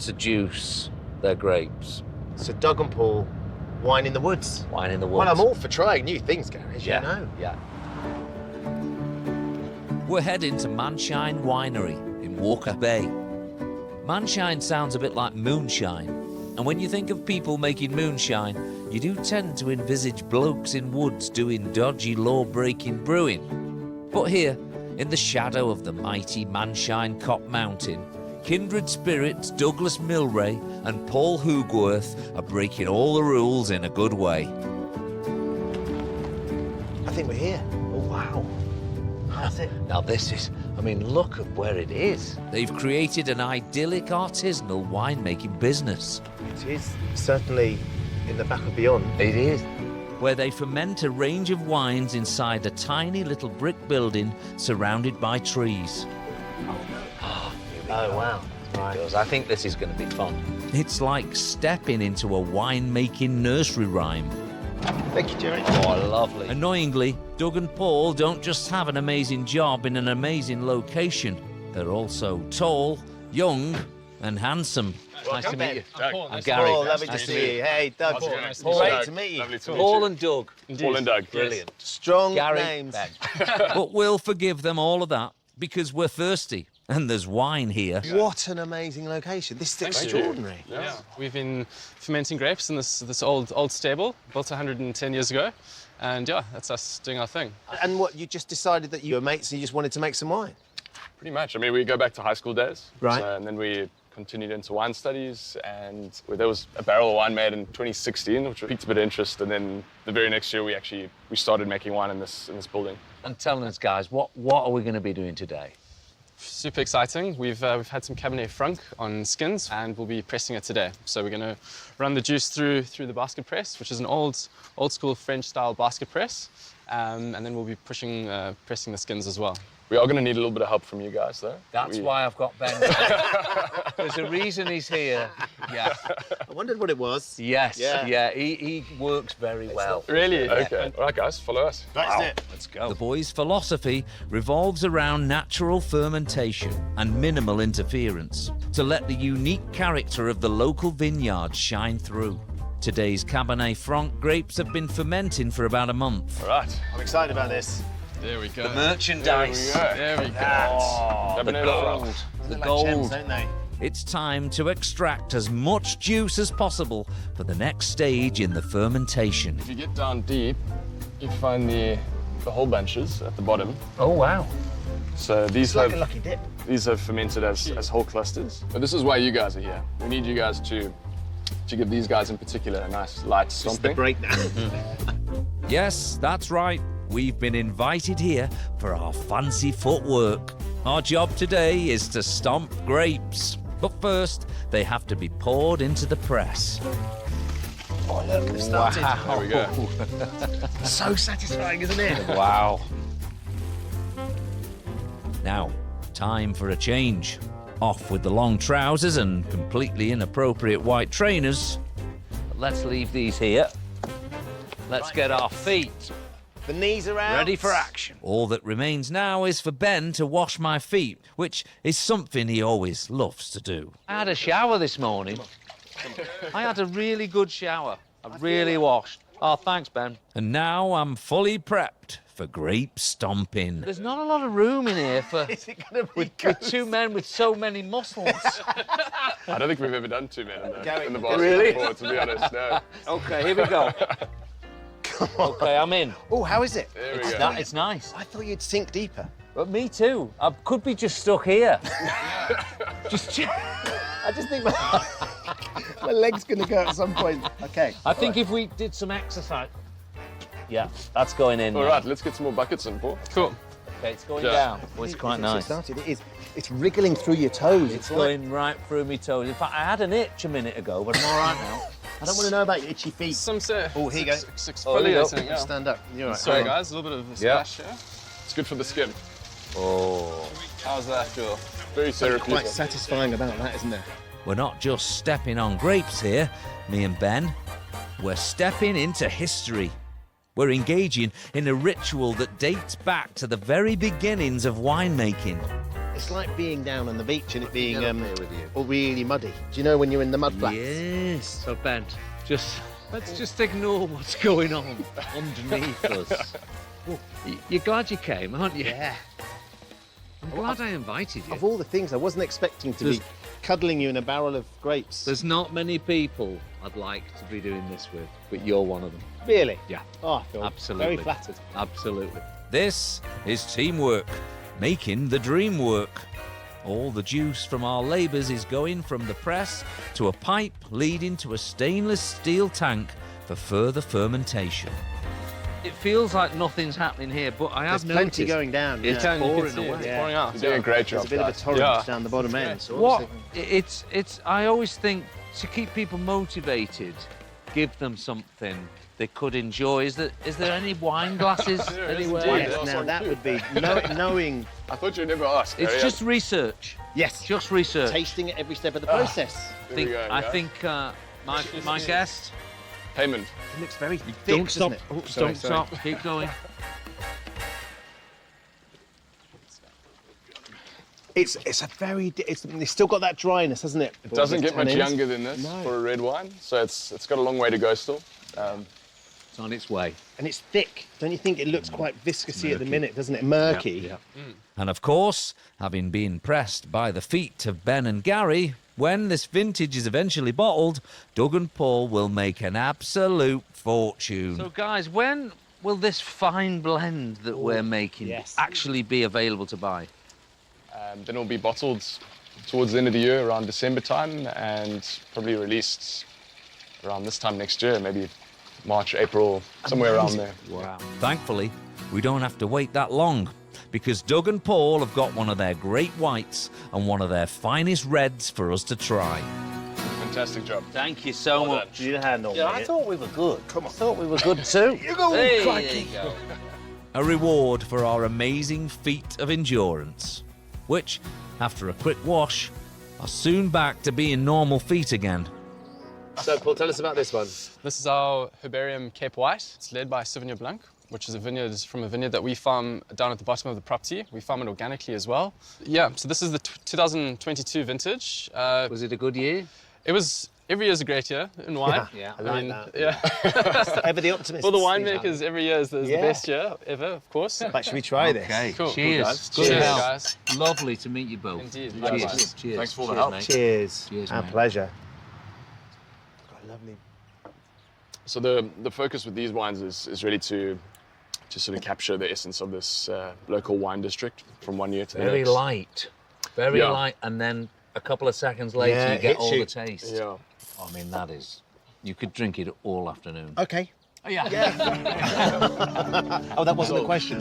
to juice their grapes. So Doug and Paul, wine in the woods. Wine in the woods. Well, I'm all for trying new things, Gary, as you know. Yeah. We're heading to Manshine Winery in Walker Bay. Manshine sounds a bit like moonshine, and when you think of people making moonshine, you do tend to envisage blokes in woods doing dodgy law-breaking brewing. But here, in the shadow of the mighty Manshine Cop Mountain, kindred spirits Douglas Milray and Paul Hoogworth are breaking all the rules in a good way. I think we're here. Oh, wow. That's it. Now this is, I mean, look at where it is. They've created an idyllic artisanal winemaking business. It is certainly in the back of beyond. It is. Where they ferment a range of wines inside a tiny little brick building surrounded by trees. Oh, wow. Right. I think this is going to be fun. It's like stepping into a winemaking nursery rhyme. Thank you, Jerry. Oh, lovely. Annoyingly, Doug and Paul don't just have an amazing job in an amazing location. They're also tall, young, and handsome. Nice to meet you. I'm Gary. Paul, lovely to see you. Hey, Doug. Great to meet you. Paul and Doug. Paul and Doug. Brilliant. Strong Gary, names. Ben. But we'll forgive them all of that because we're thirsty and there's wine here. What an amazing location. This is extraordinary. Yeah. We've been fermenting grapes in this old stable, built 110 years ago. And yeah, that's us doing our thing. And what, you just decided that you were mates and you just wanted to make some wine? Pretty much. I mean, we go back to high school days. Right. And then we continued into wine studies, and there was a barrel of wine made in 2016, which piqued a bit of interest. And then the very next year, we started making wine in this building. And telling us, guys, what are we going to be doing today? Super exciting. We've had some Cabernet Franc on skins, and we'll be pressing it today. So we're going to run the juice through the basket press, which is an old school French style basket press, and then we'll be pressing the skins as well. We are going to need a little bit of help from you guys, though. That's why I've got Ben. There's a reason he's here. Yeah. I wondered what it was. Yes. Yeah. He works very well. Really? Yeah. Okay. All right, guys, follow us. That's it. Let's go. The boys' philosophy revolves around natural fermentation and minimal interference to let the unique character of the local vineyard shine through. Today's Cabernet Franc grapes have been fermenting for about a month. All right. I'm excited about this. There we go. The merchandise. There we go. Oh, the gold. The gold. Gems, don't they? It's time to extract as much juice as possible for the next stage in the fermentation. If you get down deep, you find the whole bunches at the bottom. Oh, wow. So these It's like a lucky dip. These have fermented as whole clusters. But this is why you guys are here. We need you guys to give these guys in particular a nice light stomping. This is the breakdown. Yes, that's right. We've been invited here for our fancy footwork. Our job today is to stomp grapes. But first, they have to be poured into the press. Oh, look, they've started. There we go. So satisfying, isn't it? Wow. Now, time for a change. Off with the long trousers and completely inappropriate white trainers. Let's leave these here. Let's get our feet The knees are out. ready for action. All that remains now is for Ben to wash my feet, which is something he always loves to do. I had a shower this morning. I had a really good shower. I really washed. Oh, thanks, Ben. And now I'm fully prepped for grape stomping. There's not a lot of room in here for Is it going to be with two men with so many muscles. I don't think we've ever done two men in the basket Really? before, to be honest. No. Okay, here we go. Okay, I'm in. Oh, how is it? There we go. It's nice. I thought you'd sink deeper. But me too. I could be just stuck here. I just think my leg's going to go at some point. Okay. I think if we did some exercise. Yeah, that's going in. All now. right, let's get some more buckets in, Paul. Cool. Okay, it's going Yeah. down. Well, it's quite nice. Started. It is. It's wriggling through your toes. It's going right through my toes. In fact, I had an itch a minute ago, but I'm all right now. I don't want to know about your itchy feet. Some say. Oh, here you go. Exfoliating, yeah. Stand up. You're right. Sorry, guys, a little bit of a splash here. It's good for the skin. Oh. How's that feel? Very Something therapeutic. quite satisfying about that, isn't there? We're not just stepping on grapes here, me and Ben. We're stepping into history. We're engaging in a ritual that dates back to the very beginnings of winemaking. It's like being down on the beach and it being all really muddy. Do you know when you're in the mud flats? Yes. So, Ben, let's just ignore what's going on underneath us. You're glad you came, aren't you? Yeah. I'm glad I invited you. Of all the things, I wasn't expecting to be cuddling you in a barrel of grapes. There's not many people I'd like to be doing this with, but you're one of them. Really? Yeah. Oh, I feel Absolutely. very flattered. Absolutely. This is teamwork, making the dream work. All the juice from our labours is going from the press to a pipe leading to a stainless steel tank for further fermentation. It feels like nothing's happening here, but I have There's plenty noticed going down. It's yeah. pouring away. Yeah. Pouring out. You're doing a great job. There's a bit of a guys. torrent down the bottom end. So What? obviously- It's. I always think to keep people motivated, give them something they could enjoy. Is there any wine glasses There is anywhere? indeed. Yes, now that would be knowing. I thought you'd never ask. It's just research. Yes. Just research. Tasting it every step of the process. There we go, I guys. think my guest. Payment. It looks very thick, Don't stop. doesn't it? Oh, sorry, don't stop. Keep going. It's a very. It's still got that dryness, hasn't it? It doesn't get much Tannins. younger than this No. for a red wine, so it's got a long way to go still. It's on its way. And it's thick. Don't you think it looks quite viscousy at the minute, doesn't it? Murky. Yeah. And of course, having been pressed by the feet of Ben and Gary, when this vintage is eventually bottled, Doug and Paul will make an absolute fortune. So, guys, when will this fine blend that we're making actually be available to buy? Then it'll be bottled towards the end of the year, around December time, and probably released around this time next year, maybe March, April, somewhere around there. Wow. Thankfully, we don't have to wait that long, because Doug and Paul have got one of their great whites and one of their finest reds for us to try. Fantastic job. Thank you so much. You handle Yeah, I thought we were good. Come on. I thought we were good too. You go, Hey, crikey. there you go. A reward for our amazing feat of endurance, which, after a quick wash, are soon back to being normal feet again. So, Paul, tell us about this one. This is our Herbarium Cape White. It's led by Sauvignon Blanc, which is a vineyard from a vineyard that we farm down at the bottom of the property. We farm it organically as well. Yeah, so this is the 2022 vintage. Was it a good year? It was. Every year is a great year in wine. Yeah, I I like mean, that. yeah. Ever the optimist. For the winemakers, every year is the Yeah. best year ever, of course. But should we try this? Okay, Cool. cheers. Guys. Good Cheers, help. guys. Lovely to meet you both. Indeed. Cheers. Likewise. Cheers. Thanks for all the Cheers, help. mate. Cheers. Cheers, Our mate. pleasure. God, lovely. So the focus with these wines is really to sort of capture the essence of this local wine district from one year to the Very next. light. Very Yeah. light, and then a couple of seconds later Yeah, you it get hits all you. the taste. Yeah. I mean, that is... You could drink it all afternoon. Okay. Oh, yeah. Oh, that wasn't the question.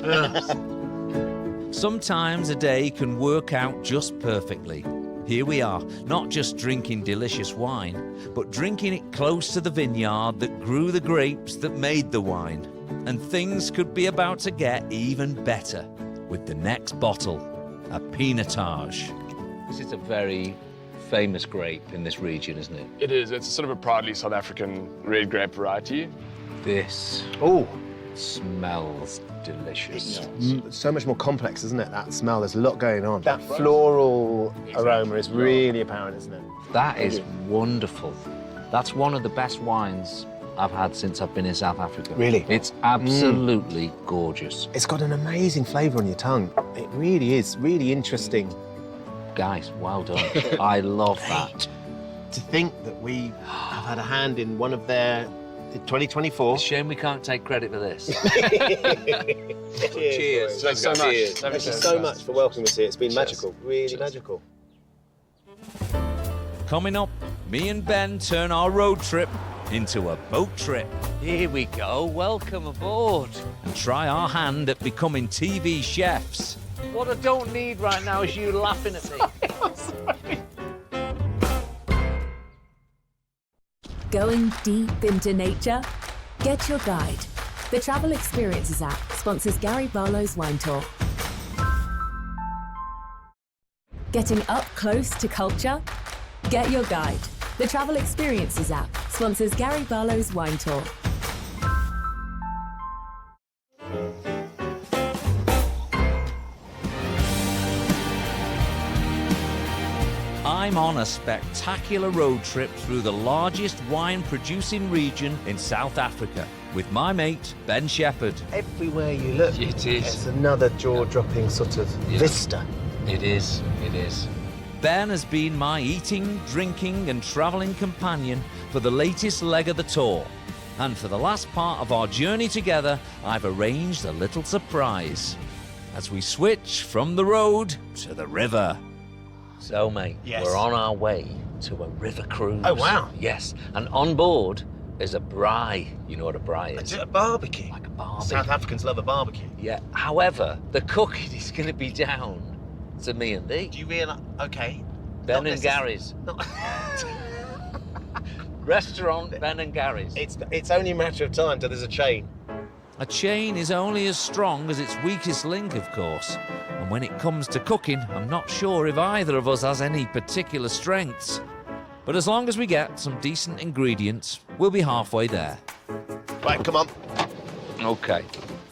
Sometimes a day can work out just perfectly. Here we are, not just drinking delicious wine, but drinking it close to the vineyard that grew the grapes that made the wine. And things could be about to get even better with the next bottle, a Pinotage. This is a very famous grape in this region, isn't it? It is. It's sort of a proudly South African red grape variety. This Oh, smells delicious. so much more complex, isn't it? That smell. There's a lot going on. That floral aroma is really apparent, isn't it? That is wonderful. That's one of the best wines I've had since I've been in South Africa. Really? It's absolutely gorgeous. It's got an amazing flavour on your tongue. It really is. Really interesting. Guys, well done. I love that. To think that we have had a hand in one of their 2024. It's a shame we can't take credit for this. Cheers. Thanks so much. Thank you so much for welcoming us here. It's been magical. Really magical. Coming up, me and Ben turn our road trip into a boat trip. Here we go. Welcome aboard. And try our hand at becoming TV chefs. What I don't need right now is you laughing at me. Going deep into nature? Get your guide. The Travel Experiences app sponsors Gary Barlows Wine Tour. Getting up close to culture? Get your guide. The Travel Experiences app sponsors Gary Barlows Wine Tour. I'm on a spectacular road trip through the largest wine-producing region in South Africa with my mate, Ben Shepherd. Everywhere you look, it is. It's another jaw-dropping sort of vista. It is. It is. Ben has been my eating, drinking and travelling companion for the latest leg of the tour. And for the last part of our journey together, I've arranged a little surprise as we switch from the road to the river. So, mate, Yes. we're on our way to a river cruise. Oh, wow. Yes, and on board is a braai. You know what a braai is? Is it a barbecue? Like a barbecue. South Africans love a barbecue. Yeah. However, the cooking is going to be down to me and thee. Do you realise? Okay. Ben and Gary's. Restaurant Ben and Gary's. It's only a matter of time till there's a chain. A chain is only as strong as its weakest link, of course. And when it comes to cooking, I'm not sure if either of us has any particular strengths. But as long as we get some decent ingredients, we'll be halfway there. Right, come on. Okay.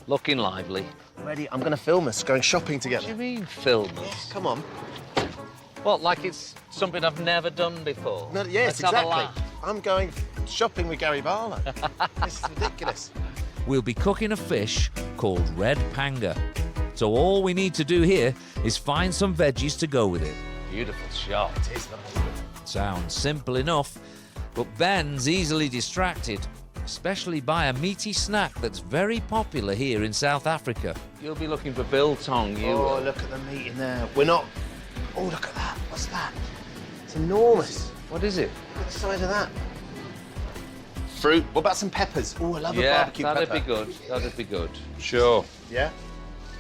Looking lively. Ready? I'm going to film us going shopping together. What do you mean, film us? Come on. What, like it's something I've never done before? No, yes, Let's have a exactly. laugh. I'm going shopping with Gary Barlow. This is ridiculous. We'll be cooking a fish called red panga. So all we need to do here is find some veggies to go with it. Beautiful shot. It is lovely. Sounds simple enough, but Ben's easily distracted, especially by a meaty snack that's very popular here in South Africa. You'll be looking for biltong, you Oh, will. look at the meat in there. We're not... Oh, look at that. What's that? It's enormous. What is it? Look at the size of that. Fruit. What about some peppers? Oh, I love a Yeah, barbecue that'd pepper. be good. That'd be good. Sure. Yeah?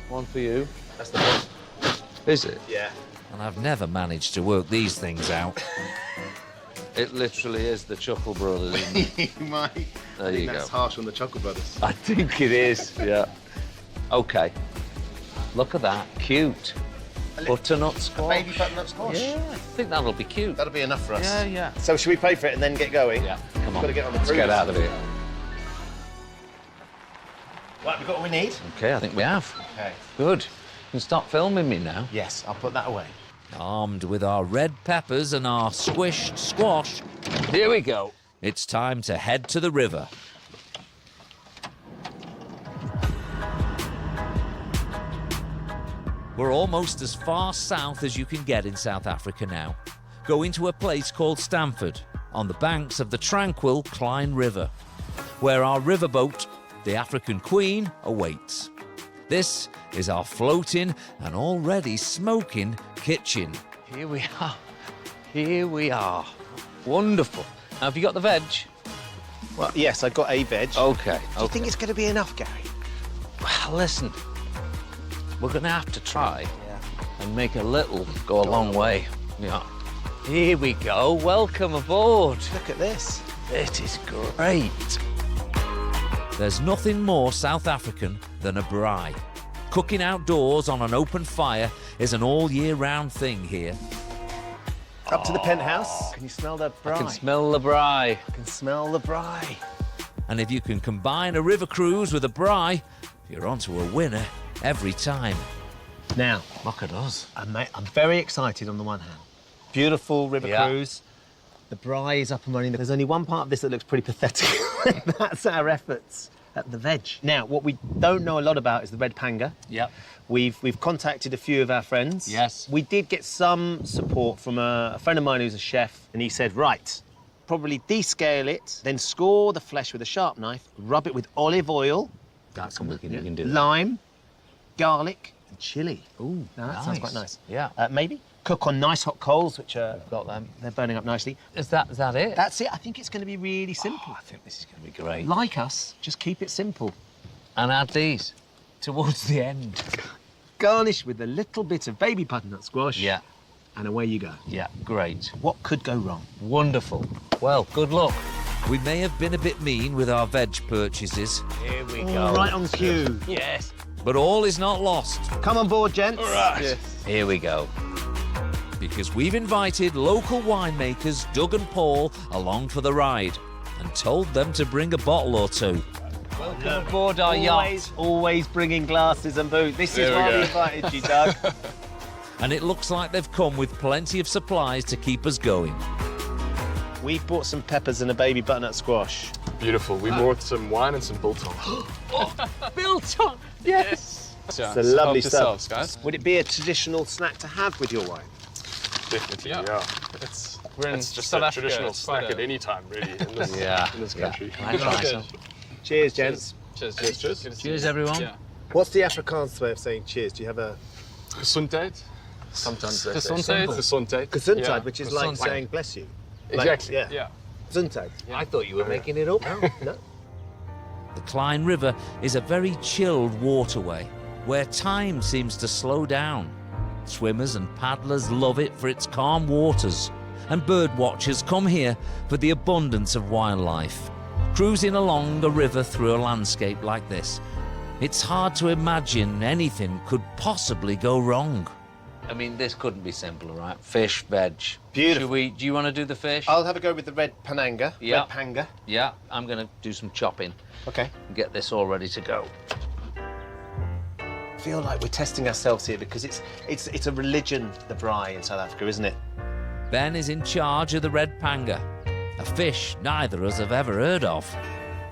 One for you. That's the one. Is it? Yeah. And I've never managed to work these things out. It literally is the Chuckle Brothers, isn't it? You might. There I think you that's go. harsh on the Chuckle Brothers. I think it is, yeah. Okay. Look at that. Cute. Butternut A squash. baby butternut squash. Yeah, I think that'll be cute. That'll be enough for us. Yeah, yeah. So should we pay for it and then get going? Yeah, come on. Got to get on the Let's cruise. get out of here. Right, we've got what we need? Okay, I think we have. Okay. Good. You can stop filming me now. Yes, I'll put that away. Armed with our red peppers and our squished squash, Here we go. it's time to head to the river. We're almost as far south as you can get in South Africa now, going to a place called Stamford, on the banks of the tranquil Clyde River, where our riverboat, the African Queen, awaits. This is our floating and already smoking kitchen. Here we are. Here we are. Wonderful. Now, have you got the veg? Well, yes, I've got a veg. Okay. Do you think it's going to be enough, Gary? Well, listen, we're going to have to try and make a little go a long way. Yeah. Here we go. Welcome aboard. Look at this. It is great. There's nothing more South African than a braai. Cooking outdoors on an open fire is an all-year-round thing here. Up to the penthouse. Can you smell the braai? I can smell the braai. I can smell the braai. And if you can combine a river cruise with a braai, you're onto a winner every time. Now, Look at us. I'm very excited on the one hand. Beautiful river Yeah. cruise. The braai is up and running. There's only one part of this that looks pretty pathetic. That's our efforts at the veg. Now, what we don't know a lot about is the red panga. Yep. We've contacted a few of our friends. Yes. We did get some support from a friend of mine who's a chef, and he said, right, probably descale it, then score the flesh with a sharp knife, rub it with olive oil. That's something you can do. Lime, garlic, and chilli. Ooh, Now, that sounds quite nice. Yeah. Maybe cook on nice hot coals, which are got them. They're burning up nicely. Is that it? That's it. I think it's going to be really simple. I think this is going to be great. Like us, just keep it simple. And add these towards the end. Garnish with a little bit of baby butternut squash. Yeah. And away you go. Yeah, great. What could go wrong? Wonderful. Well, good luck. We may have been a bit mean with our veg purchases. Here we go. Right on cue. Yes. But all is not lost. Come on board, gents. All right. Yes. Here we go. Because we've invited local winemakers Doug and Paul along for the ride and told them to bring a bottle or two. Welcome aboard our yacht. Always bringing glasses and booze. This is why we invited you, Doug. And it looks like they've come with plenty of supplies to keep us going. We've bought some peppers and a baby butternut squash. Beautiful. We brought some wine and some biltong. Biltong! Yes! It's a lovely help stuff. yourselves, guys. Would it be a traditional snack to have with your wine? Definitely, yeah. We're in It's just South a Africa. traditional It's snack quite at any time, really, in this, in this country. Cheers, gents. Cheers. Cheers, everyone. Yeah. What's the Afrikaans way of saying cheers? Do you have a... Gesundheid. Sometimes they say Gesundheid. Gesundheid. Gesundheid, Yeah. which is like saying bless you. Exactly. Like, Yeah. Gesundheit. I thought you were making it up. No. The Clyde River is a very chilled waterway where time seems to slow down. Swimmers and paddlers love it for its calm waters, and bird watchers come here for the abundance of wildlife. Cruising along a river through a landscape like this, it's hard to imagine anything could possibly go wrong. I mean, this couldn't be simpler, right? Fish, veg. Beautiful. Do you want to do the fish? I'll have a go with the red pananga. Yeah. Red panga. Yeah, I'm going to do some chopping. Okay. And get this all ready to go. I feel like we're testing ourselves here because it's a religion, the braai in South Africa, isn't it? Ben is in charge of the red panga, a fish neither of us have ever heard of.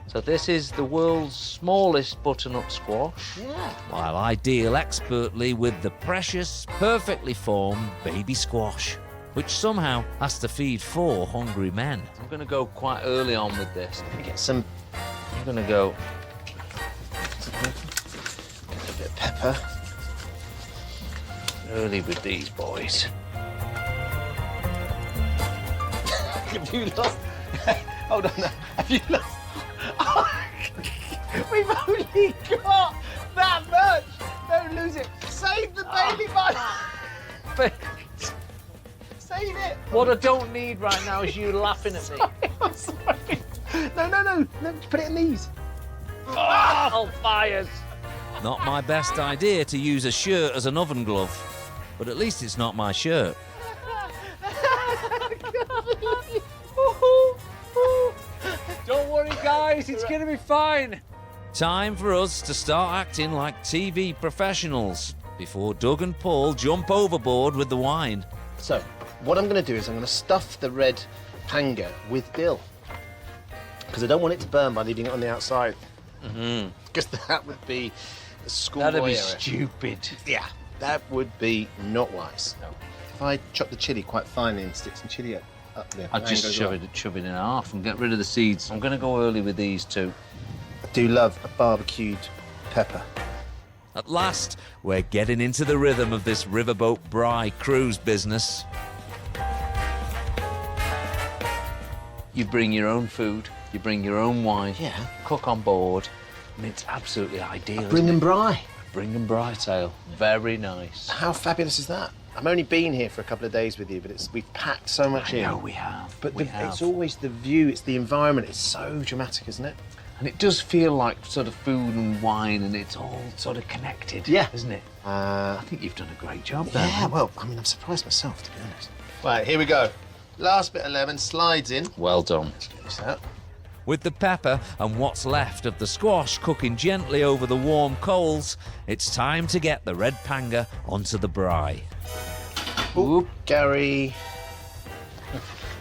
So this is the world's smallest butternut squash. Yeah. While I deal expertly with the precious, perfectly formed baby squash, which somehow has to feed 4 hungry men. I'm going to go quite early on with this. Let me get some... I'm going to go... A bit of pepper. early with these boys. Have you lost... Hold on, have you lost... We've only got that much! Don't lose it! Save the baby bun! Save it! What I don't need right now is you laughing at me. I'm sorry. No, put it in these. Oh, fires! Not my best idea to use a shirt as an oven glove, but at least it's not my shirt. Don't worry, guys, it's going to be fine. Time for us to start acting like TV professionals before Doug and Paul jump overboard with the wine. So, what I'm going to do is I'm going to stuff the red panga with dill. Because I don't want it to burn by leaving it on the outside. Because that would be a schoolboy That'd be error. stupid. Yeah, that would be not wise. No. If I chop the chilli quite finely and stick some chilli up there. I'd just shove it in half and get rid of the seeds. I'm going to go early with these two. I do love a barbecued pepper. At last, we're getting into the rhythm of this riverboat braai cruise business. You bring your own food, you bring your own wine, Yeah. cook on board, and it's absolutely ideal. Bring and braai. Bring and braai tale. Very nice. How fabulous is that? I've only been here for a couple of days with you, but we've packed so much in. I know we have. But we have. it's always the view, it's the environment. It's so dramatic, isn't it? And it does feel like sort of food and wine, and it's all sort of connected. Yeah. Isn't it? I think you've done a great job there. Yeah, well, I mean, I'm surprised myself, to be honest. Right, here we go. Last bit of lemon slides in. Well done. Let's get this out. With the pepper and what's left of the squash cooking gently over the warm coals, it's time to get the red panga onto the braai. Ooh, Gary,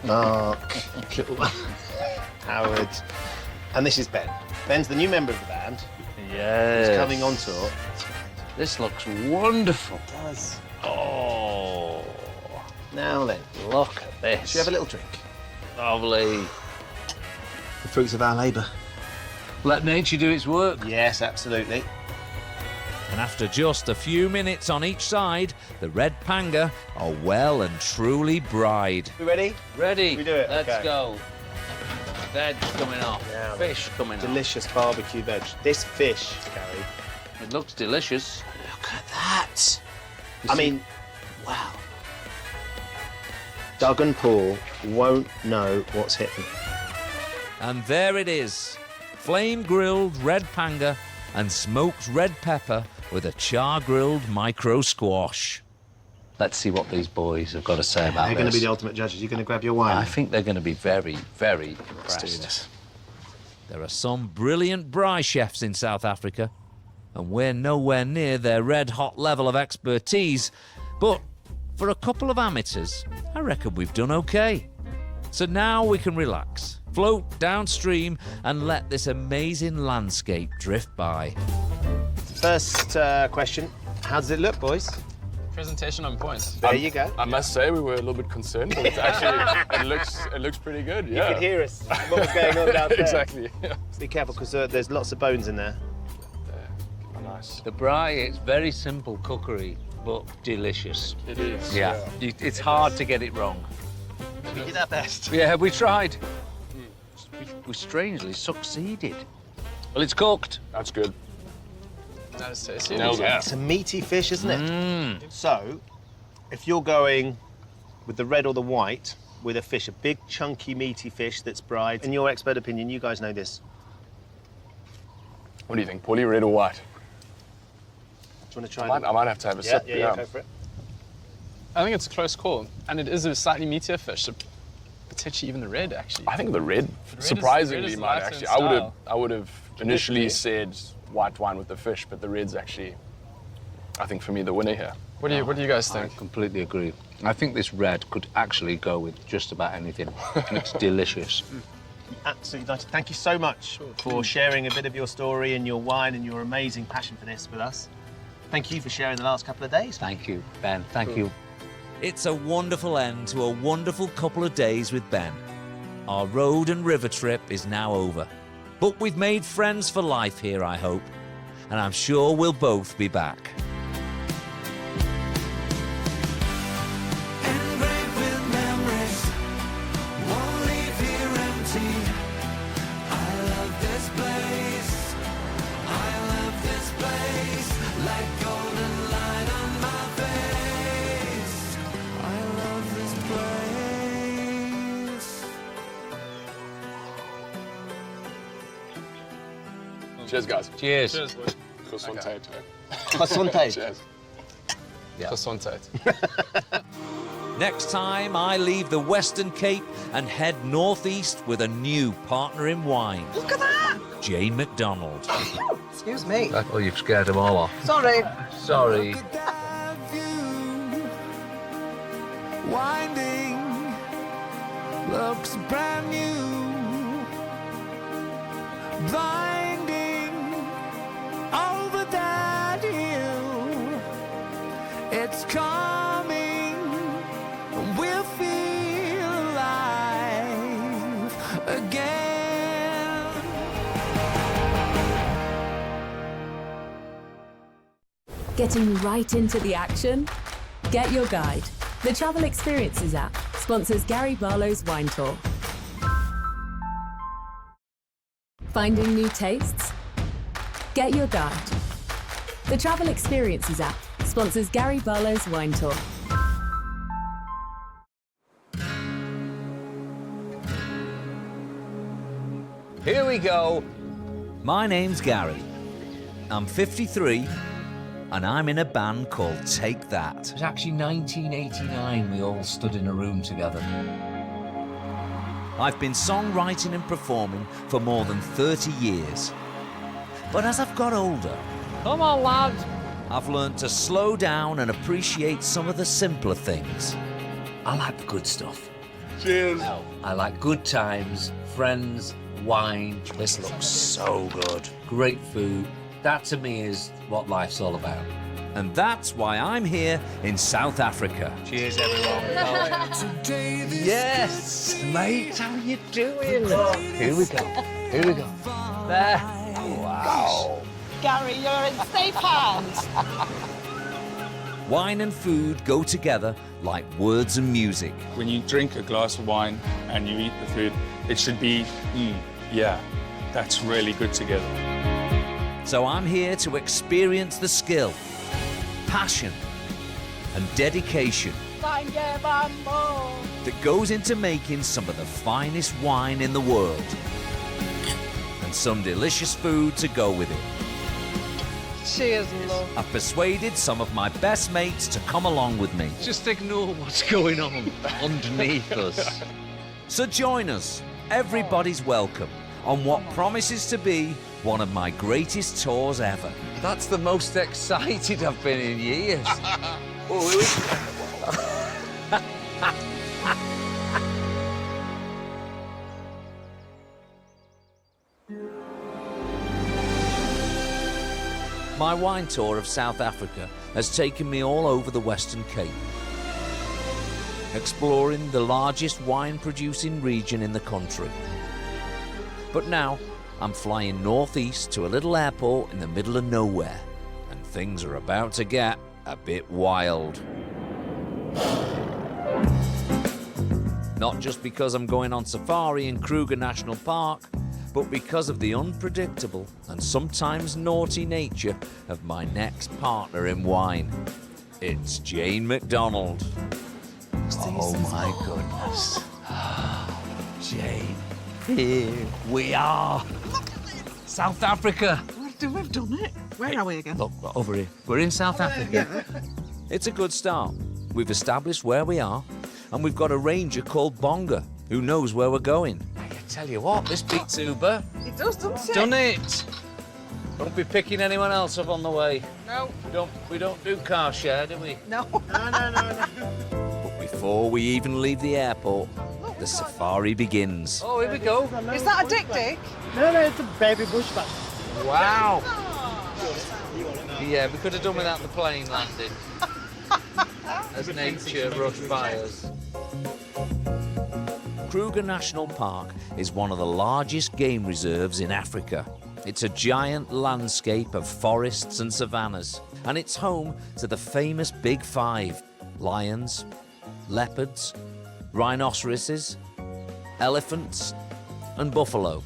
Mark, Howard, and this is Ben. Ben's the new member of the band. Yes. He's coming on tour. This looks wonderful. It does. Oh. Now then, Look at this. should we have a little drink? Lovely. The fruits of our labour. Let nature do its work. Yes, absolutely. And after just a few minutes on each side, the red panga are well and truly bride. We ready? Ready. We do it. Let's Okay. go. Veg coming off. Yeah, Fish coming off. delicious barbecue veg. This fish, Gary. It looks delicious. Look at that. You I see- mean, wow. Doug and Paul won't know what's hitting. And there it is. Flame-grilled red panga and smoked red pepper with a char-grilled micro squash. Let's see what these boys have got to say about They're going to this. be the ultimate judges. You're going to grab your wine. I think they're going to be very, very impressed. Let's do this. There are some brilliant braai chefs in South Africa, and we're nowhere near their red-hot level of expertise, but for a couple of amateurs, I reckon we've done okay. So now we can relax, float downstream, and let this amazing landscape drift by. First question. How does it look, boys? Presentation on point. There you go. I must say we were a little bit concerned, but it's actually it looks pretty good. You Yeah. could hear us. What was going on down there? Exactly. Yeah. Be careful because there's lots of bones in there. Nice. The braai, it's very simple cookery, but delicious. It is. Yeah. It's hard to get it wrong. We did our best. Yeah, we tried. We strangely succeeded. Well, it's cooked. That's good. That is tasty. It's a meaty fish, isn't it? So, if you're going with the red or the white, with a fish, a big, chunky, meaty fish that's bride, in your expert opinion, you guys know this. What do you think, Paulie, red or white? Do you want to try I might have to have a sip. Yeah, go for it. I think it's a close call, and it is a slightly meatier fish, so potentially even the red, actually. I think the red, surprisingly, might lighter in actually. style. I would have initially said white wine with the fish, but the red's actually, I think, for me, the winner here. What do you guys think? I completely agree. I think this red could actually go with just about anything. It's delicious. Absolutely delighted. Thank you so much for sharing a bit of your story and your wine and your amazing passion for this with us. Thank you for sharing the last couple of days. Thank you, Ben. Thank you. It's a wonderful end to a wonderful couple of days with Ben. Our road and river trip is now over. But we've made friends for life here, I hope. And I'm sure we'll both be back. Engraved with memories, won't leave here empty. I love this place. I love this place. Like golden light on my face. I love this place. Cheers, guys. Cheers. Cheers, boys. Gesundheit. Gesundheit. Cheers. Gesundheit. Next time, I leave the Western Cape and head northeast with a new partner in wine. Look at that! Jane McDonald. Excuse me. Oh, you've scared them all off. Sorry. Sorry. Winding looks brand new, blinding over that hill. It's coming, we'll feel alive again. Getting right into the action? Get Your Guide. The Travel Experiences app sponsors Gary Barlows' wine tour. Finding new tastes? Get Your Guide. The Travel Experiences app sponsors Gary Barlows' wine tour. Here we go. My name's Gary. I'm 53, and I'm in a band called Take That. It was actually 1989 we all stood in a room together. I've been songwriting and performing for more than 30 years. But as I've got older, Come on, lad. I've learned to slow down and appreciate some of the simpler things. I like the good stuff. Cheers. I like good times, friends, wine. This looks so good. Great food. That to me is what life's all about. And that's why I'm here in South Africa. Cheers, everyone. Yes, mate. How you doing? Here we go. Here we go. There. Oh, wow. Gary. You're in safe hands. Wine and food go together like words and music. When you drink a glass of wine and you eat the food, it should be, yeah, that's really good together. So I'm here to experience the skill, passion, and dedication that goes into making some of the finest wine in the world. And some delicious food to go with it. Cheers, love. I've persuaded some of my best mates to come along with me. Just ignore what's going on underneath us. So join us, everybody's welcome, on what promises to be one of my greatest tours ever. That's the most excited I've been in years. My wine tour of South Africa has taken me all over the Western Cape, exploring the largest wine-producing region in the country. But now, I'm flying northeast to a little airport in the middle of nowhere, and things are about to get a bit wild. Not just because I'm going on safari in Kruger National Park, but because of the unpredictable and sometimes naughty nature of my next partner in wine. It's Jane McDonald. Oh my goodness. Jane, here we are. South Africa. We've done it. Where are we again? Look, over here. We're in South Africa. It's a good start. We've established where we are, and we've got a ranger called Bonga who knows where we're going. I tell you what, this beats Uber. It does, doesn't it? Done it. Don't be picking anyone else up on the way. No. We don't do car share, do we? No. But before we even leave the airport, the safari begins. Oh, here we go. Is that a dick? No, it's a baby bushback. Wow. Yeah, we could have done without the plane landing. As nature rushed by us. Kruger National Park is one of the largest game reserves in Africa. It's a giant landscape of forests and savannas, and it's home to the famous Big Five: lions, leopards, rhinoceroses, elephants, and buffalo.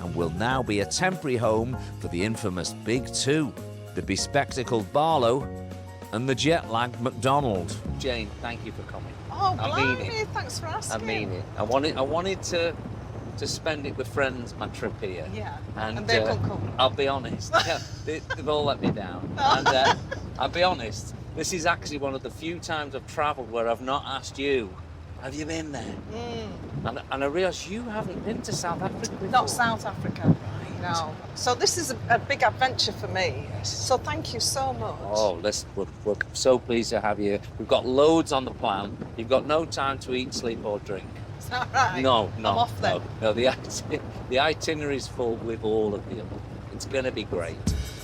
And will now be a temporary home for the infamous Big Two, the bespectacled Barlow and the jet-lagged McDonald. Jane, thank you for coming. Oh, I mean blimey, it. thanks for asking. I mean it. I wanted to spend it with friends, my trip here. Yeah. And they couldn't come. I'll be honest, they've all let me down. And I'll be honest, this is actually one of the few times I've travelled where I've not asked you, have you been there? And I realise you haven't been to South Africa before. Not South Africa. No. So this is a big adventure for me. Yes. So thank you so much. Oh, listen, we're so pleased to have you. We've got loads on the plan. You've got no time to eat, sleep or drink. Is that right? No. I'm off then. No, the itinerary's full with all of you. It's going to be great.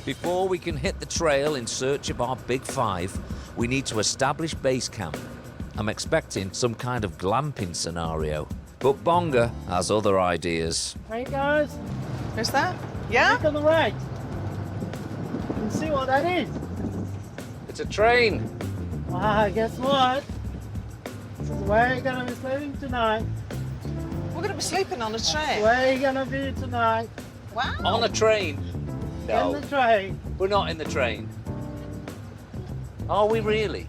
Before we can hit the trail in search of our Big Five, we need to establish base camp. I'm expecting some kind of glamping scenario, but Bonga has other ideas. Hey guys, Who's that? Yeah? look on the right. You see what that is? It's a train. Guess what? This is where you're gonna be sleeping tonight. We're going to be sleeping on a train. Where you're gonna be tonight. Wow. On a train. No, In the train. we're not in the train. Are we really?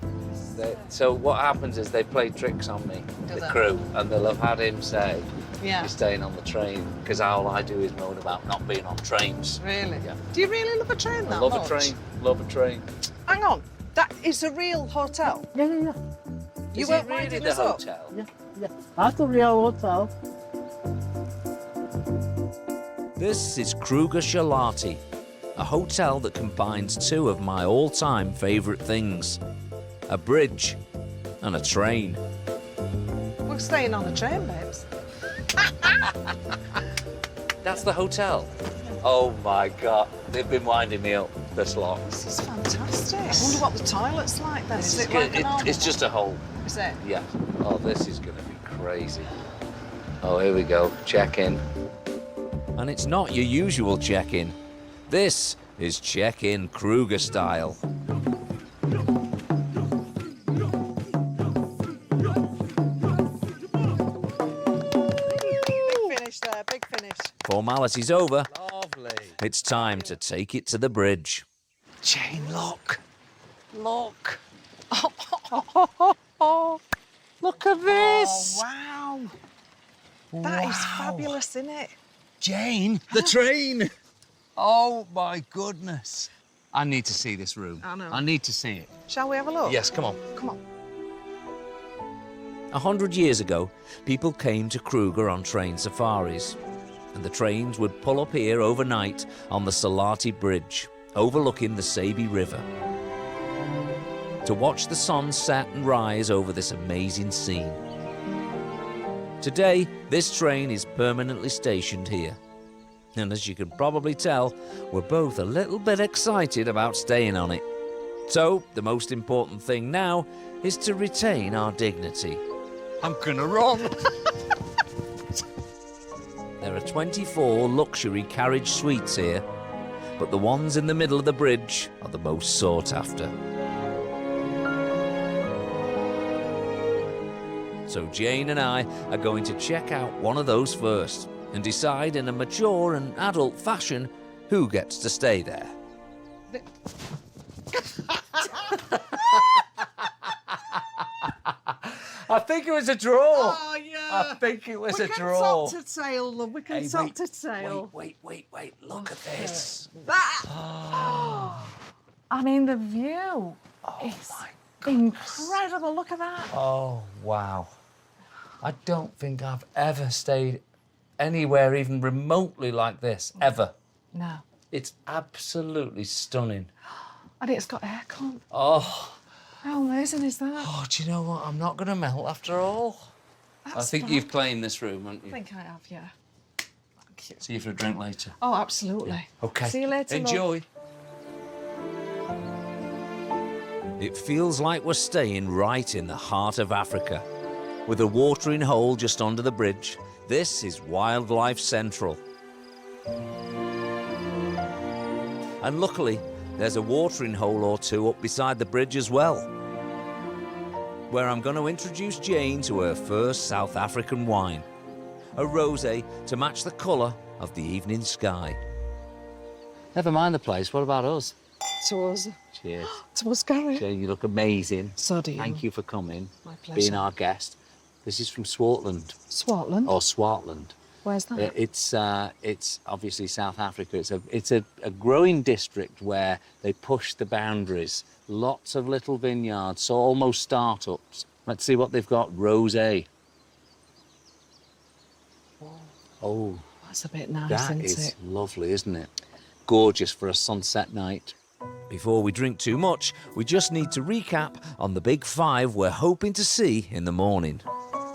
So what happens is they play tricks on me, Do the they? crew, and they'll have had him say, Yeah. you're staying on the train, because all I do is moan about not being on trains. Really? Yeah. Do you really love a train that I love much? a train, love a train. Hang on. That is a real hotel. Yeah. You Is weren't it really winding the us up? hotel? Yeah. That's a real hotel. This is Kruger Shalati, a hotel that combines two of my all-time favourite things: a bridge and a train. We're staying on a train, babes. That's the hotel. Oh my God, they've been winding me up this long. This is fantastic. I wonder what the toilet's like then. Is it like an old It's just a hole. one? Is it? Yeah. Oh, this is going to be crazy. Oh, here we go. Check in. And it's not your usual check-in. This is check-in Kruger style. Big finish there, big finish. Formality's over. Lovely. It's time to take it to the bridge. Jane, look. Look. Look at this. Oh, wow. That is Wow. fabulous, isn't it? Jane, the train. Oh, my goodness. I need to see this room. I know. I need to see it. Shall we have a look? Yes, come on. Come on. 100 years ago, people came to Kruger on train safaris, and the trains would pull up here overnight on the Salati Bridge, overlooking the Sabi River, to watch the sun set and rise over this amazing scene. Today, this train is permanently stationed here, and as you can probably tell, we're both a little bit excited about staying on it. So, the most important thing now is to retain our dignity. I'm gonna run. There are 24 luxury carriage suites here, but the ones in the middle of the bridge are the most sought after. So Jane and I are going to check out one of those first and decide in a mature and adult fashion who gets to stay there. I think it was a draw. Oh, yeah. I think it was we a can draw. top to tail, love. We can Hey, top wait, to tail. Wait. Look at this. That. I mean, the view is incredible. Look at that. Oh, wow. I don't think I've ever stayed anywhere even remotely like this, ever. No. It's absolutely stunning. And it's got aircon. Oh, How amazing is that? oh, do you know what? I'm not going to melt after all. That's I think fine. you've claimed this room, haven't I you? think I have, yeah. Thank you. See you for a drink later. Oh, absolutely. Okay. See you later, love. Enjoy. It feels like we're staying right in the heart of Africa. With a watering hole just under the bridge, this is Wildlife Central. And luckily, there's a watering hole or two up beside the bridge as well, where I'm going to introduce Jane to her first South African wine, a rosé to match the colour of the evening sky. Never mind the place. What about us? To us. Cheers. To us, Gary. Jane, you look amazing. So do you. Thank you for coming. My pleasure. Being our guest. This is from Swartland. Swartland? Or Swartland. Where's that? It's obviously South Africa. It's a growing district where they push the boundaries. Lots of little vineyards, so almost startups. Let's see what they've got. Rosé. Oh, That's a bit nice, that isn't is it? lovely, isn't it? Gorgeous for a sunset night. Before we drink too much, we just need to recap on the big five we're hoping to see in the morning.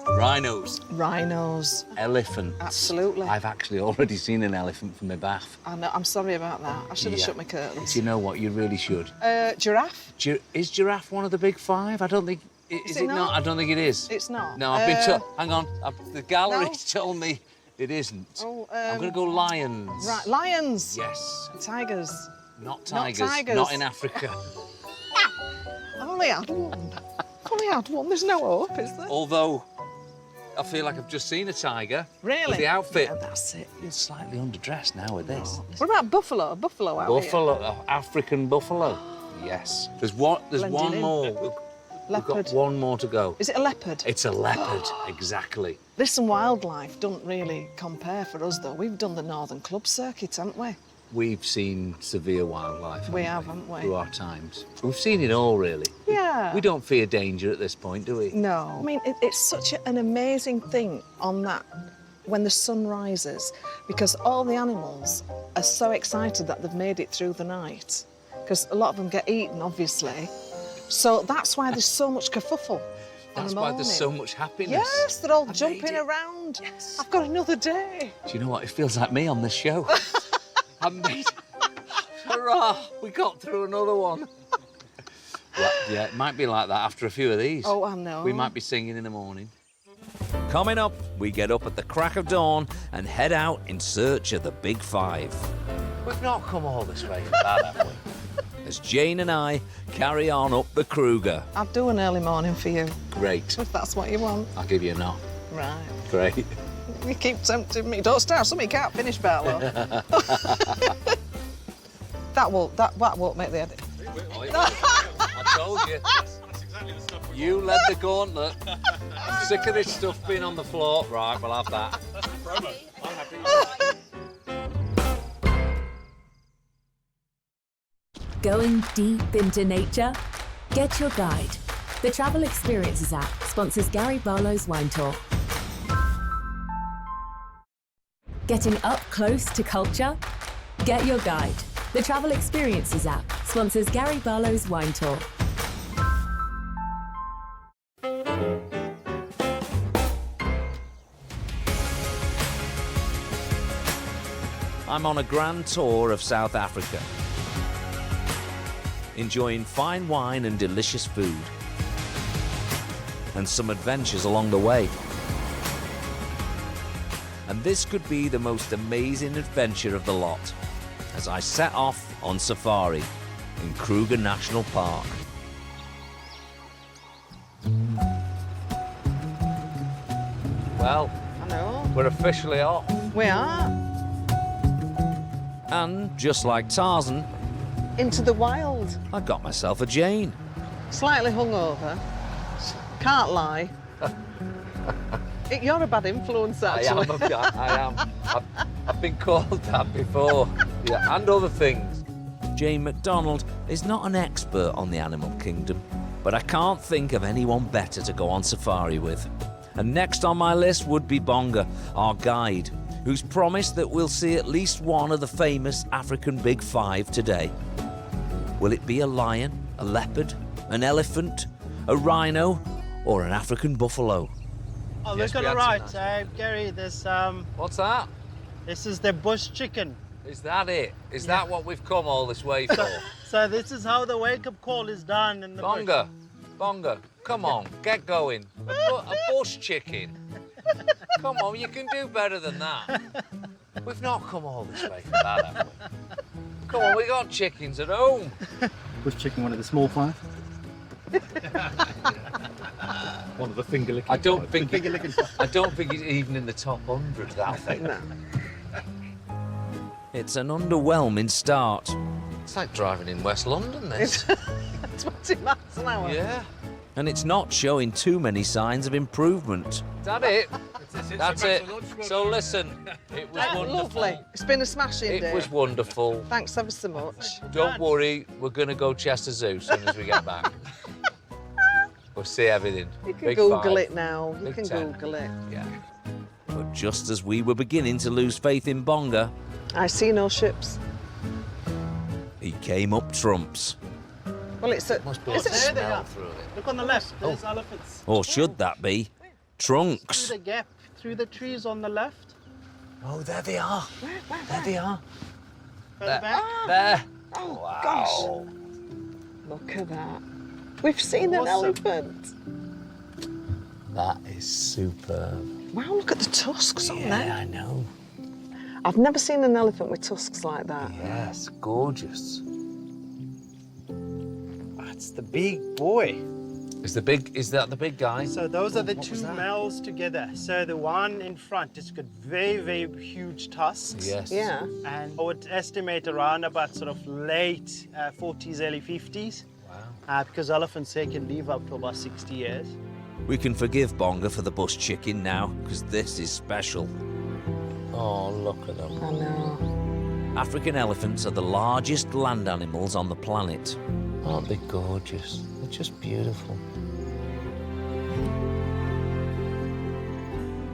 Rhinos. Rhinos. Elephants. Absolutely. I've actually already seen an elephant from my bath. I know, I'm sorry about that. I should have Yeah. shut my curtains. Do you know what? You really should. Giraffe? Is giraffe one of the big five? I don't think... Is it not? I don't think it is. It's not. No, I've been told... Hang on. The gallery's told me it isn't. Oh, I'm going to go lions. Right, lions. Yes. Tigers. Not tigers. tigers. Not in Africa. I've only had one. I've only had one. There's no hope, is there? Although, I feel like I've just seen a tiger. Really? With the outfit. Yeah, that's it. You're slightly underdressed now with this. What about buffalo? Buffalo out Buffalo, African buffalo. Yes. There's one Blending in. more. We've got one more to go. Is it a leopard? It's a leopard, exactly. This and wildlife don't really compare for us, though. We've done the Northern Club circuit, haven't we? We've seen severe wildlife. We have, haven't we? Through our times. We've seen it all, really. Yeah. We don't fear danger at this point, do we? No. I mean, it's such an amazing thing on that, when the sun rises, because all the animals are so excited that they've made it through the night, because a lot of them get eaten, obviously. So that's why there's so much kerfuffle. That's why there's so much happiness. Yes, they're all jumping around. Yes. I've got another day. Do you know what? It feels like me on this show. I made it. Hurrah! We got through another one. Well, yeah, it might be like that after a few of these. Oh, I know. We might be singing in the morning. Coming up, we get up at the crack of dawn and head out in search of the big five. We've not come all this way for that, have we? As Jane and I carry on up the Kruger. I'll do an early morning for you, Great. if that's what you want. I'll give you a knock. Right. Great. You keep tempting me. Don't start something you can't finish, Barlow. that won't make the edit. I told you. You led the gauntlet. I'm sick of this stuff being on the floor. Right, we'll have that. I'm happy. Going deep into nature? Get your guide. The Travel Experiences app sponsors Gary Barlows Wine Tour. Getting up close to culture? Get your guide. The Travel Experiences app sponsors Gary Barlows Wine Tour. I'm on a grand tour of South Africa, enjoying fine wine and delicious food, and some adventures along the way. And this could be the most amazing adventure of the lot, as I set off on safari in Kruger National Park. Well, Hello. we're officially off. We are. And just like Tarzan, Into the wild. I got myself a Jane. Slightly hungover. Can't lie. You're a bad influence, actually. I am. I've been called that before. Yeah, and other things. Jane MacDonald is not an expert on the animal kingdom, but I can't think of anyone better to go on safari with. And next on my list would be Bonga, our guide, who's promised that we'll see at least one of the famous African Big Five today. Will it be a lion, a leopard, an elephant, a rhino, or an African buffalo? Oh, Yes, look we on the had right, some Gary. There's What's that? This is the bush chicken. Is that it? Is that what we've come all this way for? So this is how the wake-up call is done in the Bonga, Bonga, come on, get going. A bush chicken. Come on, you can do better than that. We've not come all this way for that, have we? Come on, we got chickens at home. Bush chicken, one of the small five. One of the finger licking. I don't think it's even in the top 100. That thing. No. It's an underwhelming start. It's like driving in West London. This. 20 miles an hour. Yeah. And it's not showing too many signs of improvement. Is that it? That's it. So listen, it was wonderful. Lovely. It's been a smashing day. It was wonderful. Thanks ever so much. Don't worry, we're going to go Chester Zoo as soon as we get back. We'll see everything. You can Big Google five. it now. You Big can 10. Google it. Yeah. But just as we were beginning to lose faith in Bonga, I see no ships. he came up trumps. Well, it's a... Must be Is like it a a smell through it. Look on the left. There's elephants. Or should that be trunks? Through the gap, through the trees on the left. Oh, there they are. There they are. Further back. There. Oh, Wow. gosh. Look at that. We've seen an Awesome. elephant. That is superb. Wow, look at the tusks on Yeah, there. I know. I've never seen an elephant with tusks like that. Yes, gorgeous. That's the big boy. Is that the big guy? So those are the What two was that? males together. So the one in front has got very, very huge tusks. Yes. Yeah. And I would estimate around about sort of late 40s, early 50s. Wow. Because elephants, they can live up to about 60 years. We can forgive Bonga for the bush chicken now, because this is special. Oh, look at them. I know. African elephants are the largest land animals on the planet. Aren't they gorgeous? They're just beautiful.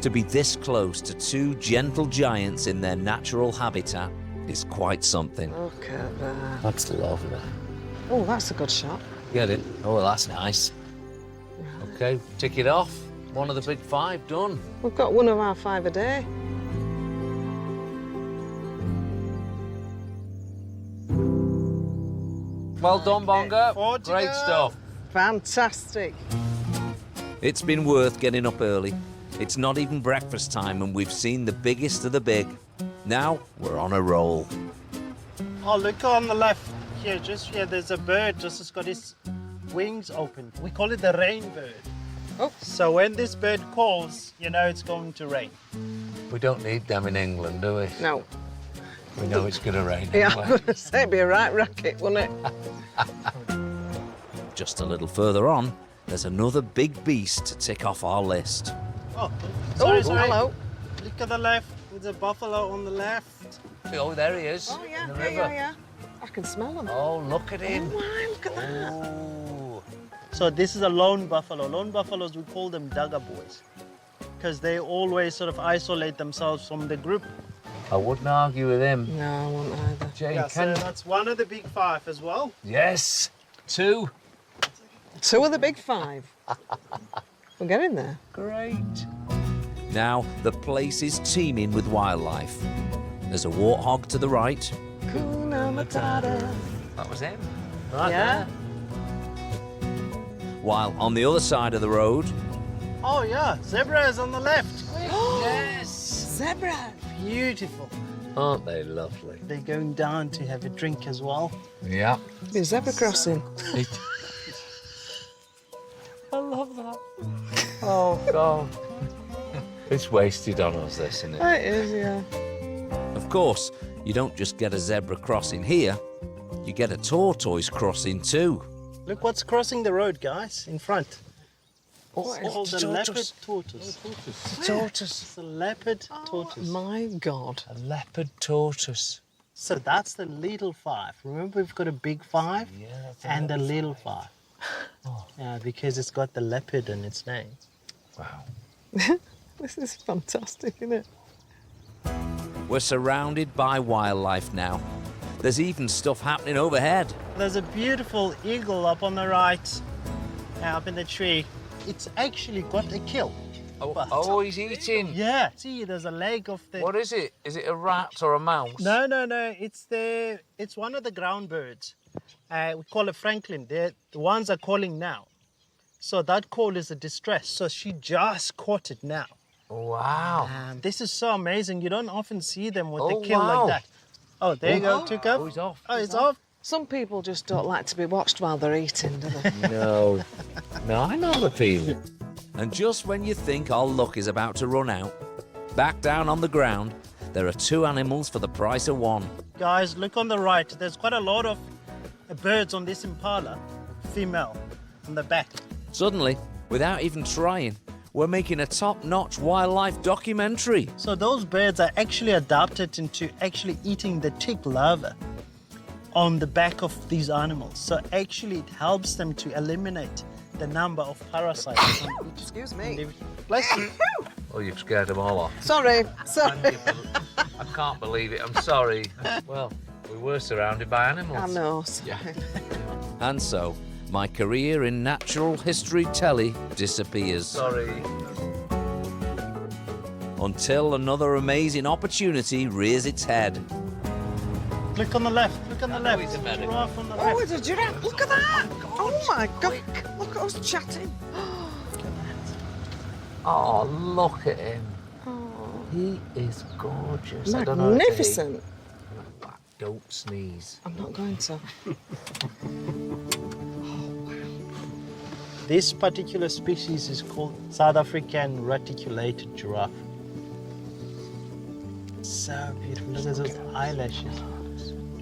To be this close to two gentle giants in their natural habitat is quite something. Look at that. That's lovely. Oh, that's a good shot. Get it? Oh, well, that's nice. Okay, tick it off. One of the big five done. We've got one of our 5 a day. Well done, Bonga. Forward you Great go. stuff. Fantastic. It's been worth getting up early. It's not even breakfast time and we've seen the biggest of the big. Now we're on a roll. Oh, look on the left here, just here, there's a bird just has got his wings open. We call it the rain bird. Oh. So when this bird calls, you know it's going to rain. We don't need them in England, do we? No. We know it's going to rain Yeah, anyway. I'm going to say it'd be a right racket, wouldn't it? Just a little further on, there's another big beast to tick off our list. Oh, sorry. Hello. Look at the left, with the buffalo on the left. Oh, there he is. Oh, yeah, in the yeah, river. yeah. I can smell them. Oh, look at him. Oh, my, look at that. Oh. So this is a lone buffalo. Lone buffaloes, we call them Duggar boys because they always sort of isolate themselves from the group. I wouldn't argue with him. No, I won't either. Jane, Yeah, so that's one of the big 5 as well. Yes. 2. 2 of the big 5. We're getting there. Great. Now, the place is teeming with wildlife. There's a warthog to the right, Hakuna Matata. That was him. Right yeah. while on the other side of the road, Oh yeah, zebra is on the left. Yes. Zebra. Beautiful. Aren't they lovely? They're going down to have a drink as well. Yeah. Be a zebra crossing. I love that. Oh, God. It's wasted on us, this, isn't it? It is, yeah. of course, you don't just get a zebra crossing here, you get a tortoise crossing too. Look what's crossing the road, guys, in front. Oh, It's called the leopard tortoise. Tortoise. It's a leopard tortoise. My God. A leopard tortoise. So that's the little 5. Remember, we've got a big 5 and a little 5. Oh. Yeah, because it's got the leopard in its name. Wow. This is fantastic, isn't it? We're surrounded by wildlife now. There's even stuff happening overhead. There's a beautiful eagle up on the right, up in the tree. It's actually got a kill. Oh, he's eating. Yeah. See, there's a leg of the... What is it? Is it a rat or a mouse? No. It's one of the ground birds. We call it Franklin. The ones are calling now. So that call is a distress. So she just caught it now. Wow. This is so amazing. You don't often see them with the Oh, kill wow. like that. Oh, there you go. Took off. Oh, he's off. Oh, it's off. Some people just don't like to be watched while they're eating, do they? No. No, I know the feeling. And just when you think our luck is about to run out, back down on the ground, there are 2 animals for the price of 1. Guys, look on the right. There's quite a lot of birds on this impala, female, on the back. Suddenly, without even trying, we're making a top-notch wildlife documentary. So those birds are actually adapted into actually eating the tick larva on the back of these animals. So actually it helps them to eliminate the number of parasites. Excuse me. Bless you. Oh, you've scared them all off. Sorry. I can't believe it. I'm sorry. Well, we were surrounded by animals. I know, sorry. And so, my career in natural history telly disappears. Sorry. Until another amazing opportunity rears its head. Look on the left. Look on the left. he's a medic. Giraffe on the Oh, left. it's a giraffe. Look at that. Oh, my God. Look at us chatting. Oh, look at him. He is gorgeous. I don't know how to Magnificent. Don't sneeze. I'm not going to. This particular species is called South African reticulated giraffe. So beautiful. Look at those eyelashes.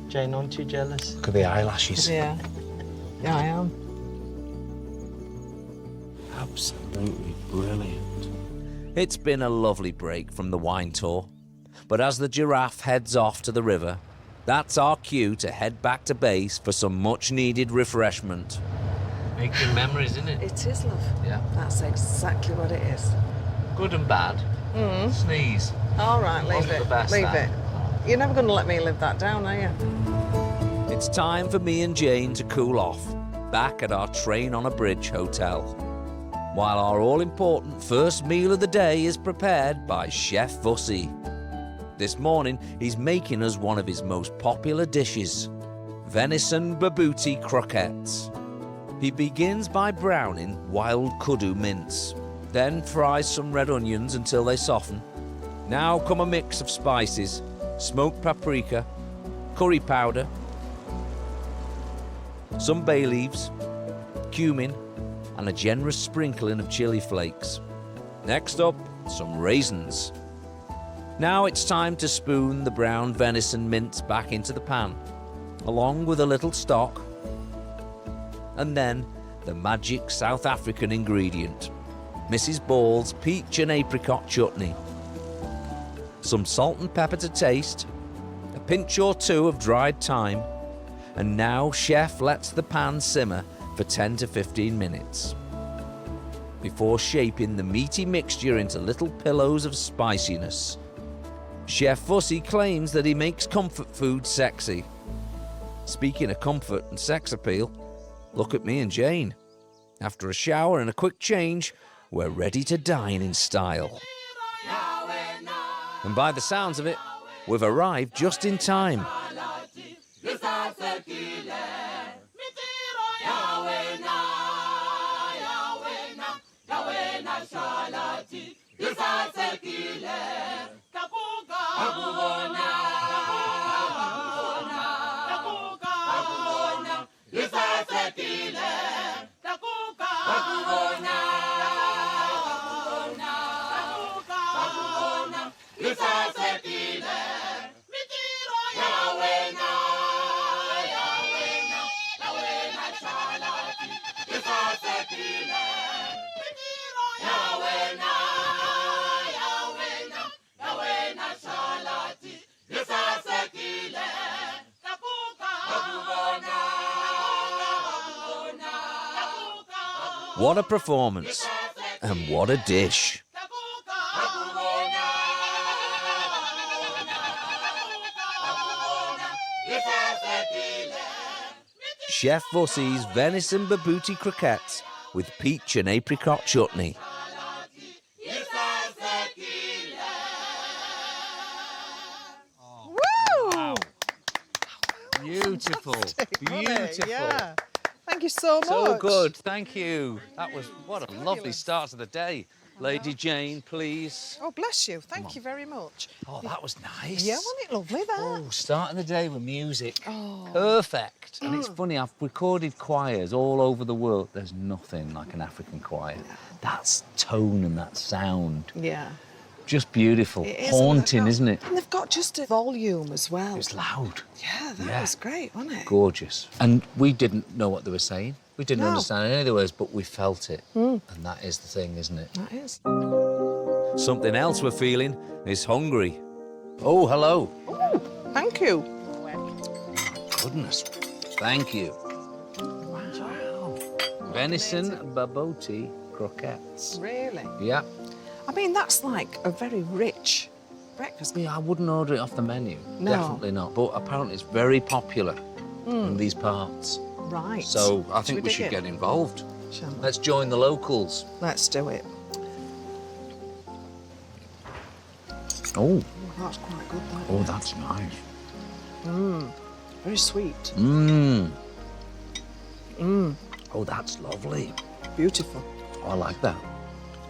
Jane, aren't you jealous? Look at the eyelashes. Yeah. Yeah, I am. Absolutely brilliant. It's been a lovely break from the wine tour, but as the giraffe heads off to the river, that's our cue to head back to base for some much-needed refreshment. Making memories, isn't it? It is, love. Yeah. That's exactly what it is. Good and bad. Sneeze. All right, leave Wasn't it. the best, Leave that. it. You're never going to let me live that down, are you? It's time for me and Jane to cool off, back at our Train on a Bridge hotel, while our all-important first meal of the day is prepared by Chef Vussy. This morning, he's making us one of his most popular dishes, venison babouti croquettes. He begins by browning wild kudu mince, then fries some red onions until they soften. Now come a mix of spices, smoked paprika, curry powder, some bay leaves, cumin, and a generous sprinkling of chili flakes. Next up, some raisins. Now it's time to spoon the brown venison mince back into the pan, along with a little stock, and then the magic South African ingredient, Mrs. Ball's peach and apricot chutney. Some salt and pepper to taste, a pinch or two of dried thyme, and now Chef lets the pan simmer for 10 to 15 minutes before shaping the meaty mixture into little pillows of spiciness. Chef Fussy claims that he makes comfort food sexy. Speaking of comfort and sex appeal, look at me and Jane. After a shower and a quick change, we're ready to dine in style. And by the sounds of it, we've arrived just in time. What a performance, and what a dish. Chef Fussy's venison babooti croquettes with peach and apricot chutney. Woo! Beautiful, beautiful. Yeah. Thank you so much. So good, thank you. That was, what a lovely start to the day. Lady Jane, please. Oh, bless you. Thank you very much. Oh, that was nice. Yeah, wasn't it lovely, that? Oh, starting the day with music. Oh. Perfect. And it's funny, I've recorded choirs all over the world. There's nothing like an African choir. That's tone and that sound. Yeah. Just beautiful. It is, haunting, isn't it? And they've got just a volume as well. It's loud. Yeah, that was great, wasn't it? Gorgeous. And we didn't know what they were saying. We didn't understand any of the words, but we felt it. And that is the thing, isn't it? That is. Something else we're feeling is hungry. Oh, hello. Thank you. Goodness. Thank you. Wow. Venison babooti croquettes. Really? Yeah. I mean, that's like a very rich breakfast. Yeah, I wouldn't order it off the menu. No. Definitely not. But apparently it's very popular in these parts. Right. So I think we should get involved. Shall we? Let's join the locals. Let's do it. Oh. That's quite good, that. Oh, that's nice. Very sweet. Oh, that's lovely. Beautiful. Oh, I like that.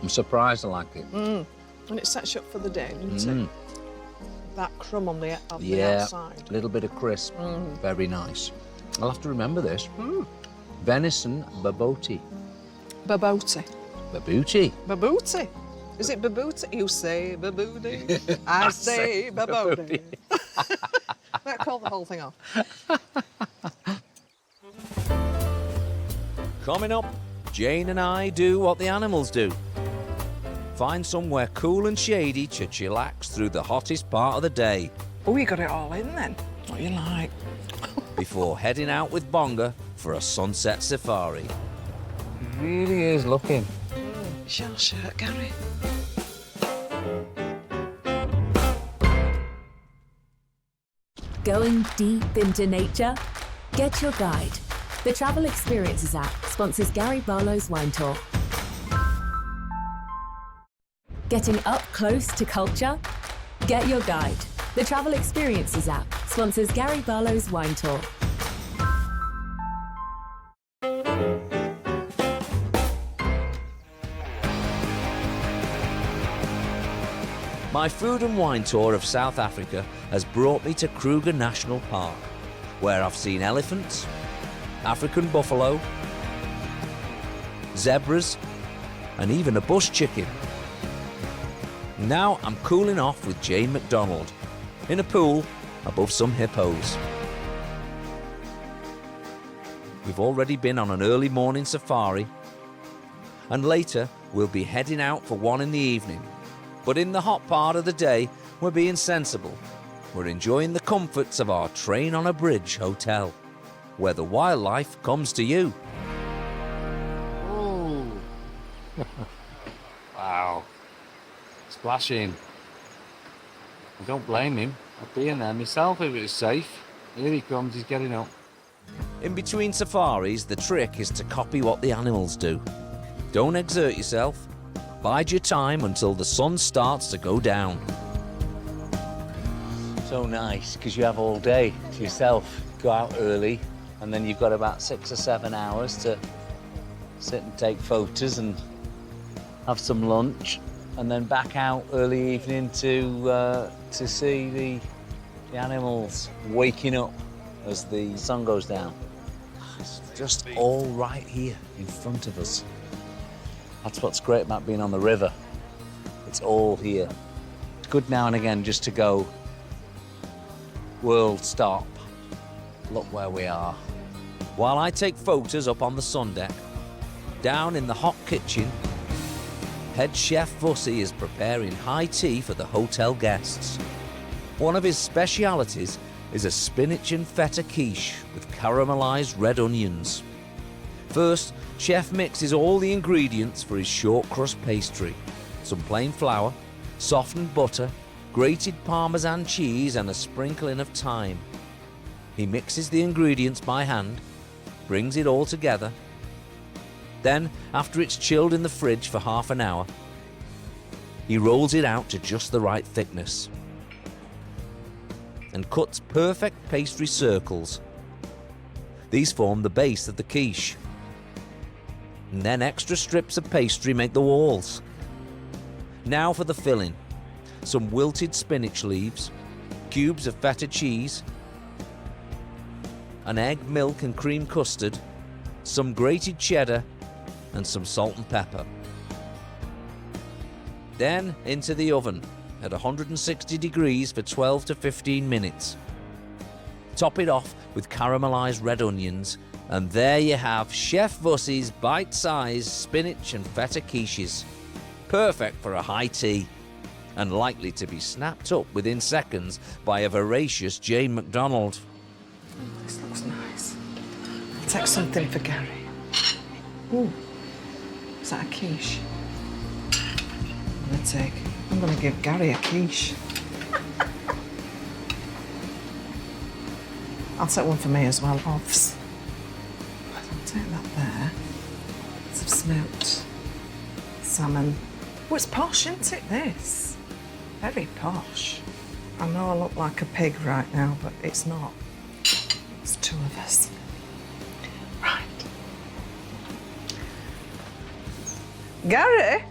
I'm surprised I like it. And it sets you up for the day, doesn't it? That crumb on the outside. Yeah, a little bit of crisp. Very nice. I'll have to remember this. Venison babooti. Babooti. Babooti. Babooti. Is it babooti? You say babooti. I say babooti. Let's call the whole thing off. Coming up, Jane and I do what the animals do. Find somewhere cool and shady to chillax through the hottest part of the day. Oh, you got it all in then. What you like. Before heading out with Bonga for a sunset safari. It really is looking. Shell shirt, Gary. Going deep into nature? Get your guide. The Travel Experiences app sponsors Gary Barlows Wine Tour. Getting up close to culture? Get your guide. The Travel Experiences app sponsors Gary Barlows Wine Tour. My food and wine tour of South Africa has brought me to Kruger National Park, where I've seen elephants, African buffalo, zebras, and even a bush chicken. Now I'm cooling off with Jane McDonald in a pool above some hippos. We've already been on an early morning safari, and later we'll be heading out for one in the evening. But in the hot part of the day, we're being sensible. We're enjoying the comforts of our Train on a Bridge hotel, where the wildlife comes to you. Oh. Wow. Splashing. I don't blame him. I'd be in there myself if it was safe. Here he comes, he's getting up. In between safaris, the trick is to copy what the animals do. Don't exert yourself. Bide your time until the sun starts to go down. So nice, because you have all day to yourself. Go out early, and then you've got about 6 or 7 hours to sit and take photos and have some lunch, and then back out early evening to see the animals waking up as the sun goes down. It's just all right here in front of us. That's what's great about being on the river. It's all here. It's good now and again just to go, world, stop. Look where we are. While I take photos up on the sun deck, down in the hot kitchen, head chef Vussy is preparing high tea for the hotel guests. One of his specialities is a spinach and feta quiche with caramelized red onions. First, chef mixes all the ingredients for his short crust pastry. Some plain flour, softened butter, grated Parmesan cheese and a sprinkling of thyme. He mixes the ingredients by hand, brings it all together. Then, after it's chilled in the fridge for half an hour, he rolls it out to just the right thickness and cuts perfect pastry circles. These form the base of the quiche. And then extra strips of pastry make the walls. Now for the filling. Some wilted spinach leaves, cubes of feta cheese, an egg, milk and cream custard, some grated cheddar, and some salt and pepper. Then into the oven at 160 degrees for 12 to 15 minutes. Top it off with caramelized red onions, and there you have Chef Vussy's bite-sized spinach and feta quiches. Perfect for a high tea, and likely to be snapped up within seconds by a voracious Jane McDonald. This looks nice. I'll take something for Gary. Ooh, is that a quiche? I'm gonna give Gary a quiche. I'll take one for me as well, Ovs. I'll take that there. Some smoked salmon. Oh, it's posh, isn't it, this? Very posh. I know I look like a pig right now, but it's not. It's two of us. Right. Gary?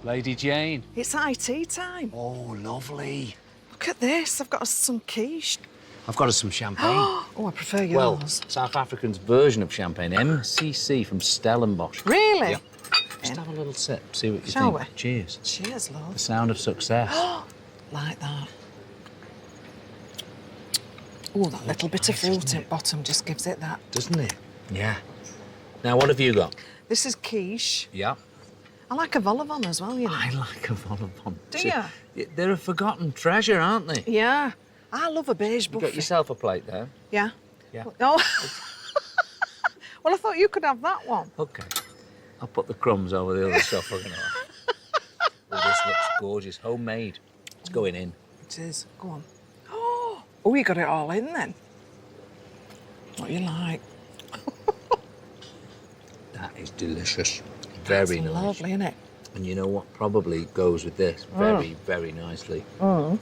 Lady Jane. It's high tea time. Oh, lovely. Look at this. I've got us some quiche. I've got us some champagne. Oh, I prefer yours. Well, South African's version of champagne, MCC from Stellenbosch. Really? Yep. Just have a little sip, see what you Shall think. we? Cheers. Cheers, love. The sound of success. Like that. Oh, that little bit of fruit at bottom just gives it that. Doesn't it? Yeah. Now, what have you got? This is quiche. Yeah. I like a vol au vent as well, you know. I like a vol au vent. Do you? They're a forgotten treasure, aren't they? Yeah. I love a beige You buffet. got yourself a plate there. Yeah. Yeah. Oh. Well, I thought you could have that one. Okay. I'll put the crumbs over the other stuff we're gonna have. Well, this looks gorgeous. Homemade. It's going in. It is. Go on. Oh, you got it all in then. What you like? That is delicious. Very nice. Lovely, isn't it? And you know what probably goes with this very, very nicely? Mm.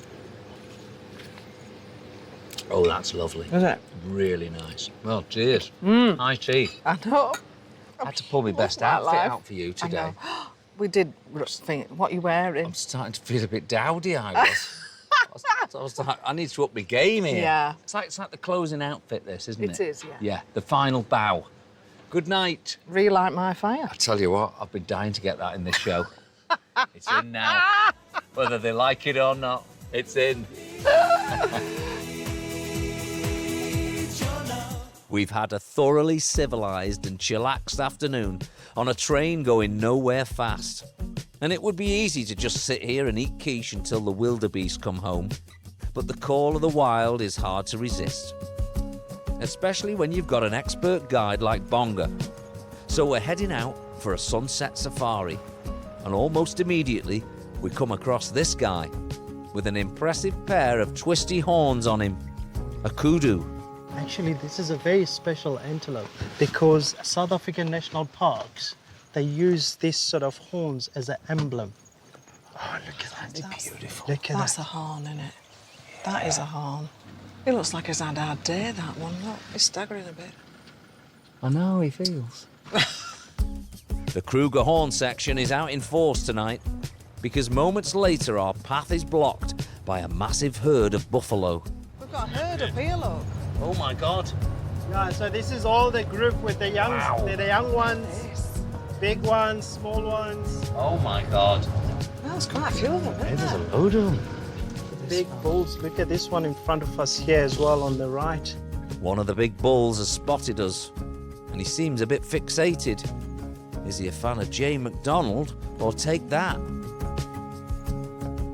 Oh, that's lovely. Is it? Really nice. Well, cheers. High tea. I know. I had to pull my best my outfit life. out for you I today. know. We did think, what you wearing? I'm starting to feel a bit dowdy, I was. I need to up my game here. Yeah. It's like the closing outfit, this, isn't it? It is, yeah. Yeah, the final bow. Good night. Relight my fire. I tell you what, I've been dying to get that in this show. It's in now. Whether they like it or not, it's in. We've had a thoroughly civilised and chillaxed afternoon on a train going nowhere fast. And it would be easy to just sit here and eat quiche until the wildebeest come home. But the call of the wild is hard to resist, especially when you've got an expert guide like Bonga. So we're heading out for a sunset safari, and almost immediately we come across this guy with an impressive pair of twisty horns on him, a kudu. Actually, this is a very special antelope because South African national parks, they use this sort of horns as an emblem. Oh, look at that. That's beautiful. Look at That's that. a horn, isn't it? That is a horn. It looks like he's had a hard day, that one. Look, he's staggering a bit. I know, he feels. The Kruger horn section is out in force tonight because moments later our path is blocked by a massive herd of buffalo. We've got a herd up here, look. Oh my God. Yeah, so this is all the group with the young, the young ones, big ones, small ones. Oh my God. There's quite a few of them, isn't There's there? a load of them. Big bulls. Look at this one in front of us here as well on the right. One of the big bulls has spotted us, and he seems a bit fixated. Is he a fan of Jane McDonald, or Take That?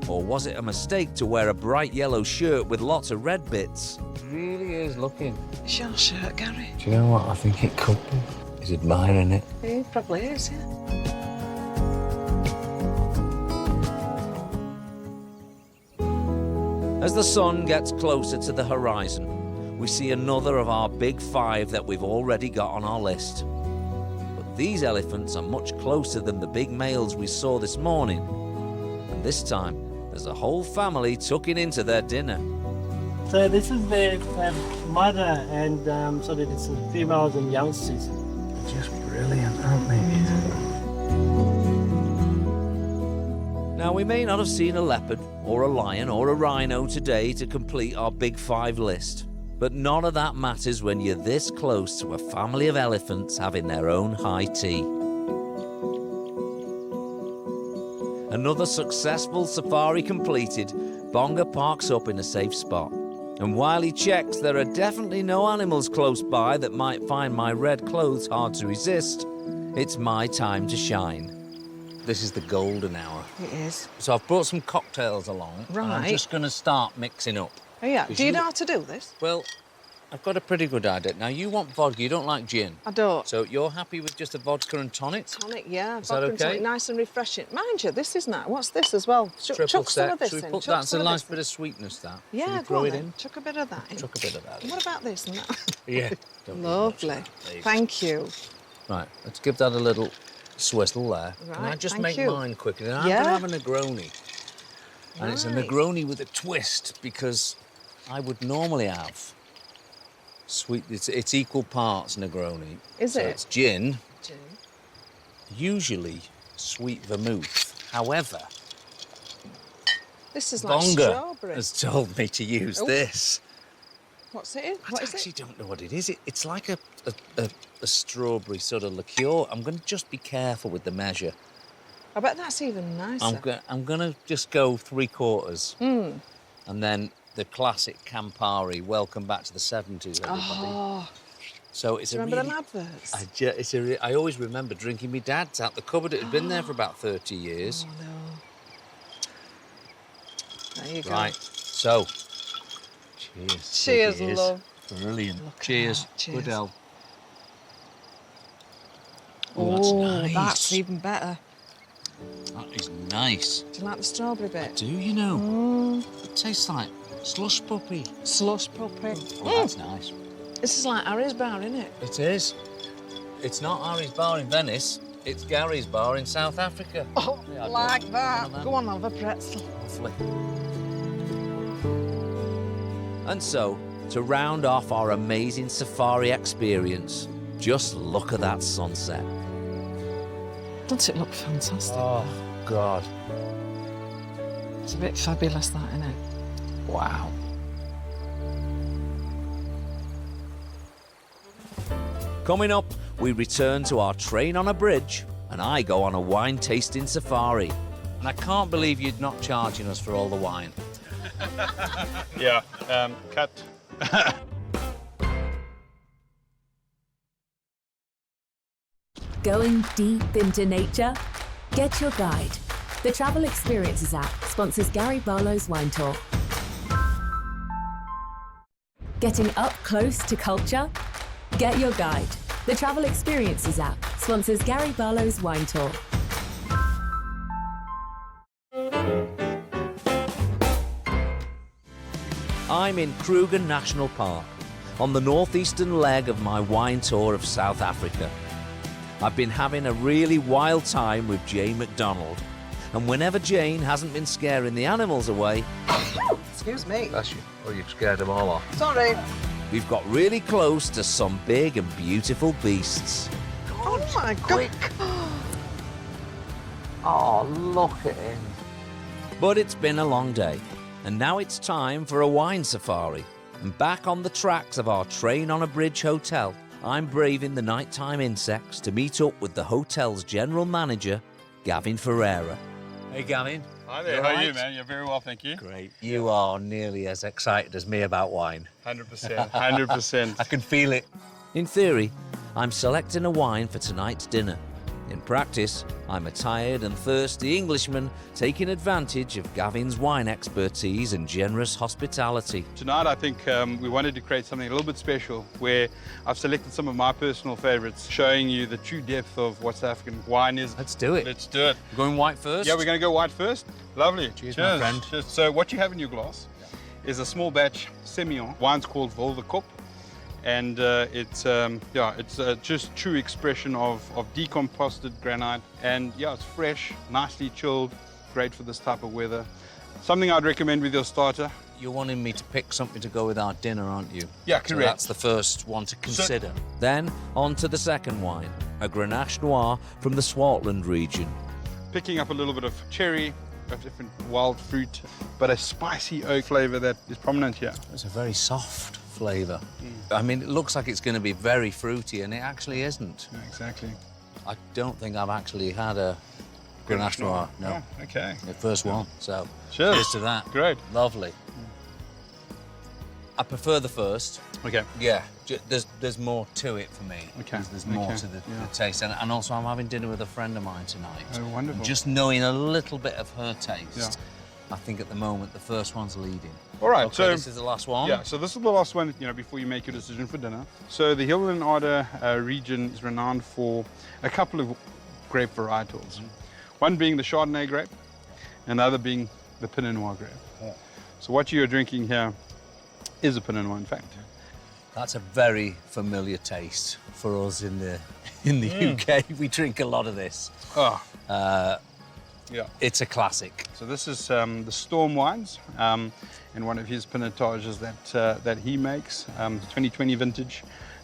Or was it a mistake to wear a bright yellow shirt with lots of red bits? Really is looking. It's your shirt, Gary. Do you know what I think it could be? He's admiring it. He probably is, yeah. As the sun gets closer to the horizon, we see another of our big five that we've already got on our list. But these elephants are much closer than the big males we saw this morning. And this time, there's a whole family tucking into their dinner. So this is the mother and so that it's the females and youngsters. They're just brilliant, aren't they? Now, we may not have seen a leopard or a lion or a rhino today to complete our big five list, but none of that matters when you're this close to a family of elephants having their own high tea. Another successful safari completed, Bonga parks up in a safe spot. And while he checks there are definitely no animals close by that might find my red clothes hard to resist, it's my time to shine. This is the golden hour. It is. So I've brought some cocktails along. And I'm Right. just going to start mixing up. Oh, yeah. Because Do you know how to do this? Well, I've got a pretty good idea. Now, you want vodka, you don't like gin. I don't. So you're happy with just a vodka and tonic? Tonic, yeah. Is that vodka and okay? tonic, nice and refreshing. Mind you, this is nice. What's this as well? Triple Chuck some sec. of this Should we in. put Chuck that? It's a some of nice this bit in. of sweetness, that. Should Yeah, we go throw on it then. in? Chuck a bit of that in. Chuck a bit of that in. What about this and that? Yeah. Lovely. There you go. Thank you. Right, let's give that a little swizzle there. Can I Right, just thank make you. mine quickly? I'm Yeah. going to have a Negroni. And it's a Right. Negroni with a twist because I would normally have sweet. It's equal parts Negroni. Is so it? It's gin, Gin. usually sweet vermouth. However, This is like Bonga strawberry. has told me to use Oh. this. What's it in? What is actually it? don't know what it is. It's like a strawberry sort of liqueur. I'm going to just be careful with the measure. I bet that's even nicer. I'm going to just go 3/4. Mm. And then the classic Campari, welcome back to the 70s, everybody. Oh, So it's do you a remember really... them adverts? I always remember drinking my dad's out the cupboard. It had been there for about 30 years. Oh, no. There you go. Right, so, cheers. Cheers, Cheers. love. Brilliant. Look at Cheers. that. Cheers. Good help. Oh, that's nice. that's even better. That is nice. Do you like the strawberry bit? Do you know? Mm. It tastes like slush puppy. Slush puppy. Oh, that's nice. This is like Harry's bar, isn't it? It is. It's not Harry's bar in Venice. It's Gary's bar in South Africa. Oh, Yeah, I'd like love that. one of them. Go on, have a pretzel. Lovely. And so, to round off our amazing safari experience, just look at that sunset. Doesn't it look fantastic? Oh, God. It's a bit fabulous, that, isn't it? Wow. Coming up, we return to our train on a bridge, and I go on a wine tasting safari. And I can't believe you're not charging us for all the wine. Yeah, cut. Going deep into nature? Get your guide. The Travel Experiences app sponsors Gary Barlows Wine Tour. Getting up close to culture? Get your guide. The Travel Experiences app sponsors Gary Barlows Wine Tour. I'm in Kruger National Park, on the northeastern leg of my wine tour of South Africa. I've been having a really wild time with Jane McDonald, and whenever Jane hasn't been scaring the animals away... Excuse me. Bless you. Oh, you've scared them all off. Sorry. We've got really close to some big and beautiful beasts. Oh my God. Oh, look at him. But it's been a long day, and now it's time for a wine safari. And back on the tracks of our train on a bridge hotel, I'm braving the nighttime insects to meet up with the hotel's general manager, Gavin Ferreira. Hey, Gavin. Hi there. How are you, man? You're very well, thank you. Great. You are nearly as excited as me about wine. 100%. 100%. I can feel it. In theory, I'm selecting a wine for tonight's dinner. In practice, I'm a tired and thirsty Englishman taking advantage of Gavin's wine expertise and generous hospitality. Tonight, I think we wanted to create something a little bit special where I've selected some of my personal favorites, showing you the true depth of what South African wine is. Let's do it. Let's do it. Going white first? Yeah, we're going to go white first. Lovely. Cheers, my friend. Cheers. So what you have in your glass is a small batch Semillon. Wine's called Volverkop. And it's just true expression of decomposted granite. And yeah, it's fresh, nicely chilled, great for this type of weather. Something I'd recommend with your starter. You're wanting me to pick something to go with our dinner, aren't you? Yeah, So correct. that's the first one to consider. Then, on to the second wine, a Grenache Noir from the Swartland region. Picking up a little bit of cherry, of different wild fruit, but a spicy oak flavor that is prominent here. It's a very soft flavour. I mean, it looks like it's going to be very fruity, and it actually isn't. Yeah, exactly. I don't think I've actually had a Grenache Noir. No. Oh, okay. The first one. So, Cheers to that. Great. Lovely. I prefer the first. Okay. Yeah. There's more to it for me. Okay. There's more Okay. to the Yeah. taste. And also, I'm having dinner with a friend of mine tonight. Oh, wonderful. Just knowing a little bit of her taste, Yeah. I think at the moment the first one's leading. All right, Okay, so this is the last one. Yeah, so this is the last one, before you make your decision for dinner. So the Hill and Arder region is renowned for a couple of grape varietals. One being the Chardonnay grape, and the other being the Pinot Noir grape. Yeah. So what you're drinking here is a Pinot Noir, in fact. That's a very familiar taste for us in the UK. We drink a lot of this. Oh. Yeah. It's a classic. So this is the Storm wines, and one of his pinotages that he makes, 2020 vintage.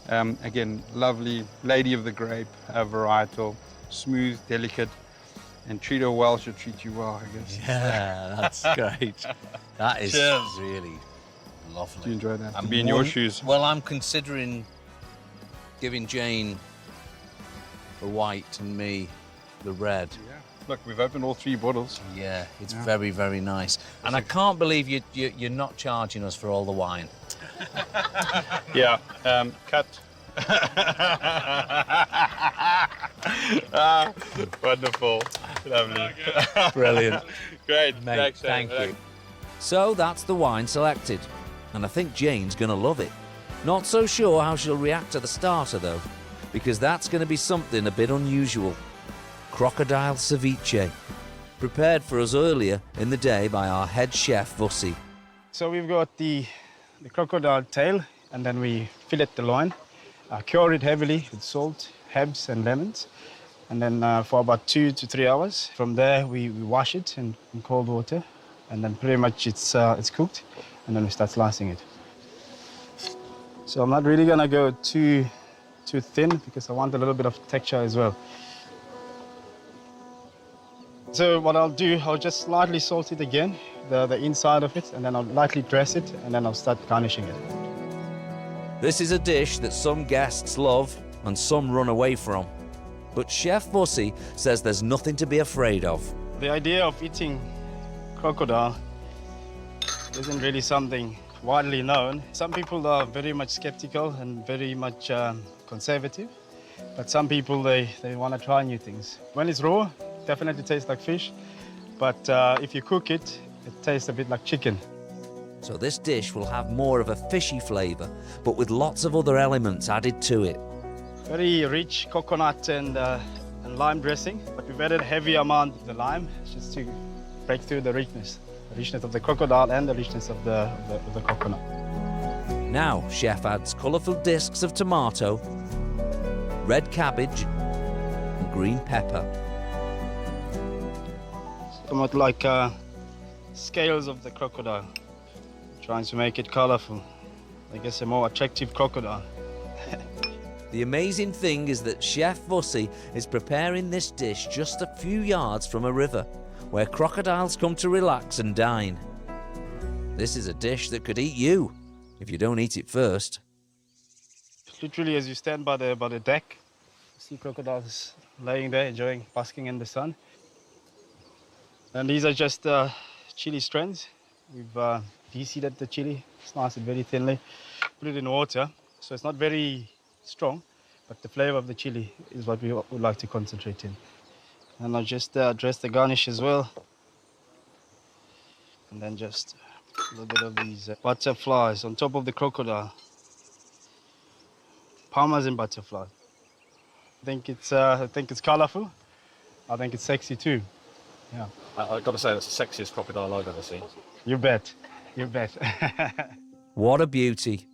Again, lovely Lady of the Grape varietal, smooth, delicate, and treat her well, she'll treat you well, I guess. Yeah, that's great. That is Cheers. really lovely. Do you enjoy that? To be in your shoes. Well, I'm considering giving Jane the white and me the red. Yeah. Look, we've opened all 3 bottles. Yeah, it's Yeah. very, very nice. And I can't believe you're not charging us for all the wine. Yeah, cut. Wonderful. Lovely. Brilliant. Great. Mate, Thanks, thank Sam. you. So that's the wine selected. And I think Jane's going to love it. Not so sure how she'll react to the starter, though, because that's going to be something a bit unusual. Crocodile ceviche, prepared for us earlier in the day by our head chef, Vussi. So we've got the crocodile tail, and then we fillet the loin, cure it heavily with salt, herbs, and lemons, and then for about 2 to 3 hours. From there, we wash it in cold water, and then pretty much it's cooked, and then we start slicing it. So I'm not really gonna go too thin because I want a little bit of texture as well. So what I'll do, I'll just slightly salt it again, the inside of it, and then I'll lightly dress it, and then I'll start garnishing it. This is a dish that some guests love and some run away from. But Chef Vussy says there's nothing to be afraid of. The idea of eating crocodile isn't really something widely known. Some people are very much skeptical and very much conservative, but some people, they want to try new things. When it's raw, it definitely tastes like fish, but if you cook it, it tastes a bit like chicken. So this dish will have more of a fishy flavour, but with lots of other elements added to it. Very rich coconut and lime dressing, but we've added a heavy amount of the lime just to break through the richness of the crocodile and the richness of the coconut. Now Chef adds colourful discs of tomato, red cabbage and green pepper. Somewhat like scales of the crocodile, trying to make it colourful. I guess a more attractive crocodile. The amazing thing is that Chef Vussy is preparing this dish just a few yards from a river, where crocodiles come to relax and dine. This is a dish that could eat you, if you don't eat it first. Literally, as you stand by the deck, you see crocodiles laying there, enjoying, basking in the sun. And these are just chili strands. We've de-seeded the chili, sliced it very thinly, put it in water, so it's not very strong, but the flavor of the chili is what we would like to concentrate in. And I'll just dress the garnish as well. And then just a little bit of these butterflies on top of the crocodile. Parmesan butterfly. I think it's colorful. I think it's sexy too. Yeah. I've got to say, that's the sexiest crocodile I've ever seen. You bet. You bet. What a beauty.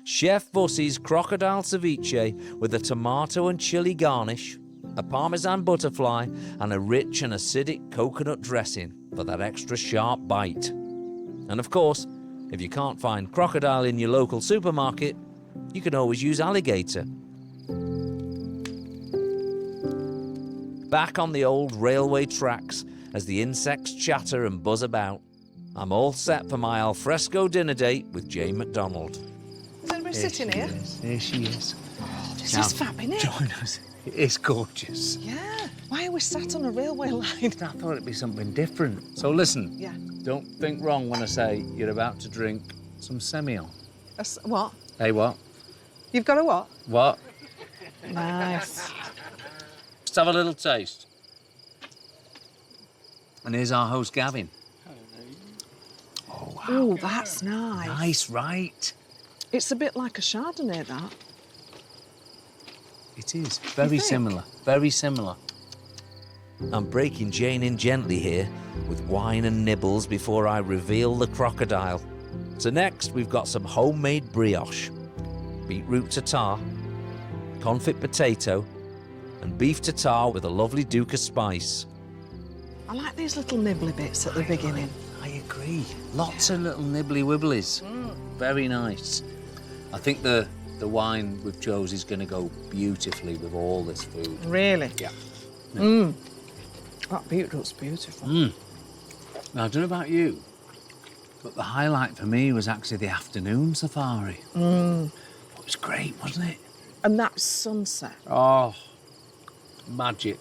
Chef Vussy's crocodile ceviche with a tomato and chili garnish, a parmesan butterfly and a rich and acidic coconut dressing for that extra sharp bite. And of course, if you can't find crocodile in your local supermarket, you can always use alligator. Back on the old railway tracks as the insects chatter and buzz about, I'm all set for my alfresco dinner date with Jane McDonald. Is anybody sitting here? Here she is. This is fab, isn't it? Join us. It is gorgeous. Yeah. Why are we sat on a railway line? I thought it'd be something different. So listen. Yeah. Don't think wrong when I say you're about to drink some Semillon. What? Hey, what? You've got a what? What? Nice. Let's have a little taste. And here's our host, Gavin. Oh, wow. Oh, that's nice. Nice, right? It's a bit like a Chardonnay, that. It is. Very similar. Very similar. I'm breaking Jane in gently here with wine and nibbles before I reveal the crocodile. So next we've got some homemade brioche, beetroot tartare, confit potato and beef tartare with a lovely duca spice. I like these little nibbly bits at the beginning. I agree. Lots of little nibbly wibblies. Very nice. I think the wine we've chose is going to go beautifully with all this food. Really? Yeah. Mmm. That beetroot's beautiful. Now, I don't know about you, but the highlight for me was actually the afternoon safari. It was great, wasn't it? And that sunset. Oh, magic.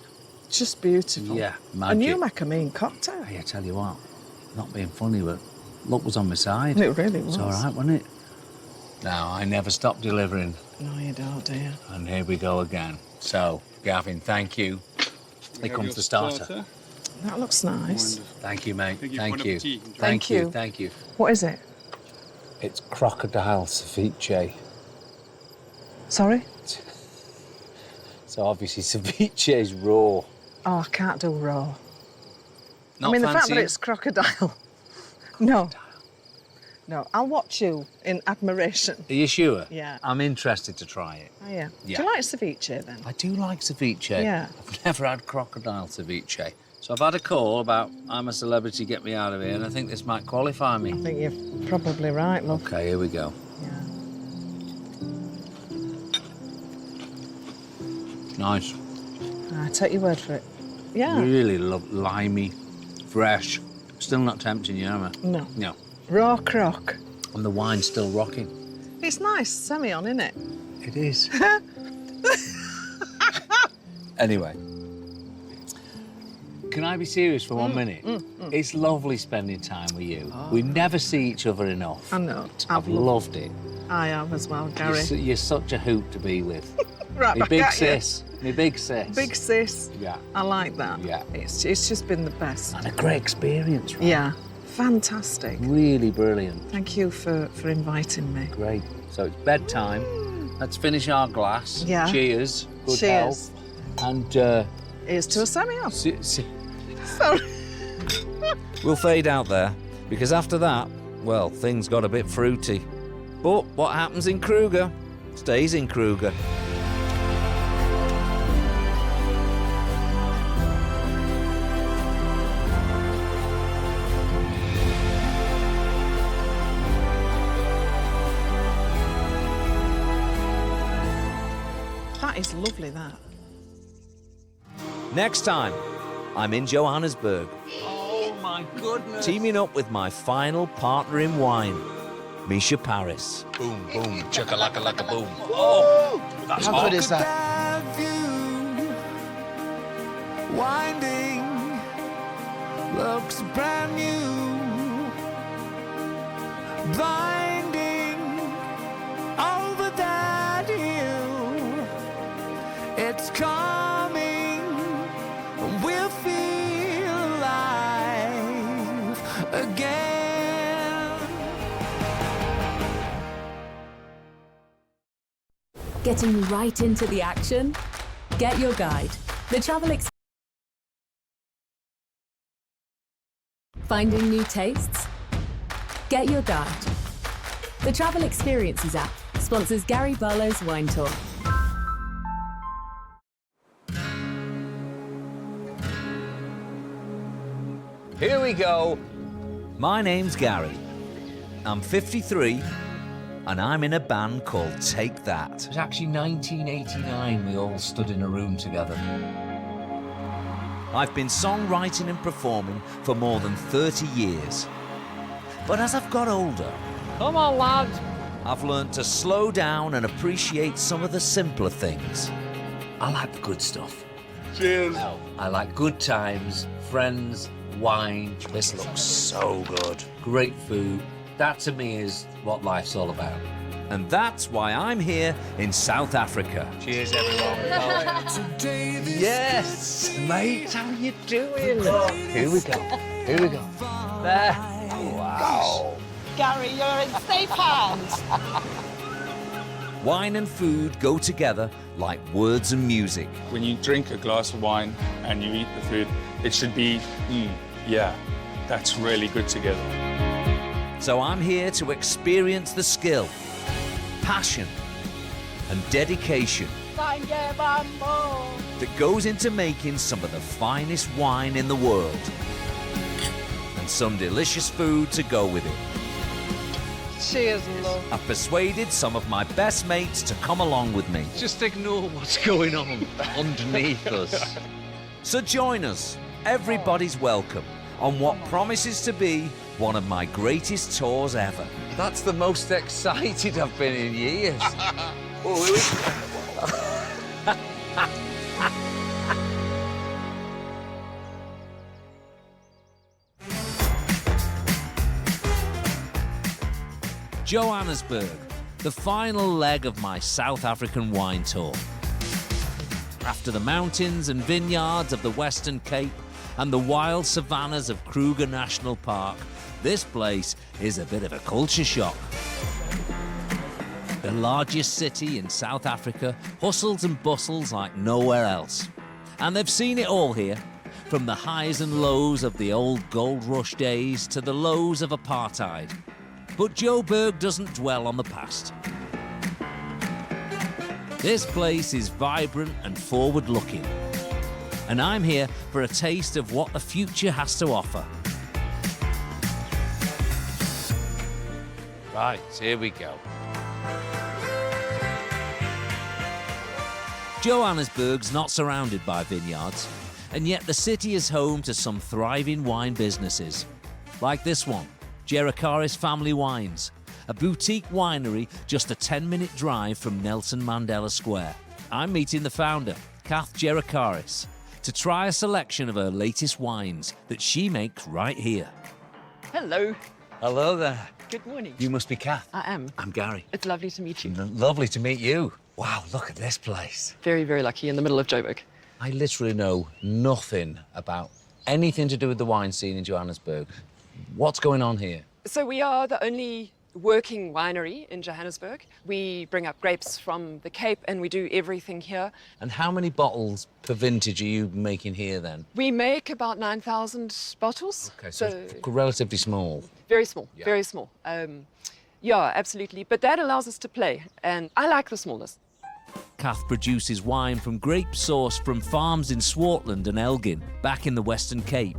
Just beautiful. Yeah, magic. And you make a mean cocktail. Hey, I tell you what, not being funny, but luck was on my side. It really was. It's all right, wasn't it? Now, I never stop delivering. No, you don't, do you? And here we go again. So, Gavin, thank you. Here comes the starter. That looks nice. Thank you, mate. Thank you. Thank you. Thank you. What is it? It's crocodile ceviche. Sorry? So obviously ceviche is raw. Oh, I can't do raw. Not I mean, the fact fancy that it? it's crocodile. No. No, I'll watch you in admiration. Are you sure? Yeah. I'm interested to try it. Oh, yeah. Yeah. Do you like ceviche, then? I do like ceviche. Yeah. I've never had crocodile ceviche. So I've had a call about I'm a celebrity, get me out of here, and I think this might qualify me. I think you're probably right, love. Okay, here we go. Nice. I take your word for it. Yeah. Really limey, fresh. Still not tempting you, am I? No. No. Raw crock. And the wine's still rocking. It's nice, Semillon, isn't it? It is. Anyway, can I be serious for 1 minute? It's lovely spending time with you. We never see each other enough. I know. I've loved it. I have as well, Gary. You're such a hoot to be with. Right Me back big at you. sis. Me big sis. Big sis. Yeah. I like that. Yeah. It's just been the best. And a great experience, right? Yeah. Fantastic. Really brilliant. Thank you for inviting me. Great. So it's bedtime. Let's finish our glass. Yeah. Cheers. Good Cheers. health. And Here's to a Semillon. Sorry. We'll fade out there, because after that, well, things got a bit fruity. But what happens in Kruger stays in Kruger. That is lovely, that. Next time, I'm in Johannesburg, oh my goodness. teaming up with my final partner in wine, Misha Paris. Boom, boom, chaka-laka-laka boom. Oh, that's How hot. good is that? Winding looks brand new, blinding over that hill. It's coming, we'll feel alive again. Getting right into the action? Get your guide. The travel Finding new tastes? Get your guide. The Travel Experiences app sponsors Gary Barlows' wine tour. Here we go. My name's Gary. I'm 53, and I'm in a band called Take That. It was actually 1989 we all stood in a room together. I've been songwriting and performing for more than 30 years. But as I've got older, Come on, lad. I've learned to slow down and appreciate some of the simpler things. I like the good stuff. Cheers. I like good times, friends, wine. This looks so good. Great food. That to me is what life's all about. And that's why I'm here in South Africa. Cheers, everyone. Yes, mate, how you doing? Here we go. Here we go. There. Wow. Gary, you're in safe hands. Wine and food go together like words and music. When you drink a glass of wine and you eat the food, it should be, yeah, that's really good together. So I'm here to experience the skill, passion, and dedication that goes into making some of the finest wine in the world. And some delicious food to go with it. Cheers, love. I've persuaded some of my best mates to come along with me. Just ignore what's going on underneath us. So join us, everybody's welcome, on what promises to be one of my greatest tours ever. That's the most excited I've been in years. Johannesburg, the final leg of my South African wine tour. After the mountains and vineyards of the Western Cape and the wild savannas of Kruger National Park, this place is a bit of a culture shock. The largest city in South Africa hustles and bustles like nowhere else. And they've seen it all here, from the highs and lows of the old gold rush days to the lows of apartheid. But Joburg doesn't dwell on the past. This place is vibrant and forward-looking. And I'm here for a taste of what the future has to offer. Right, here we go. Johannesburg's not surrounded by vineyards, And yet the city is home to some thriving wine businesses. Like this one, Jericaris Family Wines, a boutique winery just a 10-minute drive from Nelson Mandela Square. I'm meeting the founder, Kath Jericaris, to try a selection of her latest wines that she makes right here. Hello. Hello there. Good morning. You must be Kath. I am. I'm Gary. It's lovely to meet you. Lovely to meet you. Wow, look at this place. Very, very lucky in the middle of Joburg. I literally know nothing about anything to do with the wine scene in Johannesburg. What's going on here? So we are the only working winery in Johannesburg. We bring up grapes from the Cape and we do everything here. And how many bottles per vintage are you making here then? We make about 9,000 bottles. Okay, so it's relatively small. Very small, very small. Yeah, absolutely. But that allows us to play, and I like the smallness. Kath produces wine from grapes sourced from farms in Swartland and Elgin, back in the Western Cape.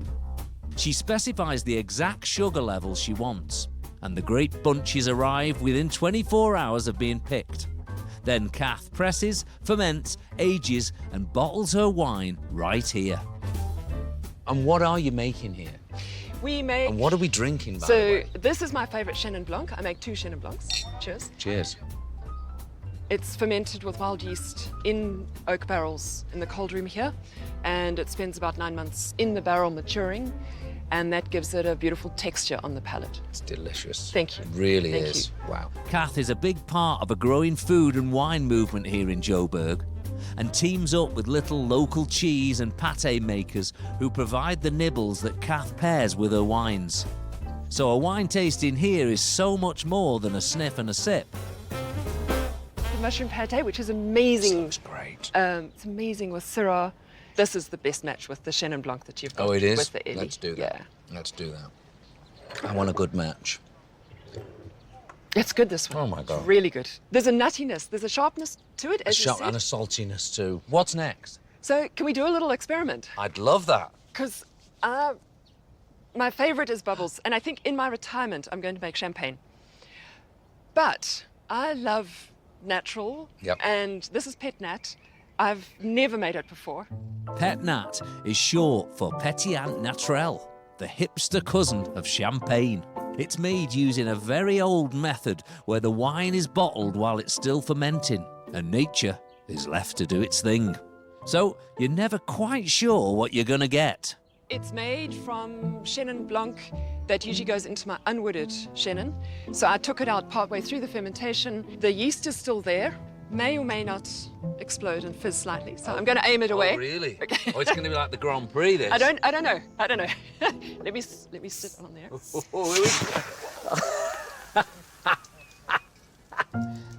She specifies the exact sugar levels she wants, and the grape bunches arrive within 24 hours of being picked. Then Kath presses, ferments, ages, and bottles her wine right here. And what are you making here? We make... And what are we drinking, by the way? So this is my favorite Chenin Blanc. I make 2 Chenin Blancs. Cheers. Cheers. It's fermented with wild yeast in oak barrels in the cold room here, and it spends about 9 months in the barrel maturing, and that gives it a beautiful texture on the palate. It's delicious. Thank you. It really Thank is. you. Wow. Kath is a big part of a growing food and wine movement here in Joburg, and teams up with little local cheese and pate makers who provide the nibbles that Kath pairs with her wines. So a wine tasting here is so much more than a sniff and a sip. The mushroom pate, which is amazing. Sounds great. It's amazing with Syrah. This is the best match with the Chenin Blanc that you've got. Oh, it is? With the Ellie. Let's do that. Yeah. Let's do that. I want a good match. It's good, this one. Oh, my God. It's really good. There's a nuttiness, there's a sharpness to it, as you said. And a saltiness too. What's next? So can we do a little experiment? I'd love that. Because my favorite is bubbles, and I think in my retirement I'm going to make champagne. But I love natural, and this is Pet Nat. I've never made it before. Pet Nat is short for Pétillant Naturel, the hipster cousin of champagne. It's made using a very old method where the wine is bottled while it's still fermenting, and nature is left to do its thing. So you're never quite sure what you're gonna get. It's made from Chenin Blanc that usually goes into my unwooded Chenin. So I took it out partway through the fermentation. The yeast is still there, may or may not explode and fizz slightly. So I'm going to aim it away. Oh, really? Oh, it's going to be like the Grand Prix, this. I don't know. let me sit on there.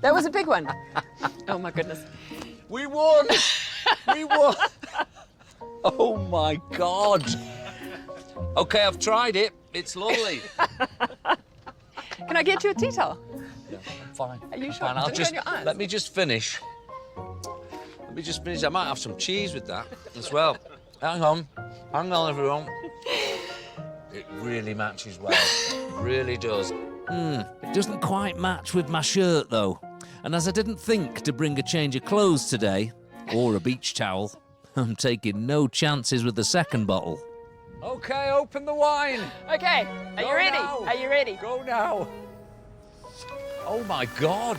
That was a big one. Oh my goodness. We won! We won! Oh my God. Okay, I've tried it. It's lovely. Can I get you a tea towel? Yeah, I'm fine. Are you sure? Fine. I'll Don't go just, on your eyes. let me just finish. I might have some cheese with that as well. Hang on, everyone. It really matches well. It really does. It doesn't quite match with my shirt though. And as I didn't think to bring a change of clothes today, or a beach towel, I'm taking no chances with the second bottle. Okay, open the wine. Okay, are you ready? Now. Are you ready? Go now. Oh my God.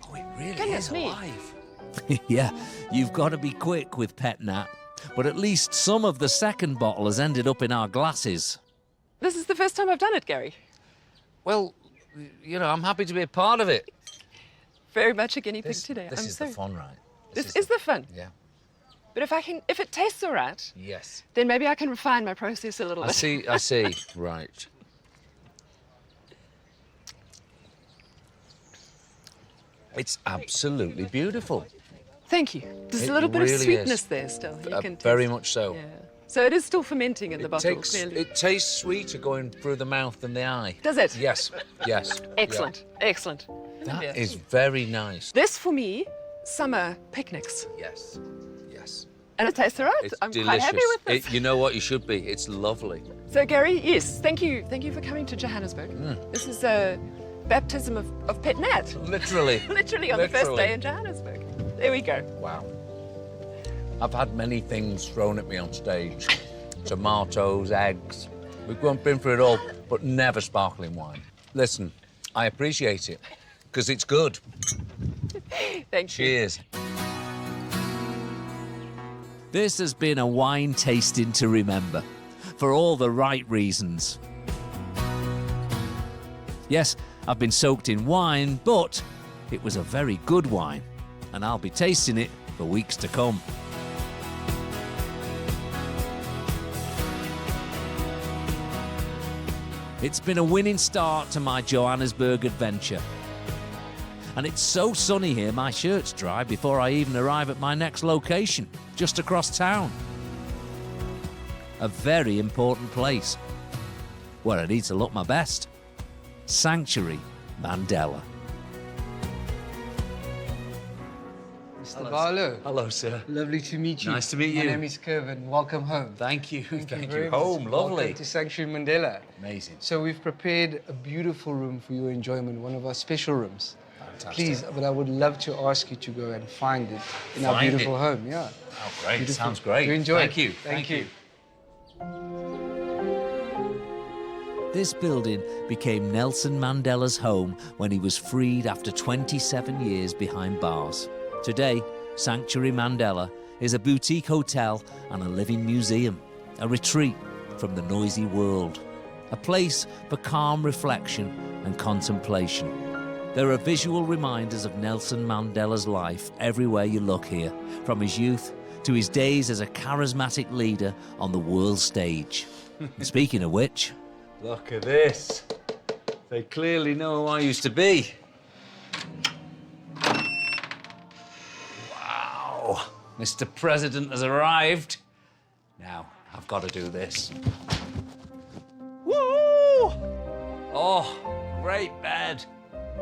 Oh, it really Goodness is me. alive. Yeah, you've got to be quick with Pet Nat. But at least some of the second bottle has ended up in our glasses. This is the first time I've done it, Gary. Well, you know, I'm happy to be a part of it. Very much a guinea pig today. This is the fun, right? This is the fun. Yeah. But if it tastes all right, Yes. then maybe I can refine my process a little I bit. I see. Right. It's absolutely beautiful. Thank you. There's It a little bit really of sweetness is. there still. You can Very taste. much so. Yeah. So it is still fermenting in the bottle, clearly. It tastes sweeter going through the mouth than the eye. Does it? Yes, yes. Excellent, excellent. That is very nice. This, for me, summer picnics. Yes, yes. And it tastes all right. It's I'm delicious. quite happy with this. You know what you should be. It's lovely. So, Gary, yes, thank you for coming to Johannesburg. This is a baptism of Pet Nat. Literally. Literally on the first day in Johannesburg. There we go. Wow. I've had many things thrown at me on stage. Tomatoes, eggs. We've been through it all, but never sparkling wine. Listen, I appreciate it, because it's good. Thank you. Cheers. This has been a wine tasting to remember, for all the right reasons. Yes, I've been soaked in wine, but it was a very good wine, and I'll be tasting it for weeks to come. It's been a winning start to my Johannesburg adventure. And it's so sunny here, my shirt's dry before I even arrive at my next location, just across town. A very important place, where I need to look my best. Sanctuary Mandela. Mr. Barlow. Hello, sir. Lovely to meet you. Nice to meet you. My name is Kevin. Welcome home. Thank you. Thank you. very Home, much. lovely. Welcome to Sanctuary Mandela. Amazing. So we've prepared a beautiful room for your enjoyment, one of our special rooms. Fantastic. Please, but I would love to ask you to go and find it in our beautiful home. Yeah. Oh, great. Beautiful. Sounds great. You enjoy Thank it. you. Thank you. This building became Nelson Mandela's home when he was freed after 27 years behind bars. Today, Sanctuary Mandela is a boutique hotel and a living museum, a retreat from the noisy world, a place for calm reflection and contemplation. There are visual reminders of Nelson Mandela's life everywhere you look here, from his youth to his days as a charismatic leader on the world stage. Speaking of which, Look at this. They clearly know who I used to be. Wow. Mr. President has arrived. Now, I've got to do this. Woo! Oh, great bed.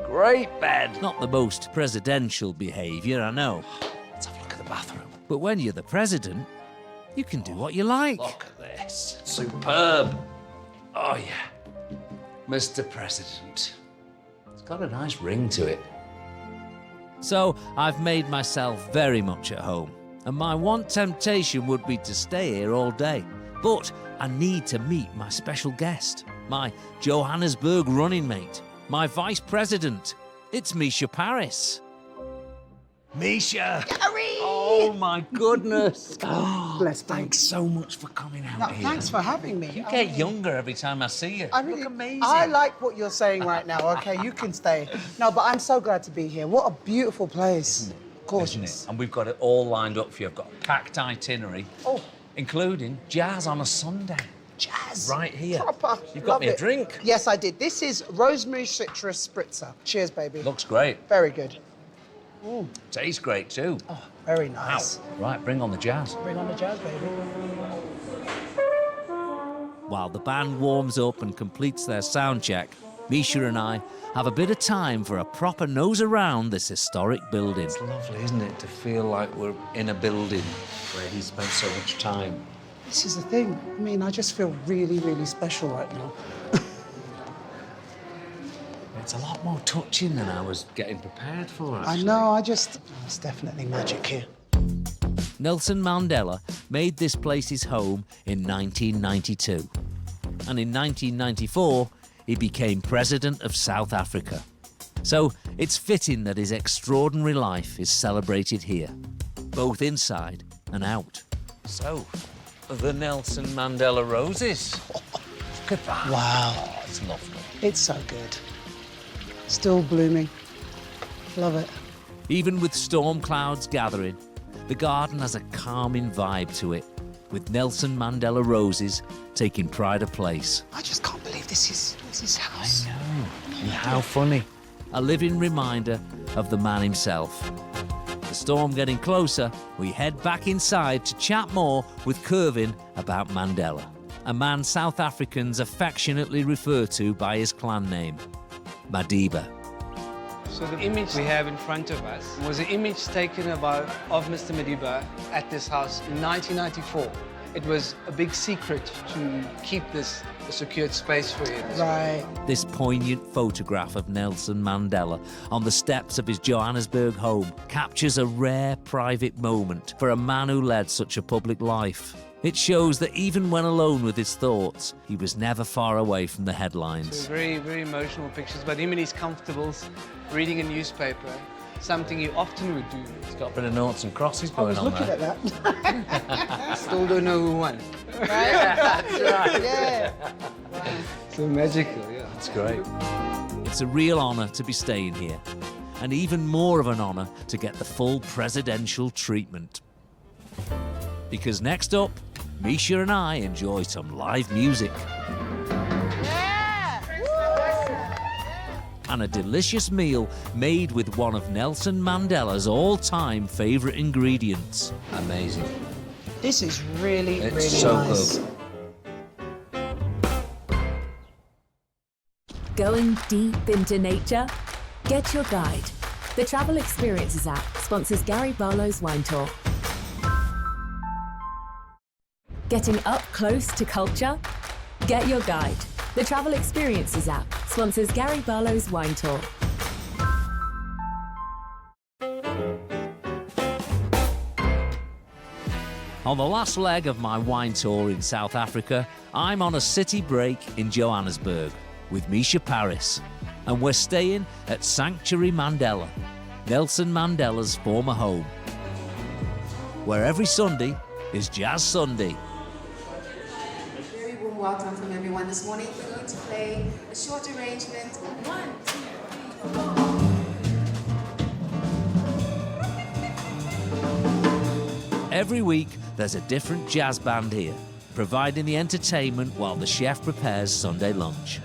Great bed. not the most presidential behaviour, I know. Let's have a look at the bathroom. But when you're the president, you can do what you like. Look at this. Superb. Oh, yeah. Mr. President. It's got a nice ring to it. So I've made myself very much at home. And my one temptation would be to stay here all day. But I need to meet my special guest, my Johannesburg running mate, my vice president. It's Misha Paris. Misha! Oh, my goodness. Bless, Thanks so much for coming out here. Thanks for having me. You get younger every time I see you. I You really, look amazing. I like what you're saying right now. Okay, you can stay. No, but I'm so glad to be here. What a beautiful place. Gorgeous. Isn't it? And we've got it all lined up for you. I've got a packed itinerary, including jazz on a Sunday. Jazz. Right here. Proper. You've got Love me a it. drink. Yes, I did. This is rosemary citrus spritzer. Cheers, baby. Looks great. Very good. Tastes great too. Oh, very nice. Wow. Right, bring on the jazz. Bring on the jazz, baby. While the band warms up and completes their sound check, Misha and I have a bit of time for a proper nose around this historic building. It's lovely, isn't it, to feel like we're in a building where he spent so much time. This is the thing. I mean, I just feel really, really special right now. It's a lot more touching than I was getting prepared for, actually. I know, it's definitely magic here. Nelson Mandela made this place his home in 1992. And in 1994, he became President of South Africa. So it's fitting that his extraordinary life is celebrated here, both inside and out. So, the Nelson Mandela roses. Look at that. Wow. Oh, it's lovely. It's so good. Still blooming. Love it. Even with storm clouds gathering, the garden has a calming vibe to it, with Nelson Mandela roses taking pride of place. I just can't believe this is his house. I know. And how funny. A living reminder of the man himself. The storm getting closer, we head back inside to chat more with Kervin about Mandela, a man South Africans affectionately refer to by his clan name, Madiba. So the image we have in front of us was an image taken of Mr. Madiba at this house in 1994. It was a big secret to keep this a secured space for you. Right. This poignant photograph of Nelson Mandela on the steps of his Johannesburg home captures a rare private moment for a man who led such a public life. It shows that even when alone with his thoughts, he was never far away from the headlines. So very, very emotional pictures, but him in his comfortables, reading a newspaper, something you often would do. It's got a bit of noughts and crosses going on there. I was looking at that. Still don't know who won. Right? That's right. Yeah. So magical, yeah. It's great. It's a real honour to be staying here, and even more of an honour to get the full presidential treatment. Because next up, Misha and I enjoy some live music. And a delicious meal made with one of Nelson Mandela's all-time favourite ingredients. Amazing. This is really, It's really so nice. good. Going deep into nature? Get your guide. The Travel Experiences app sponsors Gary Barlows Wine Tour. Getting up close to culture? Get your guide. The Travel Experiences app sponsors Gary Barlows Wine Tour. On the last leg of my wine tour in South Africa, I'm on a city break in Johannesburg with Misha Paris, and we're staying at Sanctuary Mandela, Nelson Mandela's former home, where every Sunday is Jazz Sunday. Very warm welcome from everyone this morning. We're going to play a short arrangement. 1, 2, 3, 4. Every week, there's a different jazz band here, providing the entertainment while the chef prepares Sunday lunch.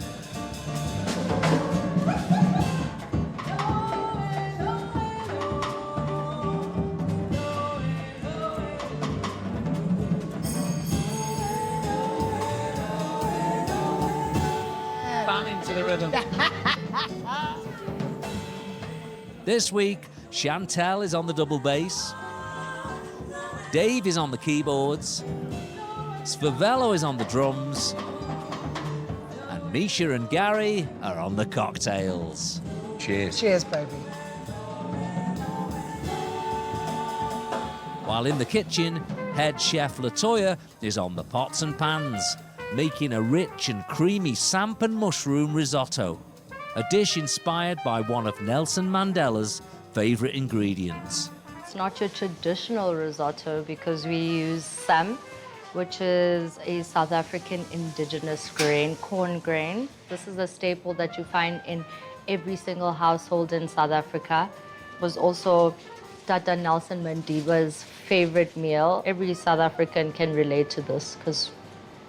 Bang into the rhythm. This week, Chantel is on the double bass, Dave is on the keyboards, Sfavello is on the drums, and Misha and Gary are on the cocktails. Cheers. Cheers, baby. While in the kitchen, head chef Latoya is on the pots and pans, making a rich and creamy samp and mushroom risotto, a dish inspired by one of Nelson Mandela's favourite ingredients. It's not your traditional risotto because we use sam, which is a South African indigenous grain, corn grain. This is a staple that you find in every single household in South Africa. It was also Tata Nelson Mandela's favorite meal. Every South African can relate to this because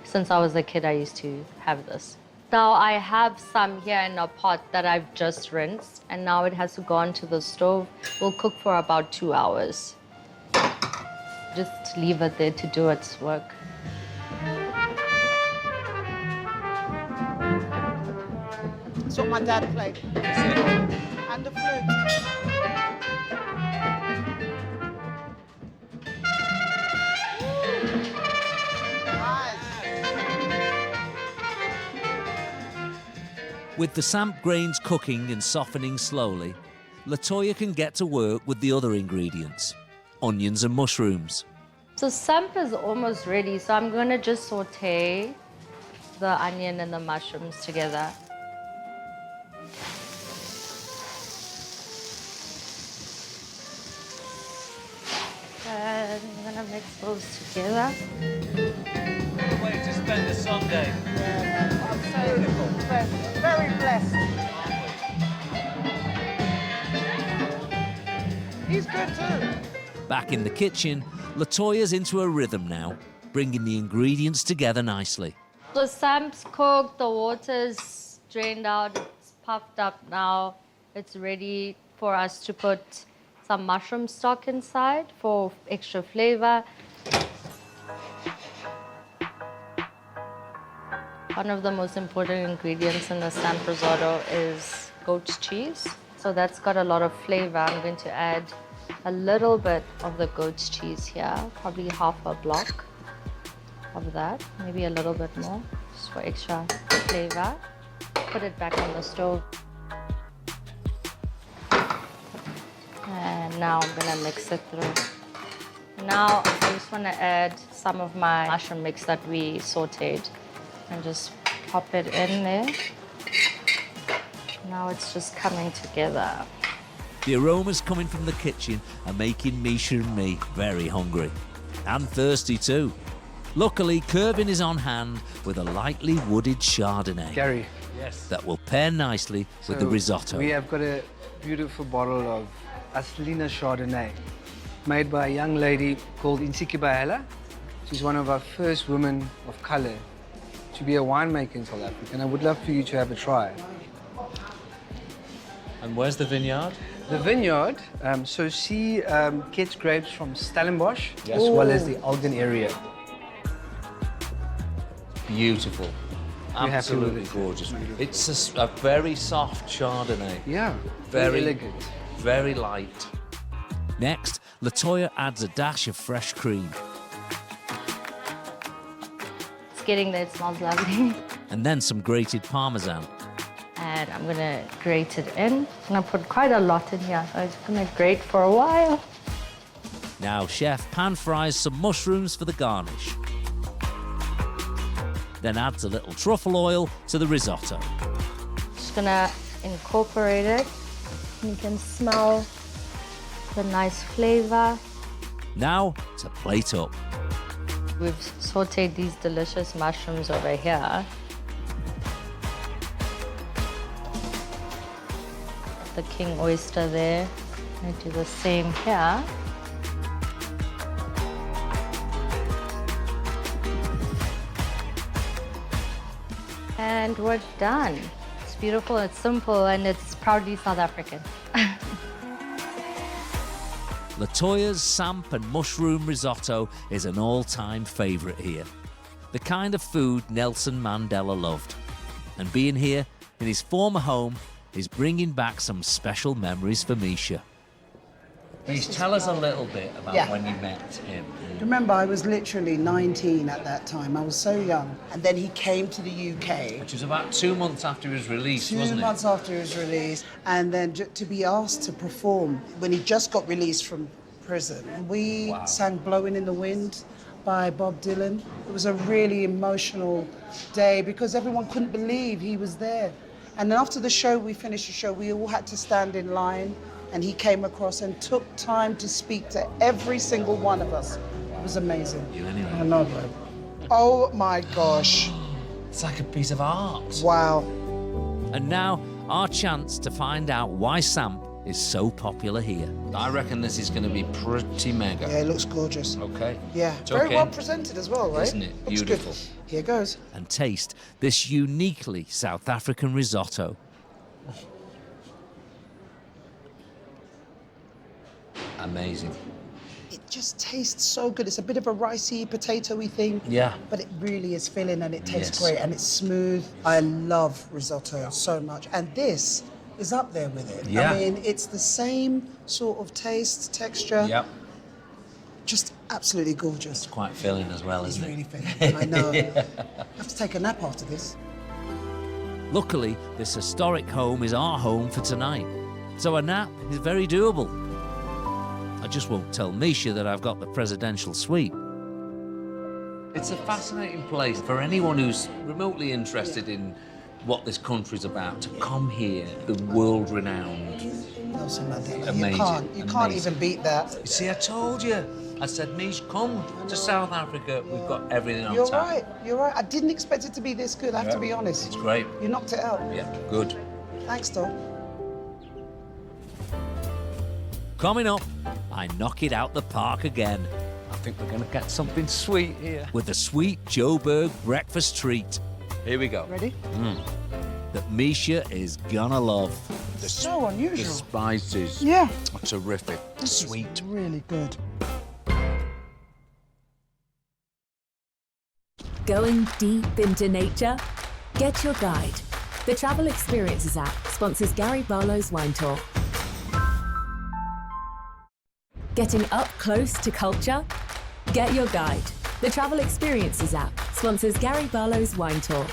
since I was a kid, I used to have this. Now I have some here in a pot that I've just rinsed, and now it has to go onto the stove. We'll cook for about 2 hours. Just leave it there to do its work. That's what my dad played. And the flute. With the samp grains cooking and softening slowly, Latoya can get to work with the other ingredients, onions and mushrooms. So samp is almost ready, so I'm gonna just saute the onion and the mushrooms together. And I'm gonna mix those together. Way to spend a Sunday. I'm so blessed, very blessed. He's good too. Back in the kitchen, Latoya's into a rhythm now, bringing the ingredients together nicely. The samp's cooked, the water's drained out, it's puffed up now. It's ready for us to put some mushroom stock inside for extra flavor. One of the most important ingredients in the samp risotto is goat's cheese. So that's got a lot of flavor. I'm going to add a little bit of the goat's cheese here, probably half a block of that, maybe a little bit more. just for extra flavor. Put it back on the stove. And now I'm gonna mix it through. Now I just wanna add some of my mushroom mix that we sauteed and just pop it in there. Now it's just coming together. The aromas coming from the kitchen are making Misha and me very hungry. And thirsty too. Luckily, Kervin is on hand with a lightly wooded Chardonnay. Gary. Yes. That will pair nicely with the risotto. We have got a beautiful bottle of Aslina Chardonnay, made by a young lady called Insiki Bahela. She's one of our first women of color to be a winemaker in South Africa, and I would love for you to have a try. And where's the vineyard? The vineyard, so she gets grapes from Stellenbosch, as well as the Algan area. Beautiful. Absolutely look. gorgeous. It's a very soft Chardonnay. Yeah, very elegant. Very light. Next, Latoya adds a dash of fresh cream. It's getting there, it smells lovely. And then some grated Parmesan. And I'm gonna grate it in. I'm gonna put quite a lot in here, so it's gonna grate for a while. Now Chef pan fries some mushrooms for the garnish. Then adds a little truffle oil to the risotto. Just gonna incorporate it. You can smell the nice flavor. Now to plate up. We've sauteed these delicious mushrooms over here. The king oyster there. I do the same here. And we're done. It's beautiful, it's simple, and it's proudly South African. Latoya's samp and mushroom risotto is an all-time favourite here. The kind of food Nelson Mandela loved. And being here in his former home is bringing back some special memories for Misha. Please tell us a little bit about when you met him. Remember, I was literally 19 at that time. I was so young. And then he came to the UK. Which was about 2 months after he was released, 2 wasn't it? months after he was released. And then to be asked to perform when he just got released from prison. We sang Blowing in the Wind by Bob Dylan. It was a really emotional day because everyone couldn't believe he was there. And then after the show, we finished the show, we all had to stand in line, and he came across and took time to speak to every single one of us. It was amazing. You anyway? I know, bro. Oh my gosh. It's like a piece of art. Wow. And now, our chance to find out why Samp is so popular here. I reckon this is going to be pretty mega. Yeah, it looks gorgeous. Okay. Yeah, It's very okay. well presented as well, right? Isn't it? Looks Beautiful. good. Here goes. And taste this uniquely South African risotto. Amazing. It just tastes so good. It's a bit of a ricey, potatoey thing. Yeah. But it really is filling and it tastes Yes. great and it's smooth. I love risotto so much. And this is up there with it. Yeah. I mean, it's the same sort of taste, texture. Yep. Just absolutely gorgeous. Quite filling as well, It's isn't really it? filling. I know. I have to take a nap after this. Luckily, this historic home is our home for tonight, so a nap is very doable. I just won't tell Misha that I've got the presidential suite. It's a fascinating place for anyone who's remotely interested in what this country's about to come here, the world-renowned. Nelson Mandela. Amazing. You can't even beat that. You see, I told you. I said, Mish, come to South Africa. We've got everything on You're tap. right. You're right. I didn't expect it to be this good. I have to be honest. It's great. You knocked it out. Yeah, good. Thanks, Dom. Coming up, I knock it out the park again. I think we're going to get something sweet here. With a sweet Joburg breakfast treat. Here we go. Ready? That Misha is gonna love. So unusual. The spices Yeah. are terrific. This is Sweet. really good. Going deep into nature? Get your guide. The Travel Experiences app sponsors Gary Barlows Wine Tour. Getting up close to culture? Get your guide. The Travel Experiences app sponsors Gary Barlows Wine Tour.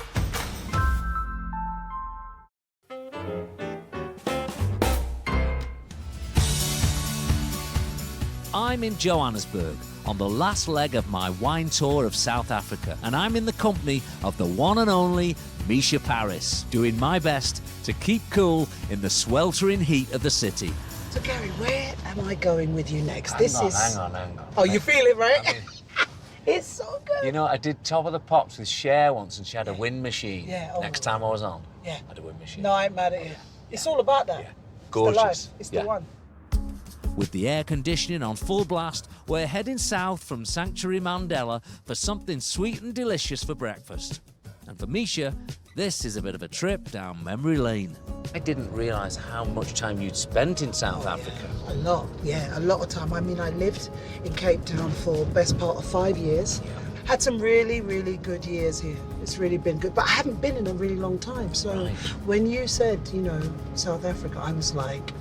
I'm in Johannesburg on the last leg of my wine tour of South Africa, and I'm in the company of the one and only Misha Paris, doing my best to keep cool in the sweltering heat of the city. So Gary, where am I going with you next? Hang on. Oh, you feel it, right? It's so good. You know, I did Top of the Pops with Cher once, and she had a wind machine. Yeah. Oh. Next time I was on, Yeah. I had a wind machine. No, I ain't mad at you. It's all about that. Gorgeous. It's the life. It's Yeah. the one. With the air conditioning on full blast, we're heading south from Sanctuary Mandela for something sweet and delicious for breakfast. And for Misha, this is a bit of a trip down memory lane. I didn't realise how much time you'd spent in South Africa. A lot of time. I mean, I lived in Cape Town for the best part of 5 years. Had some really, really good years here. It's really been good, but I haven't been in a really long time. So when you said, you know, South Africa, I was like,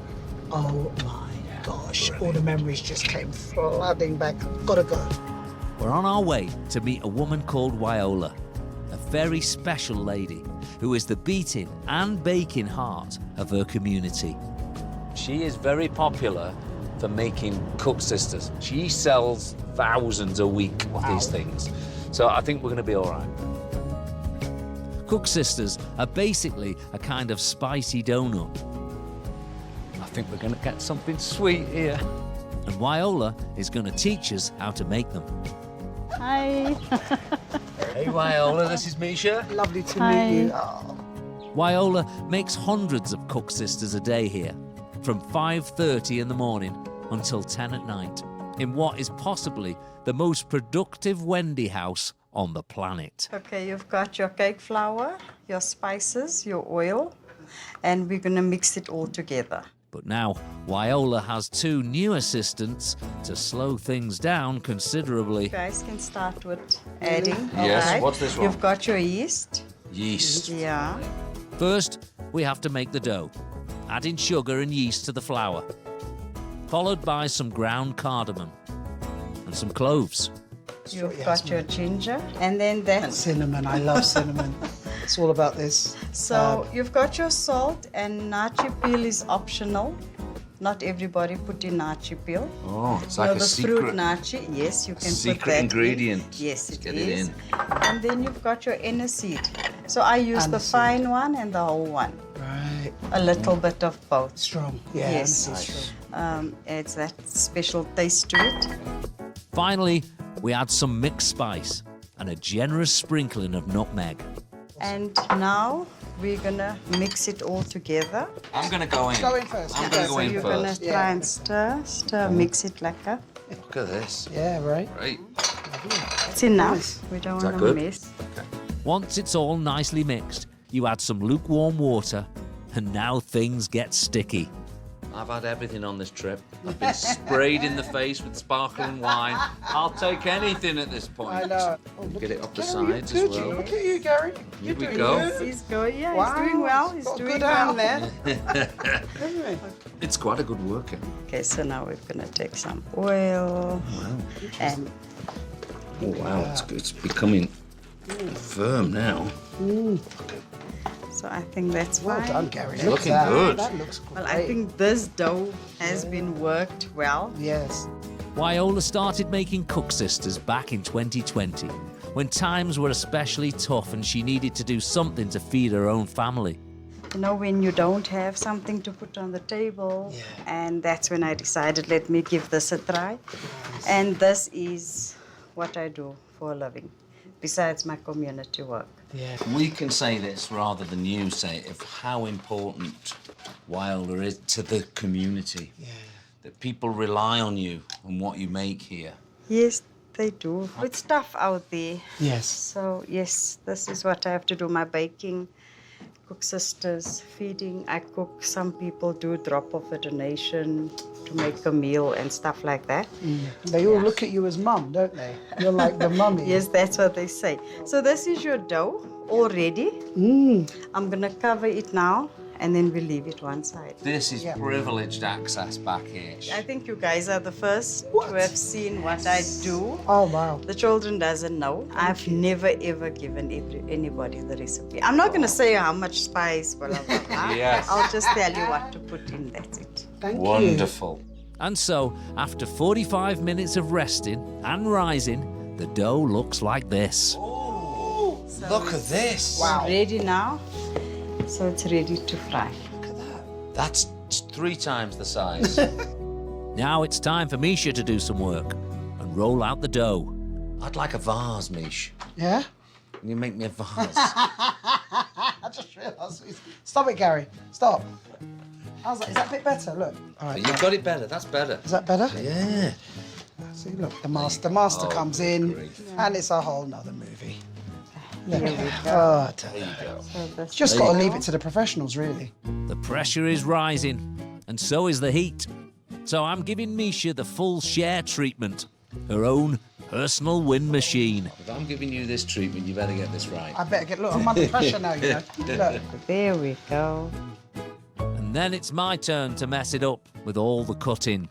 oh my gosh, all the memories just came flooding back. Gotta go. We're on our way to meet a woman called Wyola, a very special lady who is the beating and baking heart of her community. She is very popular for making Cook Sisters. She sells thousands a week of these things. So I think we're going to be all right. Cook Sisters are basically a kind of spicy donut. I think we're going to get something sweet here. And Wyola is going to teach us how to make them. Hi. Hey, Wyola, this is Misha. Lovely to Hi. meet you. Wyola makes hundreds of Cook Sisters a day here, from 5:30 in the morning until 10 at night, in what is possibly the most productive Wendy house on the planet. Okay, you've got your cake flour, your spices, your oil, and we're going to mix it all together. But now, Wyola has two new assistants to slow things down considerably. You guys can start with adding. Yes, alright? what's this one? You've got your yeast. Yeast. Yeah. First, we have to make the dough, adding sugar and yeast to the flour, followed by some ground cardamom and some cloves. You've got your ginger, and then that. Cinnamon, I love cinnamon. It's all about this. So you've got your salt, and nachi peel is optional. Not everybody put in nachi peel. Oh, it's You like know, a the secret. fruit nachi, yes, you can put secret that ingredient. in. Yes, it Get is. it in. And then you've got your aniseed. So I use the Aniseed. fine one and the whole one. Right. A little bit of both. Strong. Yeah. Yes. aniseed strong. Adds that special taste to it. Finally, we add some mixed spice and a generous sprinkling of nutmeg. And now we're gonna mix it all together. I'm going to go in. Go in first. I'm going to go So in you're first. gonna try and stir, mix it like that. Look at this. Yeah, right. Great. It's enough. We don't Is that want to good? mess. Once it's all nicely mixed, you add some lukewarm water, and now things get sticky. I've had everything on this trip. I've been sprayed in the face with sparkling wine. I'll take anything at this point. I know. Oh, Get it up the Gary, sides you're as good. well. Look at you, Gary. Here You're we doing go. good. He's going, yeah, Wow, he's doing well. He's got a doing good well. hand there. It's quite a good workout. Okay, so now we're gonna take some oil Wow. and Oh, wow. It's becoming firm now. so I think that's Well fine. done, Gary. It's Look looking at that. good. That looks great. Well, I think this dough has been worked well. Yes. Wyola started making Cook Sisters back in 2020, when times were especially tough and she needed to do something to feed her own family. You know, when you don't have something to put on the table, and that's when I decided, let me give this a try. And this is what I do for a living, besides my community work. Yeah. We can say this rather than you say it, of how important Wyola is to the community. Yeah. That people rely on you and what you make here. Yes, they do. It's tough out there. Yes. So, yes, this is what I have to do, my baking, Cook Sisters, feeding. I cook. Some people do drop off a donation to make a meal and stuff like that. They all look at you as mum, don't they? You're like the mummy. Yes, that's what they say. So this is your dough all ready. I'm gonna cover it now and then we leave it one side. This is privileged access back here. I think you guys are the first to have seen what I do. Oh, wow. The children doesn't know. I've never, ever given anybody the recipe. I'm not going to say how much spice, blah, blah, blah. Yes. I'll just tell you what to put in, that's it. Wonderful. And so, after 45 minutes of resting and rising, the dough looks like this. Look at this. Wow. Ready now, so it's ready to fry. That's 3 times the size. Now it's time for Misha to do some work and roll out the dough. I'd like a vase, Mish. Yeah? Can you make me a vase? I just realised. Stop it, Gary. Stop. I was like, is that a bit better? Look. All right. You've got it better. That's better. Is that better? Yeah. See, look, the master comes in, and it's a whole nother movie. Here we go. Oh, there you go. Just got to leave it to the professionals, really. The pressure is rising, and so is the heat. So I'm giving Misha the full share treatment, her own personal wind machine. If I'm giving you this treatment, you better get this right. I better get, look, I'm under pressure now, you know. Look. There we go. And then it's my turn to mess it up with all the cutting.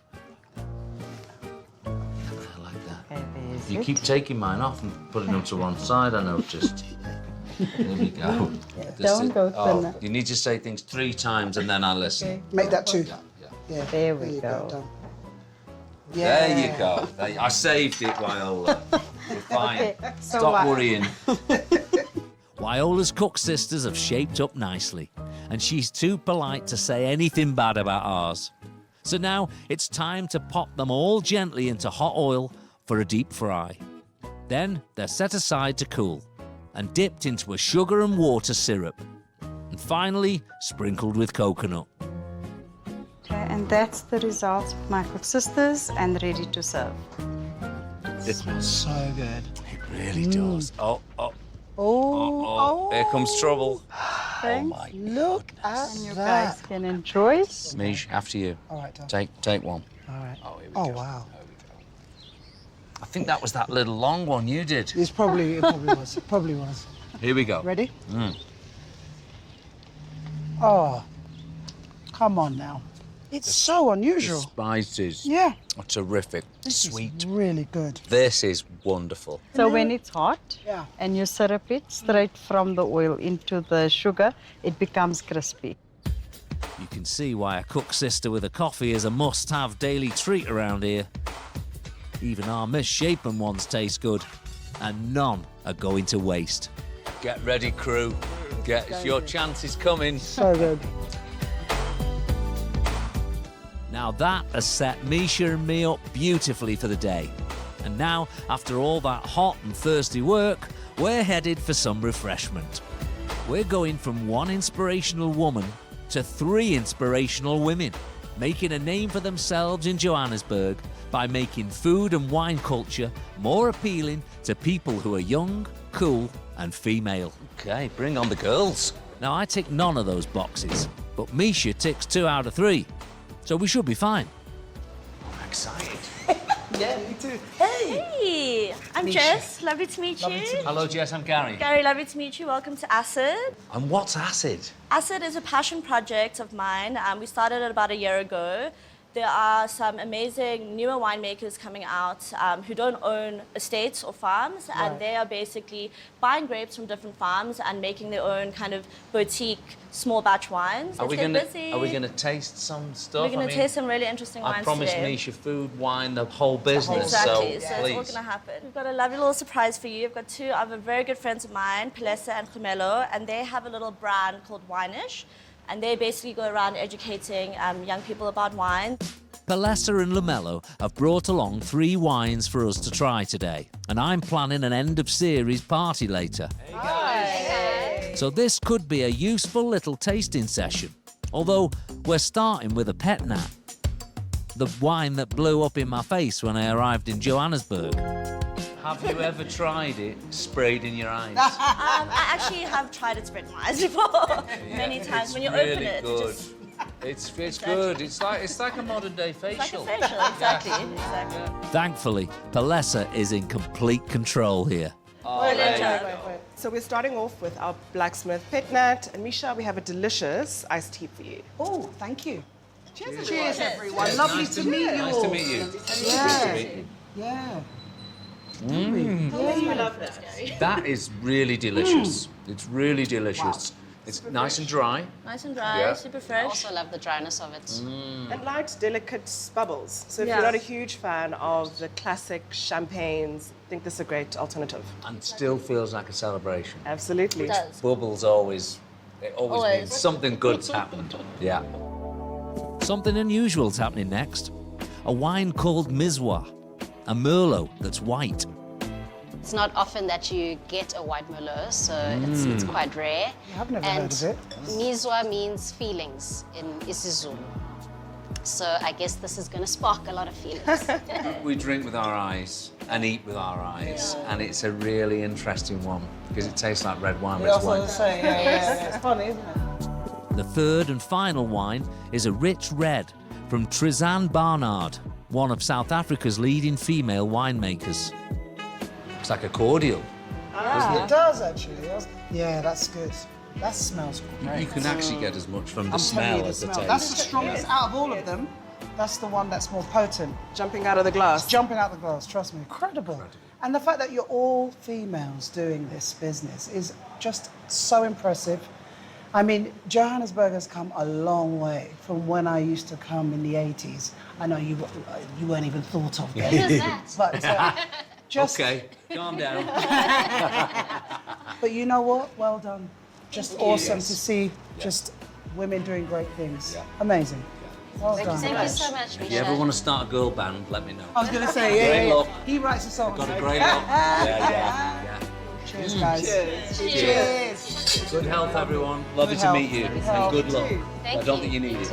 You keep taking mine off and putting them to one side, I noticed. There we go. Don't go thinner. You need to say things 3 times and then I listen. Okay. Make that 2. Yeah. There we go. Done. Yeah. There you go. I saved it, Viola. You're fine. Okay, so Stop worrying. Viola's cook sisters have shaped up nicely, and she's too polite to say anything bad about ours. So now it's time to pop them all gently into hot oil for a deep fry. Then they're set aside to cool and dipped into a sugar and water syrup. And finally, sprinkled with coconut. Okay, and that's the results of my cook sisters and ready to serve. It smells so good. It really does. Oh. Oh. Here comes trouble. Thanks. Look at And you that. guys can enjoy. Mish, after you. All right, Dad. Take one. All right. Oh, here we Oh, go. wow. I think that was that little long one you did. It probably was. It probably was. Here we go. Ready? Oh, come on now. It's so unusual. The spices Yeah. are terrific. This Sweet. is really good. This is wonderful. So when it's hot Yeah. and you syrup it straight from the oil into the sugar, it becomes crispy. You can see why a cook sister with a coffee is a must-have daily treat around here. Even our misshapen ones taste good, and none are going to waste. Get ready, crew. Your chance is coming. So good. Now that has set Misha and me up beautifully for the day. And now, after all that hot and thirsty work, we're headed for some refreshment. We're going from one inspirational woman to 3 inspirational women, making a name for themselves in Johannesburg by making food and wine culture more appealing to people who are young, cool, and female. Okay, bring on the girls. Now, I tick none of those boxes, but Misha ticks 2 out of 3, so we should be fine. I'm excited. Yeah, me too. Hey, I'm Misha. Jess. Lovely to meet you. Hello, Jess, I'm Gary. Gary, lovely to meet you. Welcome to Acid. And what's acid? Acid is a passion project of mine. We started it about a year ago. There are some amazing newer winemakers coming out who don't own estates or farms, and they are basically buying grapes from different farms and making their own kind of boutique small batch wines. Are we Let's gonna get busy. taste some stuff? We're going to taste some really interesting wines I promised today. Misha food, wine, the whole business. Exactly, so please. it's all going to happen. We've got a lovely little surprise for you. I've got 2 other very good friends of mine, Pelessa and Khumelo, and they have a little brand called Wine-ish, and they basically go around educating young people about wine. Pelessa and Lamello have brought along 3 wines for us to try today, and I'm planning an end-of-series party later. So this could be a useful little tasting session, although we're starting with a pet nat. The wine that blew up in my face when I arrived in Johannesburg. Have you ever tried it sprayed in your eyes? I actually have tried it sprayed in my eyes before, many times. When you really open it, good. it just... It's good. It's like a modern day facial. Like a facial, exactly. Thankfully, Pelessa is in complete control here. Wait. So we're starting off with our blacksmith pet nat, and Misha, we have a delicious iced tea for you. Oh, thank you. Cheers, Cheers, everyone. Cheers. Lovely Nice to meet you. Nice to meet you. Nice to meet you. Yeah. Mm. I love that. That is really delicious. It's really delicious. It's nice and dry. Nice and dry, Yeah. super fresh. I also love the dryness of it. And light, delicate bubbles. So if Yeah. you're not a huge fan of the classic champagnes, I think this is a great alternative. And still feels like a celebration. Absolutely. It does. Bubbles always Always. means something good's happened. Yeah. Something unusual's happening next. A wine called Mizwa, a Merlot that's white. It's not often that you get a white Merlot, so it's quite rare. I've never and heard of it. Mizwa means feelings in isiZulu. So I guess this is going to spark a lot of feelings. We drink with our eyes and eat with our eyes, and it's a really interesting one because it tastes like red wine, but it's white. It's funny, isn't it? The third and final wine is a rich red from Trizanne Barnard, one of South Africa's leading female winemakers. It's like a cordial. It does, actually. Yeah, that's good. That smells great. You can actually get as much from the I'm telling smell you, as the taste. That's the strongest out of all of them. That's the one that's more potent. Jumping out of the glass. It's jumping out the glass, trust me. Incredible. And the fact that you're all females doing this business is just so impressive. I mean, Johannesburg has come a long way from when I used to come in the 80s. I know you weren't even thought of then. Who was that? But just... Okay, calm down. But you know what? Well done. Just awesome Yes. to see just women doing great things. Amazing. Well done. Thank you so much, If Misha. you ever want to start a girl band, let me know. I was going to say, Great yeah. luck. He writes the songs. Got a great luck. Yeah. Cheers, guys. Cheers. Good health, everyone. Lovely Good to health. meet you. Good And health. good luck. Thank I don't you. think you need it.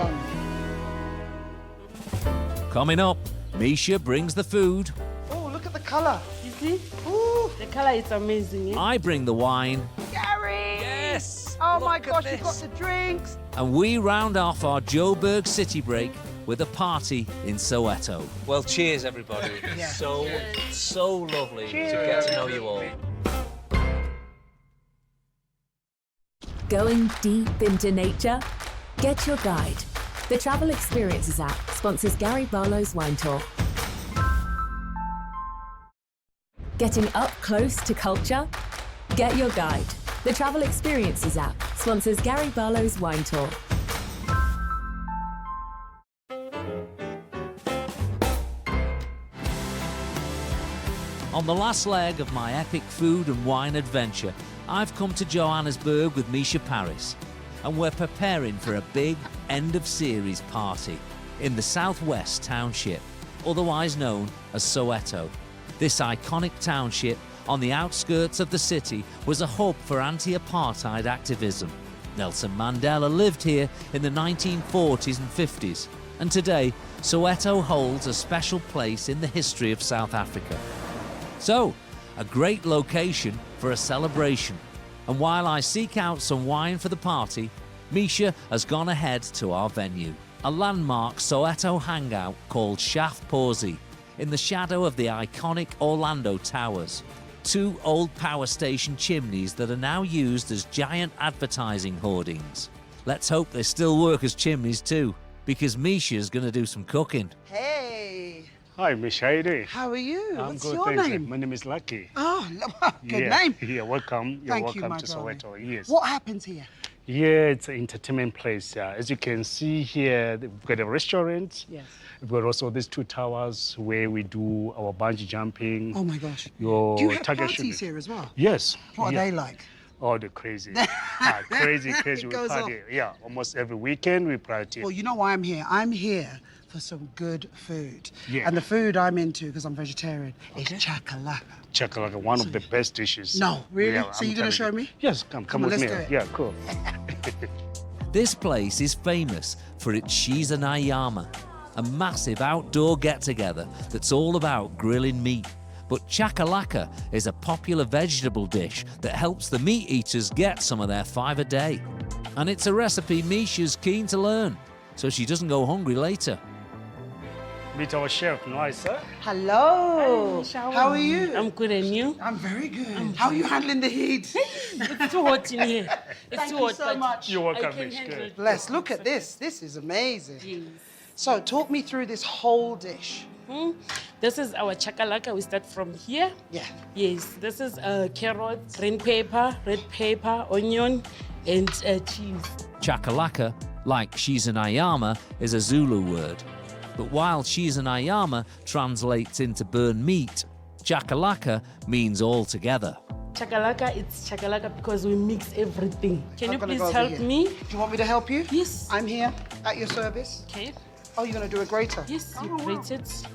Coming up, Misha brings the food. Oh, look at the colour. You see? Ooh. The color is amazing. I bring the wine. Gary! Yes! Oh my Look at gosh, this. you've got the drinks. And we round off our Joburg city break with a party in Soweto. Well, cheers, everybody. Yeah. So lovely to Cheers. get to know you all. Going deep into nature? Get your guide. The Travel Experiences app sponsors Gary Barlows Wine Tour. Getting up close to culture? Get your guide. The Travel Experiences app sponsors Gary Barlows Wine Tour. On the last leg of my epic food and wine adventure, I've come to Johannesburg with Misha Paris, and we're preparing for a big end-of-series party in the southwest township, otherwise known as Soweto. This iconic township on the outskirts of the city was a hub for anti-apartheid activism. Nelson Mandela lived here in the 1940s and 50s, and today Soweto holds a special place in the history of South Africa. So, a great location for a celebration. And while I seek out some wine for the party, Misha has gone ahead to our venue, a landmark Soweto hangout called Shaft Pawsey, in the shadow of the iconic Orlando Towers. Two old power station chimneys that are now used as giant advertising hoardings. Let's hope they still work as chimneys too, because Misha's going to do some cooking. Hey, Hi, Mish. How you doing? how are you? I'm What's good, your thanks. name? My name is Lucky. Oh, good Yeah. name. Yeah, welcome. You're Thank you, welcome my to darling. Soweto. Yes. What happens here? Yeah, it's an entertainment place. As you can see here, we've got a restaurant. Yes. We've got also these two towers where we do our bungee jumping. Oh my gosh. Your Do you have target parties shooting. here as well? Yes. What yeah. are they like? Oh, they're crazy. Crazy. It We goes party. off. Yeah, almost every weekend we party. Well, you know why I'm here? I'm here for some good food. Yeah. And the food I'm into, because I'm vegetarian, is chakalaka. Chakalaka, one of the best dishes. No, really? Yeah, So I'm you're going to show telling you. me? Yes, come Come on, with let's me. do it. Yeah, cool. This place is famous for its Shiza Nyama, a massive outdoor get-together that's all about grilling meat. But chakalaka is a popular vegetable dish that helps the meat eaters get some of their 5 a day. And it's a recipe Misha's keen to learn, so she doesn't go hungry later. Meet our chef, Noisa. Hello. Hi, How are you? I'm good, and you? I'm very good. How are you handling the heat? It's too hot in here. It's Thank too you hot. so but much. You're welcome, I can Miss. handle it. Bless. Look at this. This is amazing. Yes. So talk me through this whole dish. This is our chakalaka. We start from here. Yeah. Yes. This is carrot, green pepper, red pepper, onion, and cheese. Chakalaka, like Shizanayama, is a Zulu word. But while Shizanayama translates into burn meat, chakalaka means all together. Chakalaka, it's chakalaka because we mix everything. Can I'm you gonna please go over help here. me? Do you want me to help you? Yes. I'm here at your service. Okay. Oh, you're going to do a grater? Yes, you wow. grate it.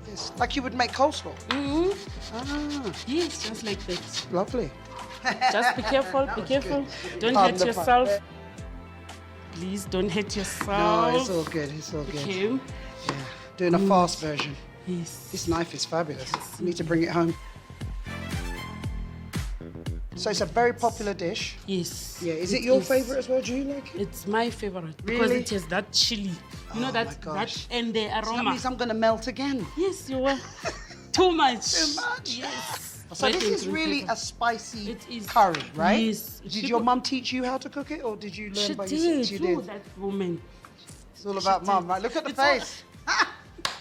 Yes. Like you would make coleslaw? Mm-hmm. Ah. Yes, just like that. Lovely. Just be careful, That be was careful. good. Don't Pardon hurt the yourself. pun. Please don't hurt yourself. No, it's all good. It's all good. Okay. Yeah. Doing a fast version. Yes. This knife is fabulous. You need to bring it home. So it's a very popular dish. Yes. Yeah. Is it your favorite as well? Do you like it? It's my favorite because Really? it has that chili. You know Oh that, my gosh. and the aroma. So that means I'm going to melt again. Yes, you will. Too much. Too much? Yes. So Red this and is green really pepper. a spicy It is. curry, right? Yes. Did She your put- mum teach you how to cook it, or did you learn She by did. yourself? She too, did. that woman. It's all about mum, right? Look at the It's all- face.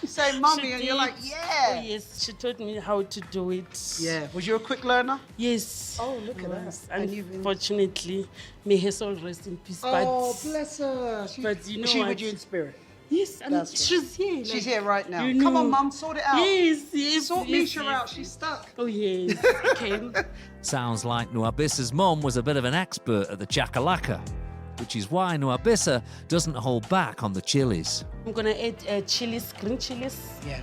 You say mummy, She and you're did. like, yeah. Oh, yes, she taught me how to do it. Yeah. Was you a quick learner? Yes. Oh, look at that. Yes. And you've been- Unfortunately, may her soul rest in peace. Oh, but bless her. but you know she what? with you in spirit? Yes, and That's right. she's here. She's like, here right now. you Come on, know. mum, sort it out. Yes, yes. Sort yes, Misha yes, out. yes. She's stuck. Oh, yes. Okay. Sounds like Nwabissa's mum was a bit of an expert at the chakalaka, which is why Nwabissa doesn't hold back on the chilies. I'm gonna add chilies, green chilies. Yeah.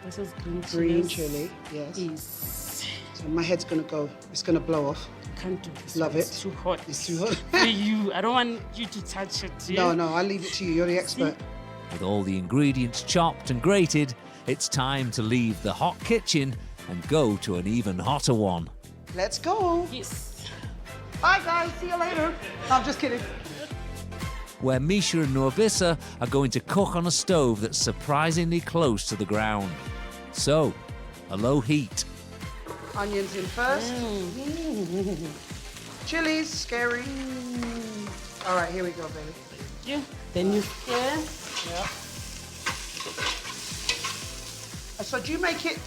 This is green chilies. Green chili, yes. Yes. So my head's gonna go. It's gonna blow off. Can't do this. Love It's it. too hot. It's too hot. For you, I don't want you to touch it. Yeah? No, I'll leave it to you. You're the expert. With all the ingredients chopped and grated, it's time to leave the hot kitchen and go to an even hotter one. Let's go. Yes. Bye, guys. See you later. No, I'm just kidding. Where Misha and Nwabissa are going to cook on a stove that's surprisingly close to the ground. So, a low heat. Onions in first. Chilies, scary. All right, here we go, baby. Yeah. Then you stir. Yeah. So do you make it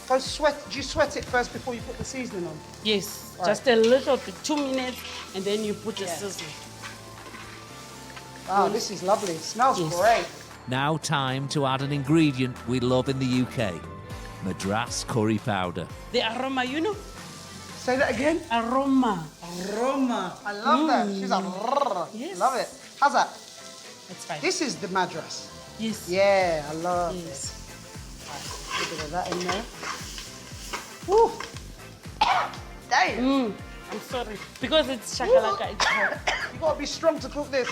go sweat? Do you sweat it first before you put the seasoning on? Yes. Right. Just a little bit, 2 minutes, and then you put the seasoning. Wow, this is lovely. It smells Yes. great. Now time to add an ingredient we love in the UK, Madras curry powder. The aroma, you know? Say that again. Aroma. Aroma. I love that. She's like, Yes. love it. How's that? That's fine. This is the madras. Yes. Yeah, I love Yes. this. Right, a bit of that in there. Woo. Damn. I'm sorry. Because it's chakalaka, it's hot. You gotta be strong to cook this.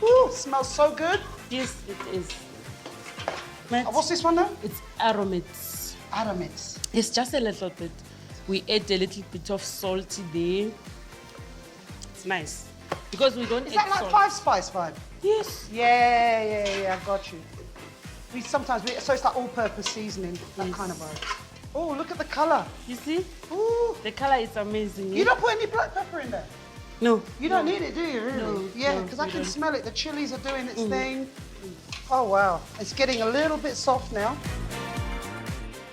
Woo, smells so good. Yes, it is. What's this one now? It's aromates. Aromates. It's just a little bit. We add a little bit of salty there. It's nice. Because we don't Is add that like salt. 5 Spice vibe? Yes. Yeah, I got you. So it's like all-purpose seasoning, that kind of vibe. Oh, look at the color. You see? Ooh. The color is amazing. You don't put any black pepper in there? No. You don't need it, do you, really? No, Yeah, no, because I you can don't. smell it. The chilies are doing its thing. Oh, wow. It's getting a little bit soft now.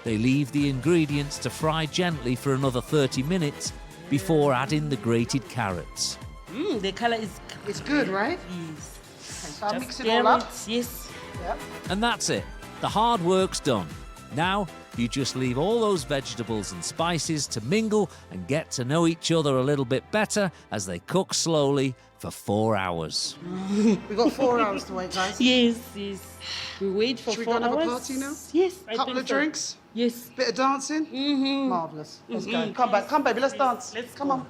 They leave the ingredients to fry gently for another 30 minutes before adding the grated carrots. The color is It's good, right? Yes. So I'll Just mix it stir all up. Yes. Yep. And that's it. The hard work's done. Now, you just leave all those vegetables and spices to mingle and get to know each other a little bit better as they cook slowly for 4 hours. We've got 4 hours to wait, guys. Yes. We wait for Should we 4 go and hours. have a party now? Yes. I Couple think of so. drinks? Yes. Bit of dancing? Marvellous. Let's go. Come back. Come, baby. Let's dance. Come on.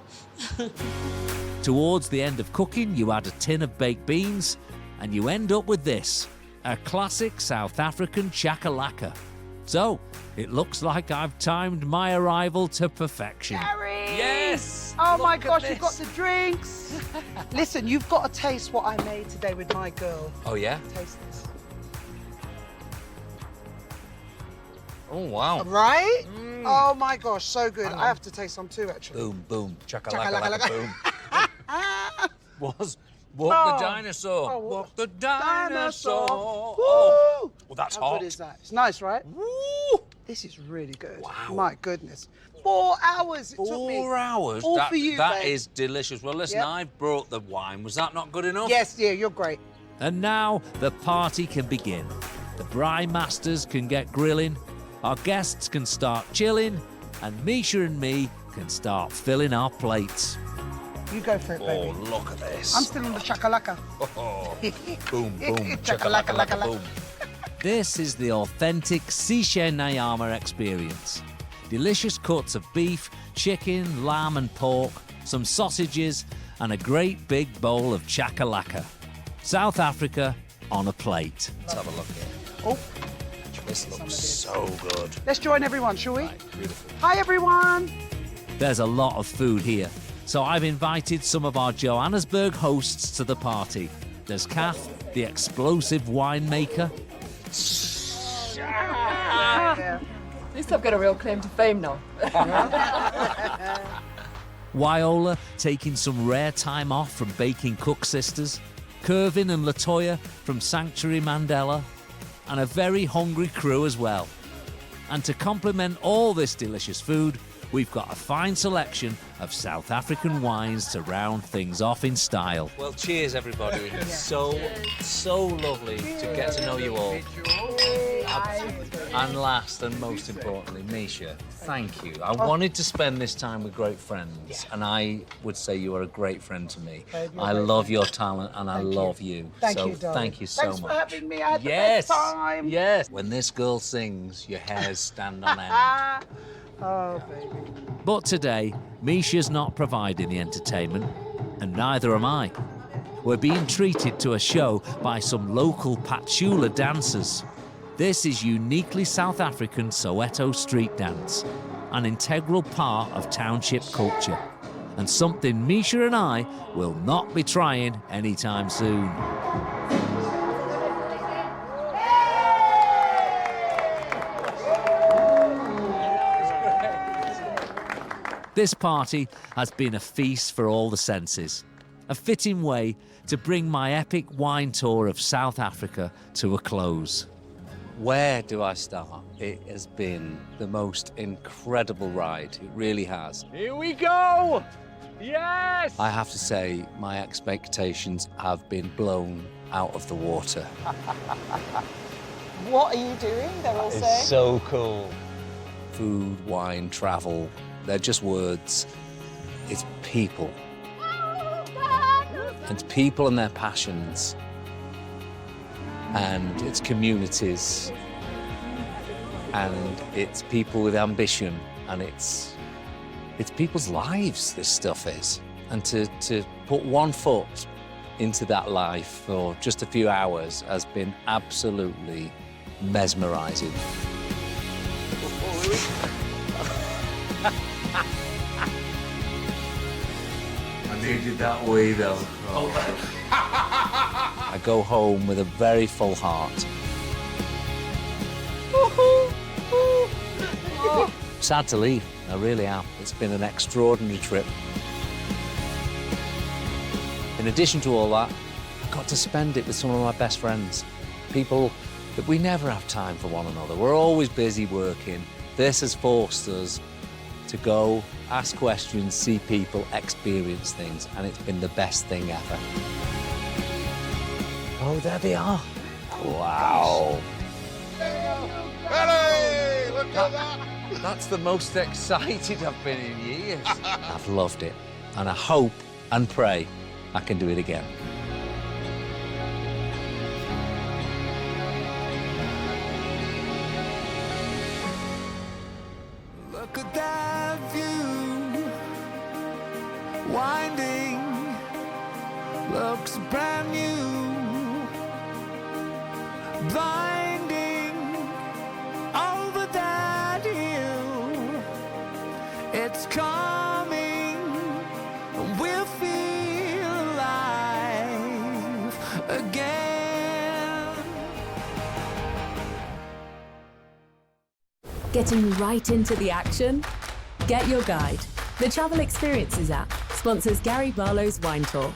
Towards the end of cooking, you add a tin of baked beans and you end up with this, a classic South African chakalaka. So, it looks like I've timed my arrival to perfection. Yes! Oh my gosh, you've got the drinks. Listen, you've got to taste what I made today with my girl. Oh, yeah? Taste this. Oh, wow. Right? Oh my gosh, so good. I have to taste some too, actually. Boom, boom, Chaka-laka-laka. boom. Walk the Oh. dinosaur. Oh, Walk the dinosaur. Woo! Oh, well, that's How hot. good is that? It's nice, right? Woo! This is really good. Wow. My goodness. 4 hours it took me. 4 hours? All for you, That babe. is delicious. Well, listen, Yep. I've brought the wine. Was that not good enough? Yes, yeah, you're great. And now the party can begin. The Braai masters can get grilling, our guests can start chilling, and Misha and me can start filling our plates. You go for it, baby. Oh, look at this. I'm still on the chakalaka. Oh, boom, boom, Chakalaka-laka-laka. boom. This is the authentic Sishe Nyama experience. Delicious cuts of beef, chicken, lamb and pork, some sausages, and a great big bowl of chakalaka. South Africa on a plate. Let's have a look here. Oh, This looks so good. let's join everyone, shall we? Right, beautiful. Hi, everyone. There's a lot of food here, so I've invited some of our Johannesburg hosts to the party. There's Kath, the explosive winemaker. Yeah. At least I've got a real claim to fame now. Wyola taking some rare time off from Baking Cook Sisters. Kervin and Latoya from Sanctuary Mandela. And a very hungry crew as well. And to complement all this delicious food, we've got a fine selection of South African wines to round things off in style. Well, cheers, everybody. So lovely to get to know you all. And last and most importantly, Misha, thank you. I wanted to spend this time with great friends, and I would say you are a great friend to me. I love your talent, and I love you. Thank so you, darling. thank you so Thanks much. for having me. I had the Yes, best time. yes. When this girl sings, your hairs stand on end. Oh, baby. But today, Misha's not providing the entertainment, and neither am I. We're being treated to a show by some local Patchoula dancers. This is uniquely South African Soweto street dance, an integral part of township culture, and something Misha and I will not be trying anytime soon. This party has been a feast for all the senses, a fitting way to bring my epic wine tour of South Africa to a close. Where do I start? It has been the most incredible ride. It really has. Here we go! Yes! I have to say, my expectations have been blown out of the water. What are you doing? They're all saying. It's so cool. Food, wine, travel, they're just words. It's people. It's people and their passions. And it's communities. And it's people with ambition. And it's people's lives, this stuff is. And to put one foot into that life for just a few hours has been absolutely mesmerizing. I needed that wee though. I go home with a very full heart. Sad to leave, I really am. It's been an extraordinary trip. In addition to all that, I got to spend it with some of my best friends. People that we never have time for one another. We're always busy working. This has forced us to go, ask questions, see people, experience things, and it's been the best thing ever. Oh, there they are. Wow. Hey, look at that! That's the most excited I've been in years. I've loved it, and I hope and pray I can do it again. Look at that view, winding, looks brand new, blinding over that hill. It's coming, we'll feel alive again. Getting right into the action? Get Your Guide. The Travel Experiences app sponsors Gary Barlows' Wine Tour.